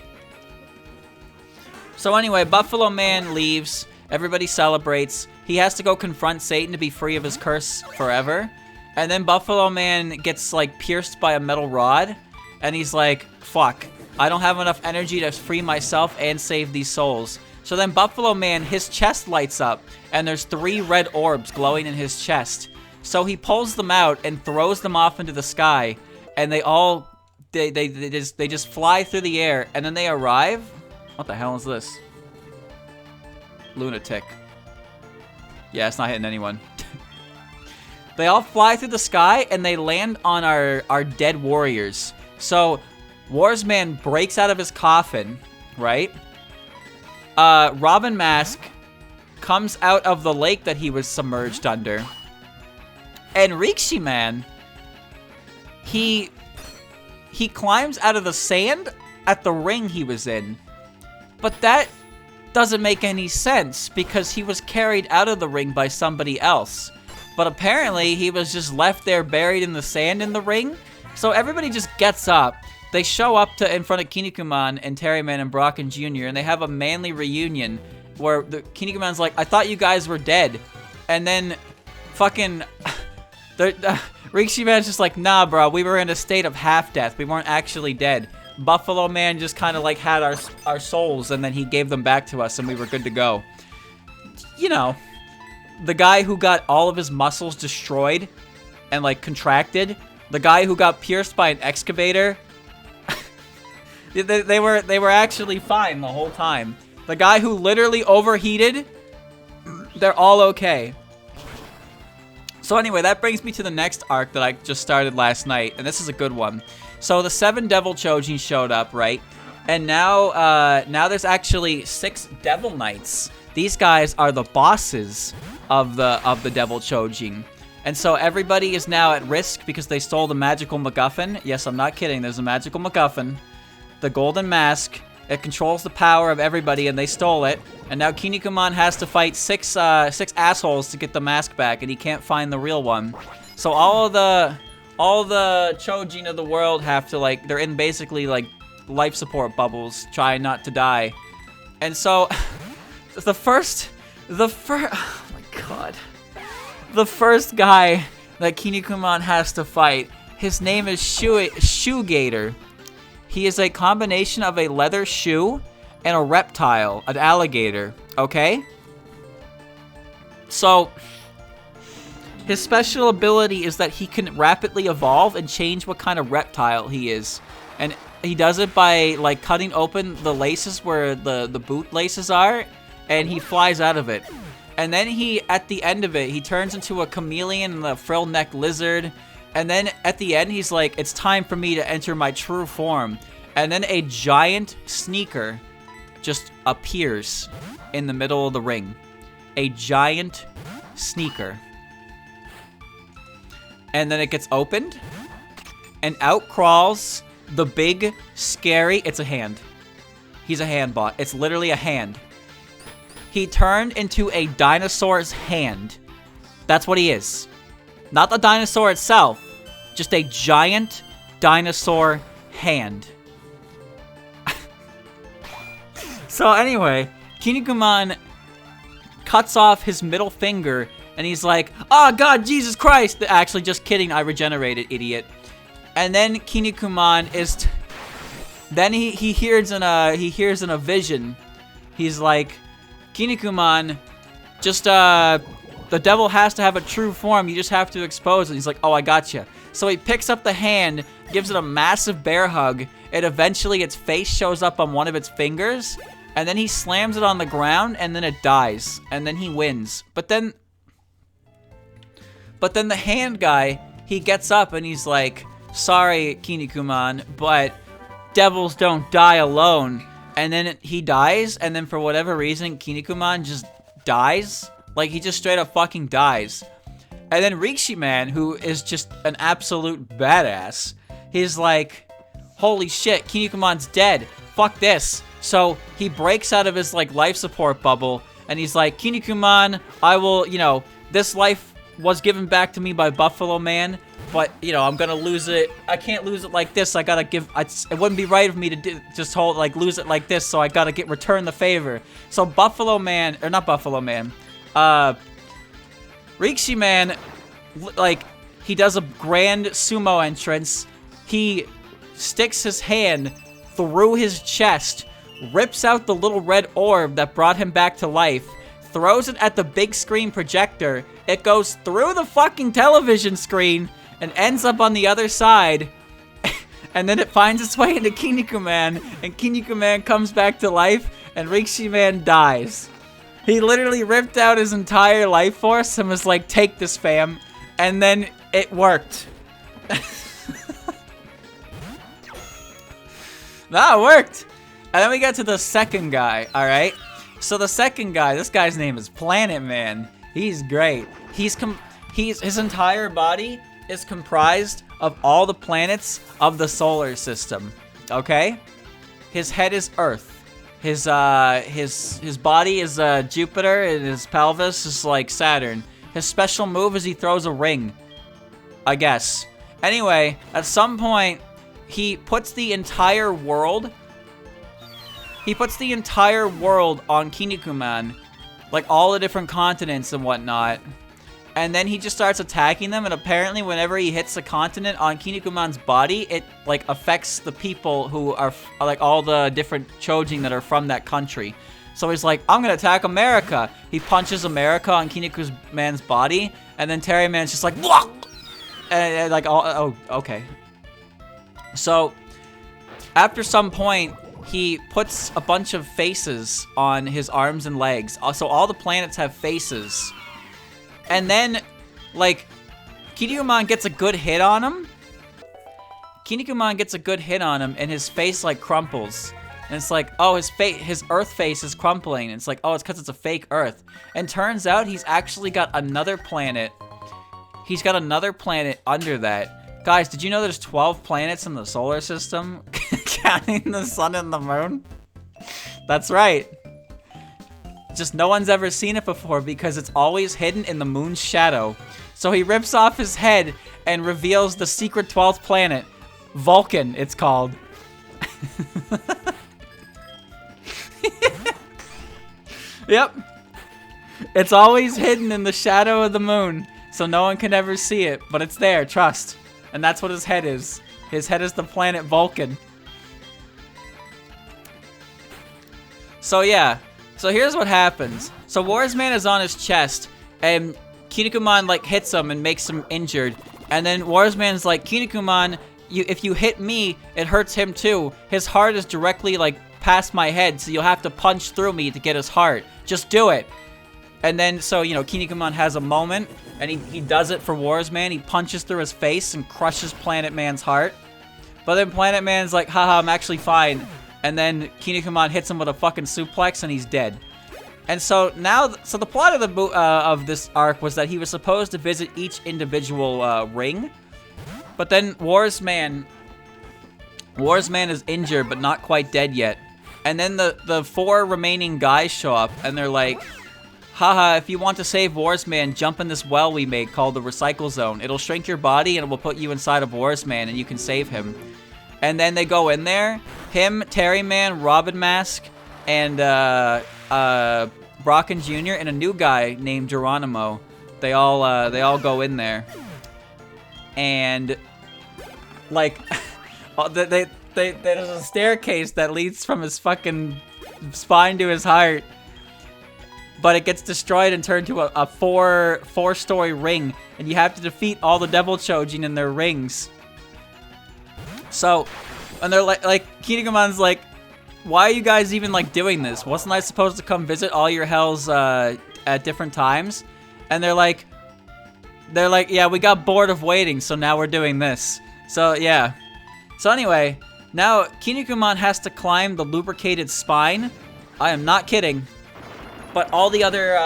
So anyway, Buffalo Man leaves. Everybody celebrates. He has to go confront Satan to be free of his curse forever. And then Buffalo Man gets, like, pierced by a metal rod. And he's like, fuck. I don't have enough energy to free myself and save these souls. So then Buffalo Man, his chest lights up. And there's 3 red orbs glowing in his chest. So he pulls them out and throws them off into the sky, and they just fly through the air, and then they arrive. What the hell is this? Lunatic. Yeah, it's not hitting anyone. They all fly through the sky, and they land on our dead warriors. So Warsman breaks out of his coffin, right? Robin Mask comes out of the lake that he was submerged under. And Rikishi-man, he climbs out of the sand at the ring he was in. But that doesn't make any sense because he was carried out of the ring by somebody else. But apparently he was just left there buried in the sand in the ring. So everybody just gets up. They show up in front of Kinikuman and Terryman and Brocken Jr. and they have a manly reunion where Kinikuman's like, I thought you guys were dead. And then fucking Rikishi-man's just like, nah, bro, we were in a state of half-death. We weren't actually dead. Buffalo Man just kind of like had our souls, and then he gave them back to us, and we were good to go. You know, the guy who got all of his muscles destroyed and like contracted, the guy who got pierced by an excavator, they were actually fine the whole time. The guy who literally overheated, they're all okay. So anyway, that brings me to the next arc that I just started last night, and this is a good one. So the 7 Devil Chojin showed up, right? And now there's actually 6 Devil Knights. These guys are the bosses of the Devil Chojin. And so everybody is now at risk because they stole the magical MacGuffin. Yes, I'm not kidding. There's a magical MacGuffin. The Golden Mask. It controls the power of everybody, and they stole it. And now Kinikuman has to fight 6 assholes to get the mask back, and he can't find the real one. So all the Chojin of the world have to, like, they're in basically like life support bubbles, trying not to die. And so the first oh my god. The first guy that Kinikuman has to fight, his name is Shoe Gator. He is a combination of a leather shoe and a reptile, an alligator, okay? So, his special ability is that he can rapidly evolve and change what kind of reptile he is. And he does it by like cutting open the laces where the boot laces are, and he flies out of it. And then at the end of it, he turns into a chameleon and a frill-necked lizard. And then at the end, he's like, it's time for me to enter my true form. And then a giant sneaker just appears in the middle of the ring. A giant sneaker. And then it gets opened. And out crawls the big, scary... It's a hand. He's a hand bot. It's literally a hand. He turned into a dinosaur's hand. That's what he is. Not the dinosaur itself. Just a giant dinosaur hand. So anyway, Kinikuman cuts off his middle finger, and he's like, "Oh God, Jesus Christ!" Actually, just kidding. I regenerated, idiot. And then Kinikuman is. Then he hears in a vision. He's like, "Kinikuman, just the devil has to have a true form. You just have to expose it." He's like, "Oh, I gotcha." So he picks up the hand, gives it a massive bear hug, and eventually its face shows up on one of its fingers, and then he slams it on the ground, and then it dies, and then he wins. But then the hand guy, he gets up and he's like, "Sorry, Kinikuman, but devils don't die alone." And then he dies, and then for whatever reason, Kinikuman just dies. Like, he just straight up fucking dies. And then Rikishi-man, who is just an absolute badass, he's like, "Holy shit, Kinikuman's dead. Fuck this." So he breaks out of his, like, life support bubble, and he's like, "Kinikuman, I will, this life was given back to me by Buffalo Man, but, I'm gonna lose it. I can't lose it like this. I gotta it wouldn't be right of me to lose it like this, so I gotta return the favor." So Buffalo Man, or not Buffalo Man, Rikishi-man, like, he does a grand sumo entrance. He sticks his hand through his chest, rips out the little red orb that brought him back to life, throws it at the big screen projector. It goes through the fucking television screen and ends up on the other side. And then it finds its way into Kinikuman, and Kinikuman comes back to life, and Rikishi-man dies. He literally ripped out his entire life force and was like, "Take this, fam." And then it worked. No, it worked. And then we get to the second guy, alright? So the second guy, this guy's name is Planet Man. He's great. His entire body is comprised of all the planets of the solar system, okay? His head is Earth. His body is Jupiter, and his pelvis is like Saturn. His special move is he throws a ring, I guess. Anyway, at some point, he puts the entire world on Kinikuman, like all the different continents and whatnot. And then he just starts attacking them, and apparently whenever he hits a continent on Kinikuman's body, it, like, affects the people who are, like, all the different Chojin that are from that country. So he's like, "I'm gonna attack America." He punches America on Kinikuman's body, and then Terry Man's just like, "Blah!" And like, oh, okay. So, after some point, he puts a bunch of faces on his arms and legs. So all the planets have faces. And then, like, Kinikuman gets a good hit on him. And his face, like, crumples. And it's like, oh, his Earth face is crumpling. And it's like, oh, it's because it's a fake Earth. And turns out he's actually got another planet. He's got another planet under that. Guys, did you know there's 12 planets in the solar system? Counting the sun and the moon? That's right. Just no one's ever seen it before because it's always hidden in the moon's shadow. So he rips off his head and reveals the secret 12th planet. Vulcan, it's called. Yep. It's always hidden in the shadow of the moon, so no one can ever see it, but it's there, trust. And that's what his head is. His head is the planet Vulcan. So yeah. So here's what happens. So Warsman is on his chest, and Kinikuman, like, hits him and makes him injured. And then Warsman's like, "Kinikuman, if you hit me, it hurts him too. His heart is directly like past my head, so you'll have to punch through me to get his heart. Just do it. And then, so, you know, Kinikuman has a moment, and he does it for Wars Man. He punches through his face and crushes Planet Man's heart. But then Planet Man's like, haha, I'm actually fine. And then Kinikuman hits him with a fucking suplex, and he's dead. And so now, so the plot of this arc was that he was supposed to visit each individual ring. But then Wars Man is injured, but not quite dead yet. And then the 4 remaining guys show up, and they're like, haha, if you want to save Wars Man, jump in this well we made called the Recycle Zone. It'll shrink your body, and it will put you inside of Wars Man, and you can save him. And then they go in there. Him, Terry Man, Robin Mask, and Brocken Jr. and a new guy named Geronimo. They all go in there. And like there's a staircase that leads from his fucking spine to his heart, but it gets destroyed and turned to a four-story ring, and you have to defeat all the Devil Chojin in their rings. So, and they're like Kinikuman's like, why are you guys even like doing this? Wasn't I supposed to come visit all your hells at different times? And they're like, yeah, we got bored of waiting, so now we're doing this. So yeah. So anyway, now Kinikuman has to climb the lubricated spine. I am not kidding. But all the other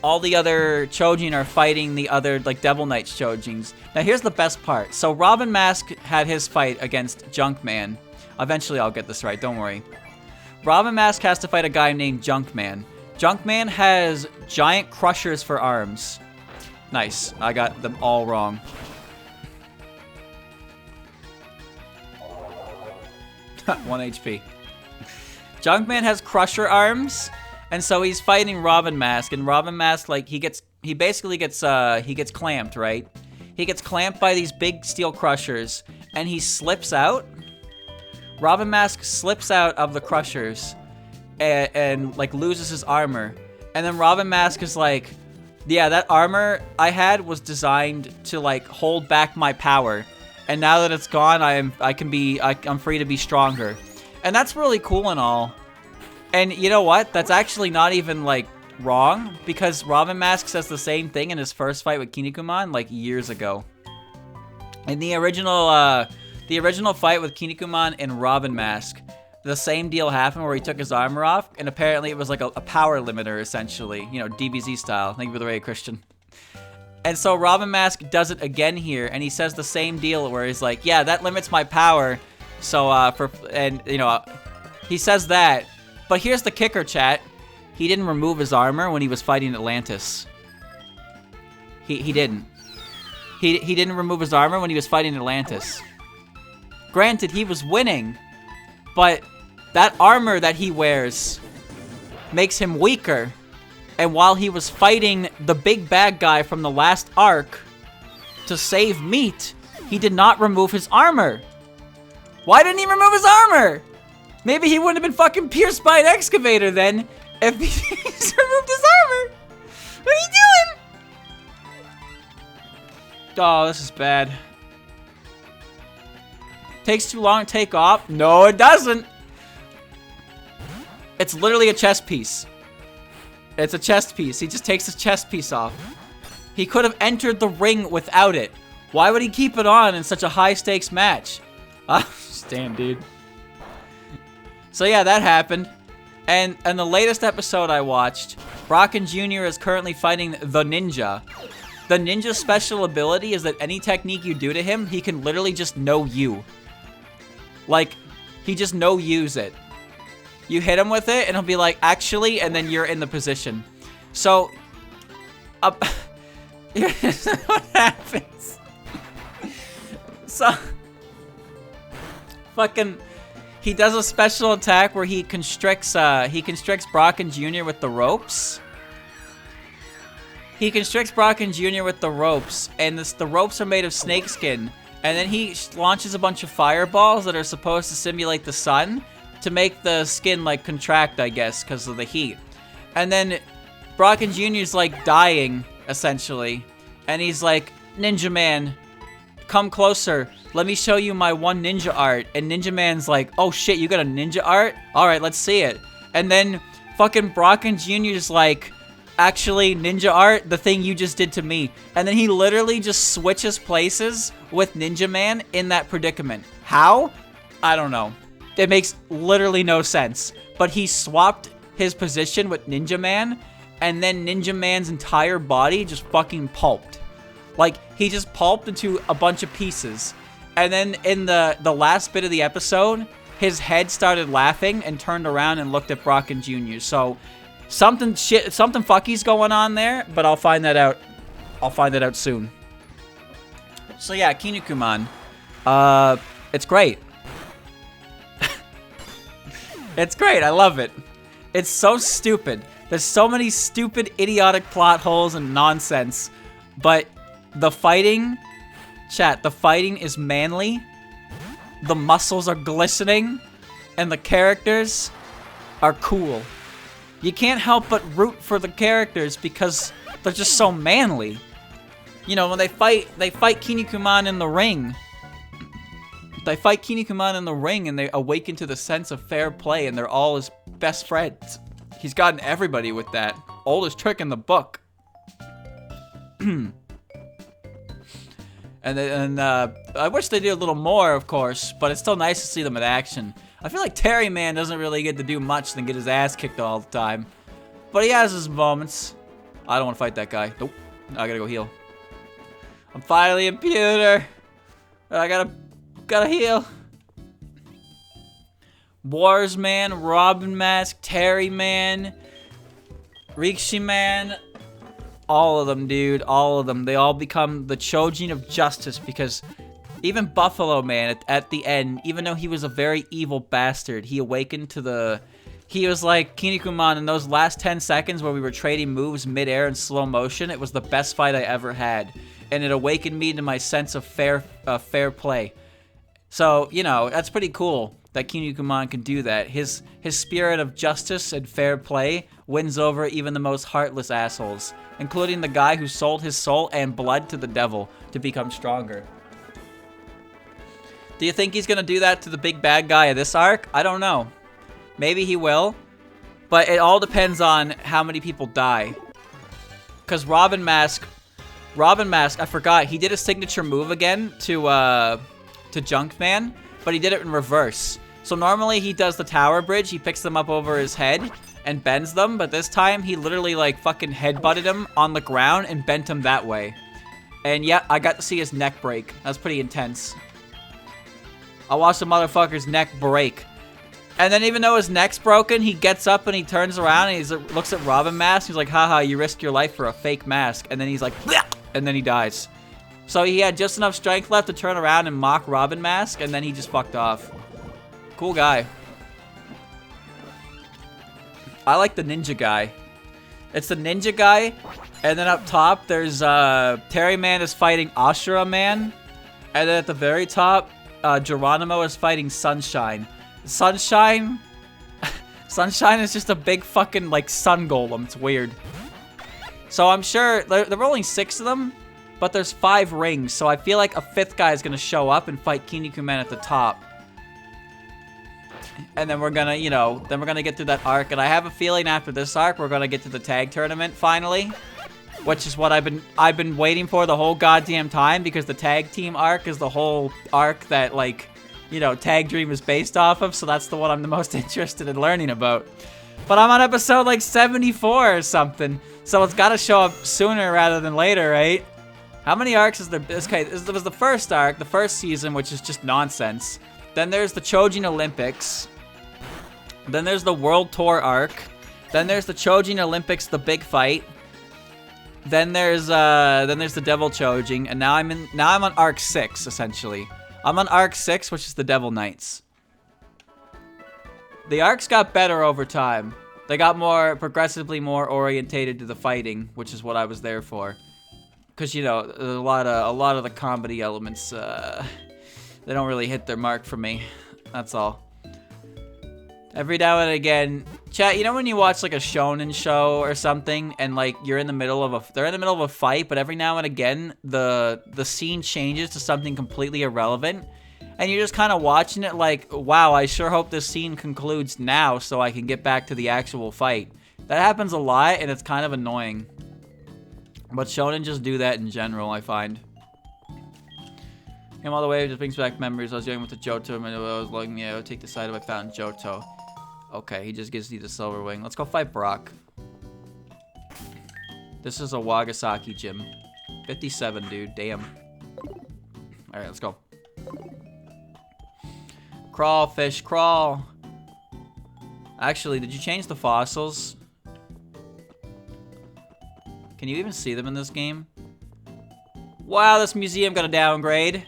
Chojin are fighting the other like Devil Knights Chojins. Now here's the best part. So Robin Mask had his fight against Junkman. Eventually I'll get this right, don't worry. Robin Mask has to fight a guy named Junkman. Junkman has giant crushers for arms. Nice. I got them all wrong. One HP. Junkman has crusher arms, and so he's fighting Robin Mask, and Robin Mask, like, he basically gets clamped, right? He gets clamped by these big steel crushers, and he slips out. Robin Mask slips out of the crushers and like loses his armor. And then Robin Mask is like, yeah, that armor I had was designed to like hold back my power. And now that it's gone, I'm free to be stronger. And that's really cool and all. And you know what? That's actually not even like wrong, because Robin Mask says the same thing in his first fight with Kinikuman like years ago. In the original fight with Kinikuman and Robin Mask, the same deal happened where he took his armor off, and apparently it was like a power limiter, essentially. You know, DBZ style. Thank you for the raid, Christian. And so Robin Mask does it again here, and he says the same deal where he's like, yeah, that limits my power. So, he says that. But here's the kicker, chat. He didn't remove his armor when he was fighting Atlantis. He didn't. He didn't remove his armor when he was fighting Atlantis. Granted, he was winning, but that armor that he wears makes him weaker. And while he was fighting the big bad guy from the last arc to save Meat, he did not remove his armor. Why didn't he remove his armor? Maybe he wouldn't have been fucking pierced by an excavator then if he removed his armor. What are you doing? Oh, this is bad. Takes too long to take off? No, it doesn't. It's literally a chest piece. It's a chest piece. He just takes his chest piece off. He could have entered the ring without it. Why would he keep it on in such a high-stakes match? Damn, dude. So yeah, that happened. And the latest episode I watched, Brocken Jr. is currently fighting the Ninja. The Ninja's special ability is that any technique you do to him, he can literally just know you. Like, he just no-use it. You hit him with it, and he'll be like, actually, and then you're in the position. So, here's what happens. So, fucking, he does a special attack where he constricts Brocken Jr. with the ropes. He constricts Brocken Jr. with the ropes, and the ropes are made of snakeskin. And then he launches a bunch of fireballs that are supposed to simulate the sun to make the skin, like, contract, I guess, because of the heat. And then Brocken Jr.'s, like, dying, essentially. And he's like, Ninja Man, come closer. Let me show you my one ninja art. And Ninja Man's like, oh shit, you got a ninja art? All right, let's see it. And then fucking Brocken Jr.'s like, actually, ninja art, the thing you just did to me. And then he literally just switches places with Ninja Man in that predicament. How? I don't know. It makes literally no sense. But he swapped his position with Ninja Man, and then Ninja Man's entire body just fucking pulped. Like, he just pulped into a bunch of pieces. And then in the last bit of the episode, his head started laughing and turned around and looked at Brocken Jr. So, something fucky's going on there, but I'll find that out. I'll find that out soon. So yeah, Kinikuman. It's great. It's great. I love it. It's so stupid. There's so many stupid, idiotic plot holes and nonsense. But the fighting, chat, the fighting is manly. The muscles are glistening. And the characters are cool. You can't help but root for the characters because they're just so manly. You know, when they fight Kinikuman in the ring. They fight Kinikuman in the ring and they awaken to the sense of fair play and they're all his best friends. He's gotten everybody with that. Oldest trick in the book. And I wish they did a little more, of course, but it's still nice to see them in action. I feel like Terry Man doesn't really get to do much than get his ass kicked all the time. But he has his moments. I don't want to fight that guy. Nope. I gotta go heal. I'm finally in pewter. I gotta heal. Wars Man, Robin Mask, Terry Man, Rikshi Man. All of them, dude. All of them. They all become the Chojin of Justice because even Buffalo Man at the end, even though he was a very evil bastard, he awakened to the... He was like, Kinikuman, in those last 10 seconds where we were trading moves mid-air in slow motion, it was the best fight I ever had. And it awakened me to my sense of fair play. So, you know, that's pretty cool that Kinikuman can do that. His spirit of justice and fair play wins over even the most heartless assholes, including the guy who sold his soul and blood to the devil to become stronger. Do you think he's gonna do that to the big bad guy of this arc? I don't know. Maybe he will, but it all depends on how many people die. Because Robin Mask, I forgot, he did a signature move again to Junkman, but he did it in reverse. So normally he does the tower bridge, he picks them up over his head and bends them, but this time he literally like fucking headbutted him on the ground and bent him that way. And yeah, I got to see his neck break. That's pretty intense. I watched the motherfucker's neck break. And then even though his neck's broken, he gets up and he turns around and he looks at Robin Mask. He's like, haha, you risked your life for a fake mask. And then he's like, bleh! And then he dies. So he had just enough strength left to turn around and mock Robin Mask, and then he just fucked off. Cool guy. I like the ninja guy. It's the ninja guy, and then up top, there's Terry Man is fighting Ashura Man. And then at the very top, Geronimo is fighting Sunshine. Sunshine is just a big fucking, like, sun golem. It's weird. So I'm sure, there are only 6 of them, but there's 5 rings, so I feel like a 5th guy is gonna show up and fight Kinikuman at the top. And then we're gonna, you know, then we're gonna get through that arc, and I have a feeling after this arc, we're gonna get to the tag tournament finally. Which is what I've been waiting for the whole goddamn time, because the tag team arc is the whole arc that, like, you know, Tag Dream is based off of, so that's the one I'm the most interested in learning about. But I'm on episode, like, 74 or something, so it's gotta show up sooner rather than later, right? How many arcs is there? Okay, this was the first arc, the first season, which is just nonsense. Then there's the Chojin Olympics. Then there's the World Tour arc. Then there's the Chojin Olympics, the big fight. Then there's the Devil Chojin, and now I'm on arc 6 essentially. I'm on arc 6, which is the Devil Knights. The arcs got better over time. They got progressively more orientated to the fighting, which is what I was there for. Cause you know, a lot of the comedy elements, they don't really hit their mark for me. That's all. Every now and again, Chat, you know when you watch like a shonen show or something and like you're in the middle of they're in the middle of a fight, but every now and again the scene changes to something completely irrelevant and you're just kind of watching it like, wow, I sure hope this scene concludes now so I can get back to the actual fight. That happens a lot and it's kind of annoying. But shonen just do that in general, I find. Came all the way, just brings back memories. I was dealing with the Johto and I was looking, yeah, I would take the side if I found Johto. Okay, he just gives you the silver wing. Let's go fight Brock. This is a Wagasaki gym. 57, dude. Damn. Alright, let's go. Crawl, fish, crawl. Actually, did you change the fossils? Can you even see them in this game? Wow, this museum got a downgrade.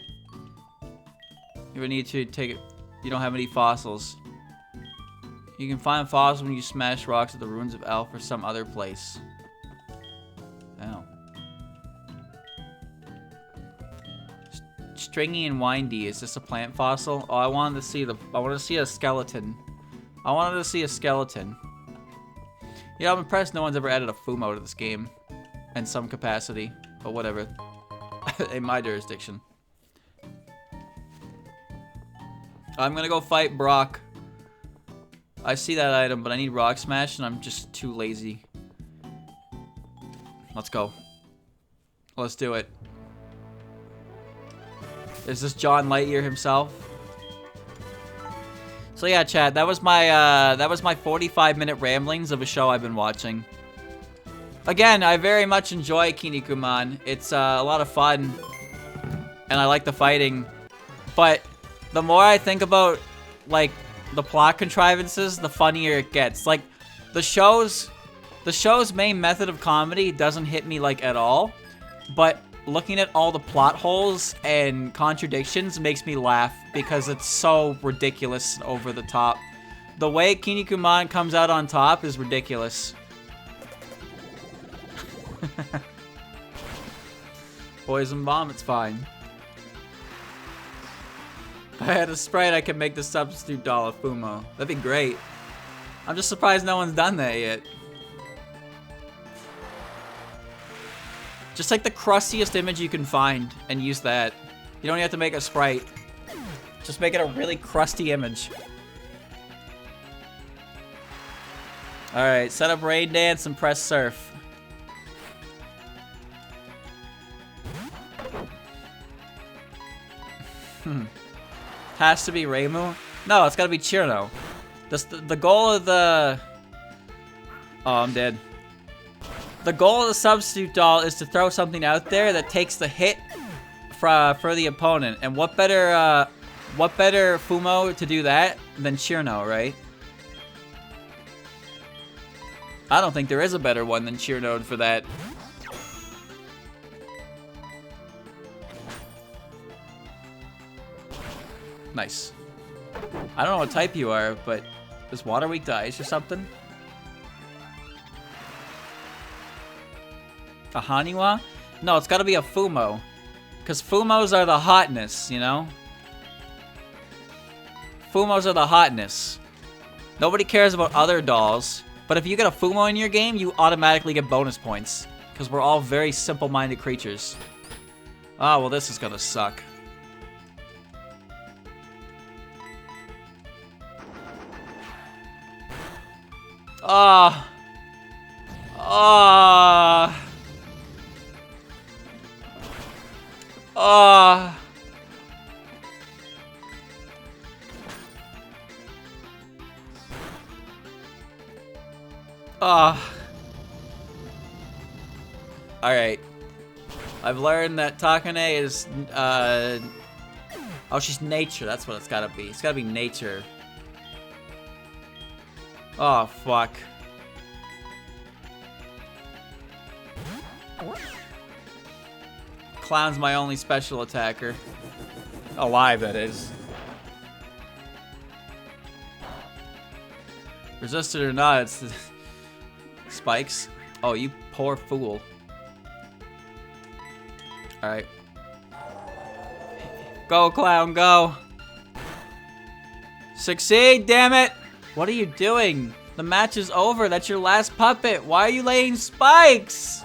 You would need to take it. You don't have any fossils. You can find fossils when you smash rocks at the ruins of Elf or some other place. Oh. Stringy and windy. Is this a plant fossil? Oh, I wanted to see I want to see a skeleton. I wanted to see a skeleton. Yeah, I'm impressed no one's ever added a Fumo to this game. In some capacity. But whatever. In my jurisdiction. I'm gonna go fight Brock. I see that item, but I need Rock Smash, and I'm just too lazy. Let's go. Let's do it. Is this John Lightyear himself? So yeah, chat, that was my 45-minute ramblings of a show I've been watching. Again, I very much enjoy Kinikuman. It's a lot of fun, and I like the fighting. But the more I think about, like, the plot contrivances, the funnier it gets. Like, the show's main method of comedy doesn't hit me, like, at all. But looking at all the plot holes and contradictions makes me laugh because it's so ridiculous and over the top. The way Kinikuman comes out on top is ridiculous. Poison bomb, it's fine. If I had a sprite, I could make the substitute doll a Fumo. That'd be great. I'm just surprised no one's done that yet. Just take the crustiest image you can find and use that. You don't have to make a sprite. Just make it a really crusty image. Alright, set up rain dance and press surf. Has to be Reimu? No, it's gotta be Chirno. The goal of the... Oh, I'm dead. The goal of the substitute doll is to throw something out there that takes the hit for the opponent. And what better Fumo to do that than Chirno, right? I don't think there is a better one than Chirno for that. Nice. I don't know what type you are, but is water weak to ice or something? A Haniwa? No, it's gotta be a Fumo. Because Fumos are the hotness, you know? Fumos are the hotness. Nobody cares about other dolls, but if you get a Fumo in your game, you automatically get bonus points. Because we're all very simple-minded creatures. Oh, well, this is gonna suck. Ah. Ah. Ah. Ah. Alright. I've learned that Takane is, oh, she's nature. That's what it's gotta be. It's gotta be nature. Oh, fuck. Clown's my only special attacker. Alive, that is. Resisted or not, it's the spikes. Oh, you poor fool. Alright. Go, Clown, go. Succeed, damn it! What are you doing? The match is over. That's your last puppet. Why are you laying spikes?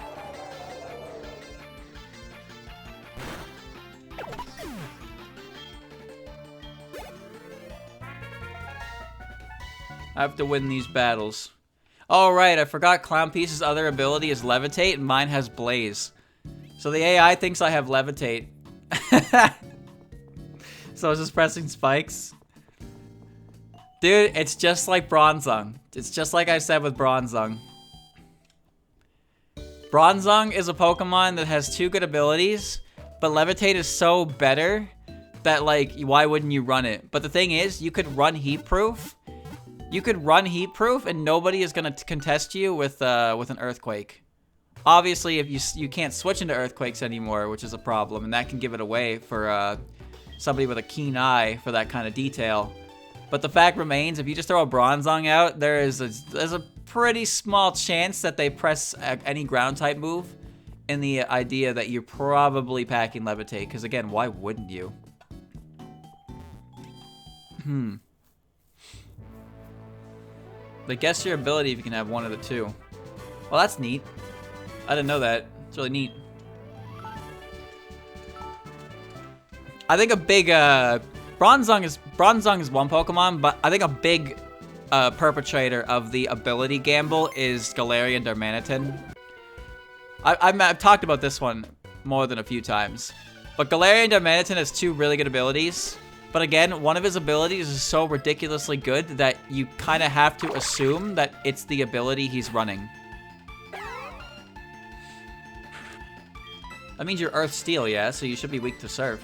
I have to win these battles. Oh, right. I forgot Clown Piece's other ability is Levitate, and mine has Blaze. So the AI thinks I have Levitate. So I was just pressing spikes. Dude, it's just like Bronzong. It's just like I said with Bronzong. Bronzong is a Pokemon that has 2 good abilities, but Levitate is so better that, like, why wouldn't you run it? But the thing is, you could run Heat Proof. You could run Heat Proof, and nobody is gonna contest you with an Earthquake. Obviously, if you can't switch into Earthquakes anymore, which is a problem, and that can give it away for somebody with a keen eye for that kind of detail. But the fact remains, if you just throw a Bronzong out, there's a pretty small chance that they press any ground type move, in the idea that you're probably packing Levitate. Because again, why wouldn't you? They guess your ability if you can have one of the 2. Well, that's neat. I didn't know that. It's really neat. I think a big Bronzong is one Pokemon, but I think a big perpetrator of the ability gamble is Galarian Darmanitan. I've talked about this one more than a few times, but Galarian Darmanitan has 2 really good abilities. But again, one of his abilities is so ridiculously good that you kind of have to assume that it's the ability he's running. That means you're Earth Steel, yeah? So you should be weak to Surf.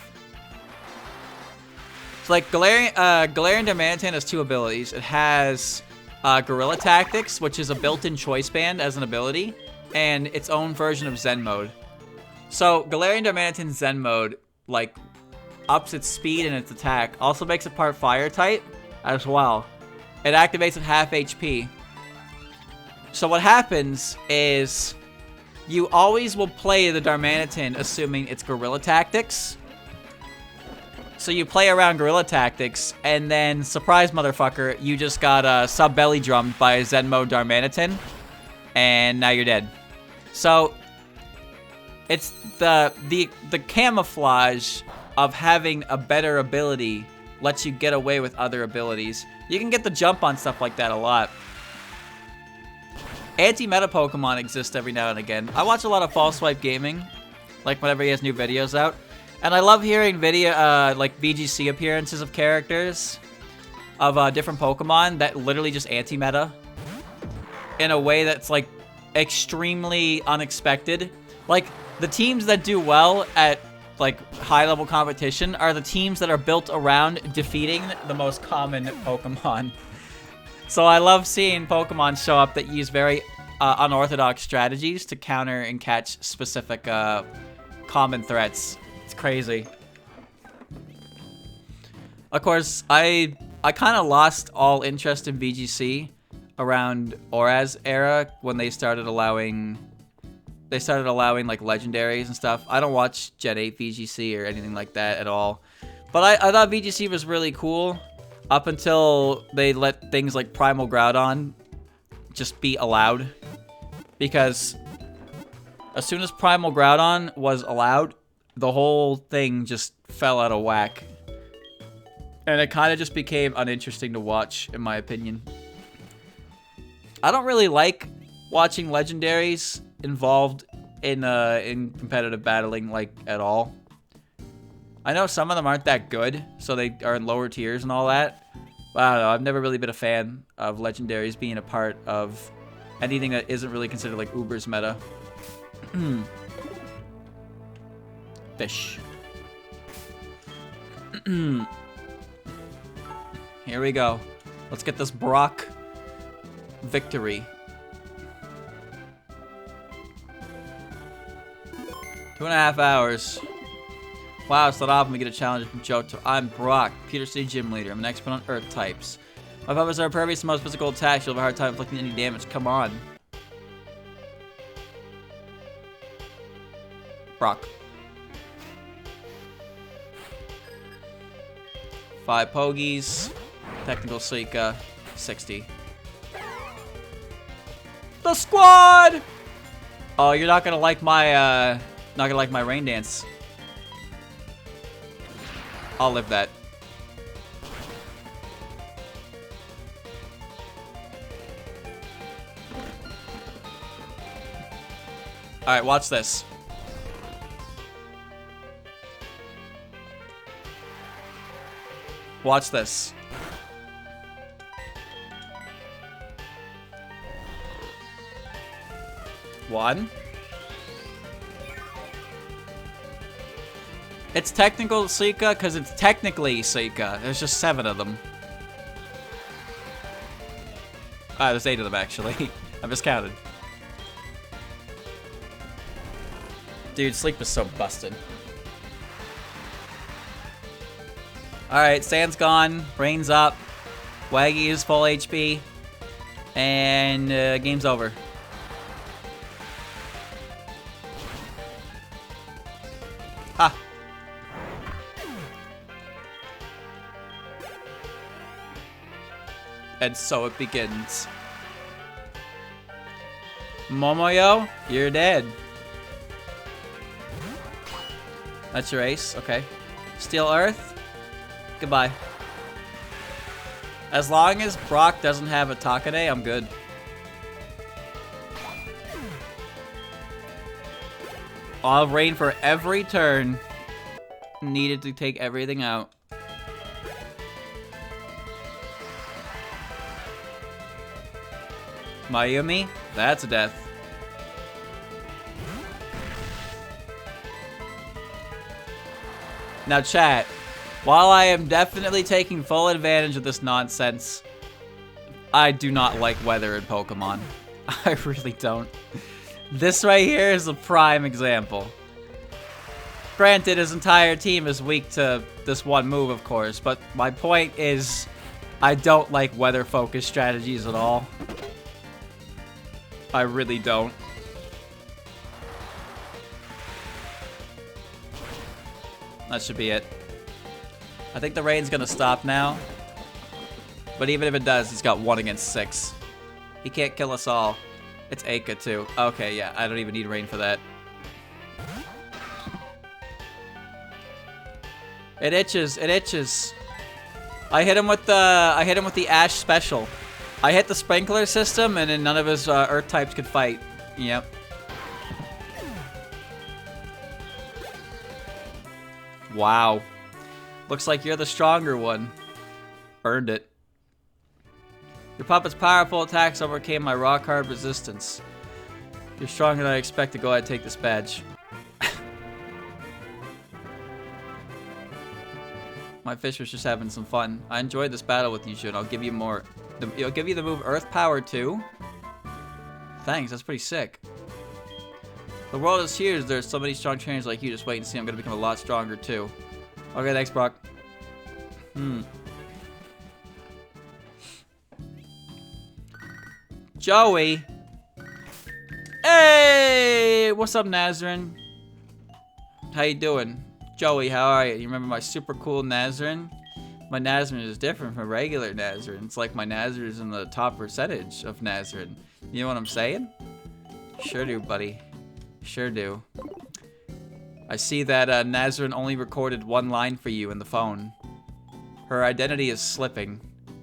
So like Galarian Darmanitan has 2 abilities. It has Guerrilla Tactics, which is a built-in Choice Band as an ability, and its own version of Zen Mode. So Galarian Darmanitan's Zen Mode, like, ups its speed and its attack. Also makes it part Fire type as well. It activates at half HP. So what happens is you always will play the Darmanitan assuming it's Guerrilla Tactics. So you play around Guerrilla Tactics, and then, surprise motherfucker, you just got sub-belly drummed by a Zen Mode Darmanitan, and now you're dead. So it's the camouflage of having a better ability lets you get away with other abilities. You can get the jump on stuff like that a lot. Anti-meta Pokemon exist every now and again. I watch a lot of False Swipe Gaming, like whenever he has new videos out. And I love hearing like VGC appearances of characters of different Pokemon that literally just anti-meta in a way that's like extremely unexpected. Like the teams that do well at like high-level competition are the teams that are built around defeating the most common Pokemon. So I love seeing Pokemon show up that use very unorthodox strategies to counter and catch specific common threats. It's crazy. Of course, I kind of lost all interest in VGC around Auraz era when they started allowing like legendaries and stuff. I don't watch Gen 8 VGC or anything like that at all. But I thought VGC was really cool up until they let things like Primal Groudon just be allowed. Because as soon as Primal Groudon was allowed, the whole thing just fell out of whack. And it kind of just became uninteresting to watch, in my opinion. I don't really like watching legendaries involved in competitive battling, like, at all. I know some of them aren't that good, so they are in lower tiers and all that. But I don't know, I've never really been a fan of legendaries being a part of anything that isn't really considered like Uber's meta. Fish. Here we go. Let's get this Brock victory. 2.5 hours. Wow, start off and we get a challenge from Johto. I'm Brock, Peter City Gym Leader. I'm an expert on Earth types. My puppets are impervious to most physical attacks. You'll have a hard time inflicting any damage. Come on. Brock. 5 Pogies. Technical Suika. 60. The squad! Oh, you're not gonna like my, rain dance. I'll live that. Alright, watch this. Watch this. One. It's technical Suika because it's technically Suika. There's just 7 of them. Ah, there's 8 of them actually. I miscounted. Dude, sleep is so busted. Alright, Sand's gone. Rain's up. Waggy is full HP. And game's over. Ha! And so it begins. Momoyo, you're dead. That's your ace, okay. Steel Earth, goodbye. As long as Brock doesn't have a Takane, I'm good. I'll rain for every turn. Needed to take everything out. Mayumi, that's a death. Now chat, while I am definitely taking full advantage of this nonsense, I do not like weather in Pokemon. I really don't. This right here is a prime example. Granted, his entire team is weak to this one move, of course, but my point is I don't like weather-focused strategies at all. I really don't. That should be it. I think the rain's gonna stop now. But even if it does, he's got 1 against 6. He can't kill us all. It's Aika too. Okay, yeah, I don't even need rain for that. It itches, it itches. I hit him with the Ash special. I hit the sprinkler system and then none of his earth types could fight. Yep. Wow. Looks like you're the stronger one. Earned it. Your puppet's powerful attacks overcame my rock hard resistance. You're stronger than I expected. Go ahead and take this badge. My fish was just having some fun. I enjoyed this battle with you, Jun. I'll give you more. I'll give you the move Earth Power too. Thanks, that's pretty sick. The world is huge. There's so many strong trainers like you. Just wait and see. I'm gonna become a lot stronger too. Okay, thanks, Brock. Joey. Hey, what's up, Nazrin? How you doing? Joey, how are you? You remember my super cool Nazrin? My Nazrin is different from regular Nazrin. It's like my Nazrin is in the top percentage of Nazrin. You know what I'm saying? Sure do, buddy. Sure do. I see that Nazrin only recorded 1 line for you in the phone. Her identity is slipping.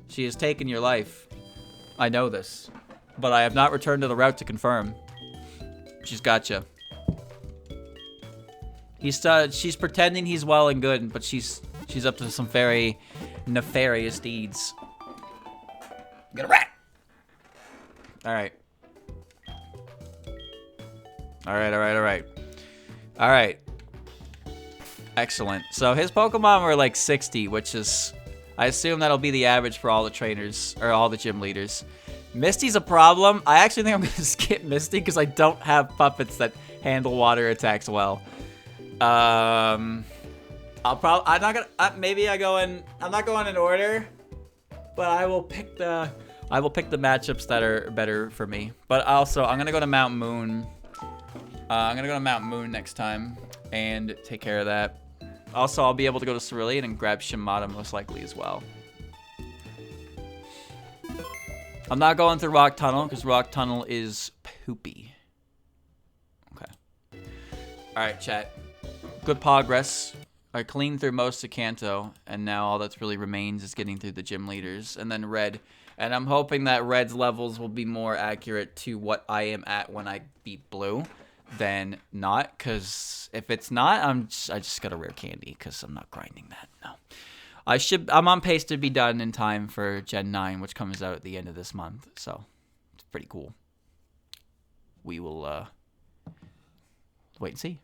She has taken your life. I know this. But I have not returned to the route to confirm. She's gotcha. She's pretending he's well and good, but she's up to some very nefarious deeds. Get a rat! Alright. Alright. Excellent. So his Pokemon were like 60, which is... I assume that'll be the average for all the trainers, or all the gym leaders. Misty's a problem. I actually think I'm going to skip Misty because I don't have puppets that handle water attacks well. I'm not going in order, but I will pick the matchups that are better for me. But also, I'm going to go to Mount Moon. I'm going to go to Mount Moon next time and take care of that. Also, I'll be able to go to Cerulean and grab Shimada most likely as well. I'm not going through Rock Tunnel because Rock Tunnel is poopy. Okay. Alright, chat. Good progress. I cleaned through most of Kanto, and now all that's really remains is getting through the gym leaders, and then Red. And I'm hoping that Red's levels will be more accurate to what I am at when I beat Blue than not, because if it's not, I just got a rare candy, because I'm not grinding that, no. I'm on pace to be done in time for Gen 9, which comes out at the end of this month, so it's pretty cool. We will, wait and see.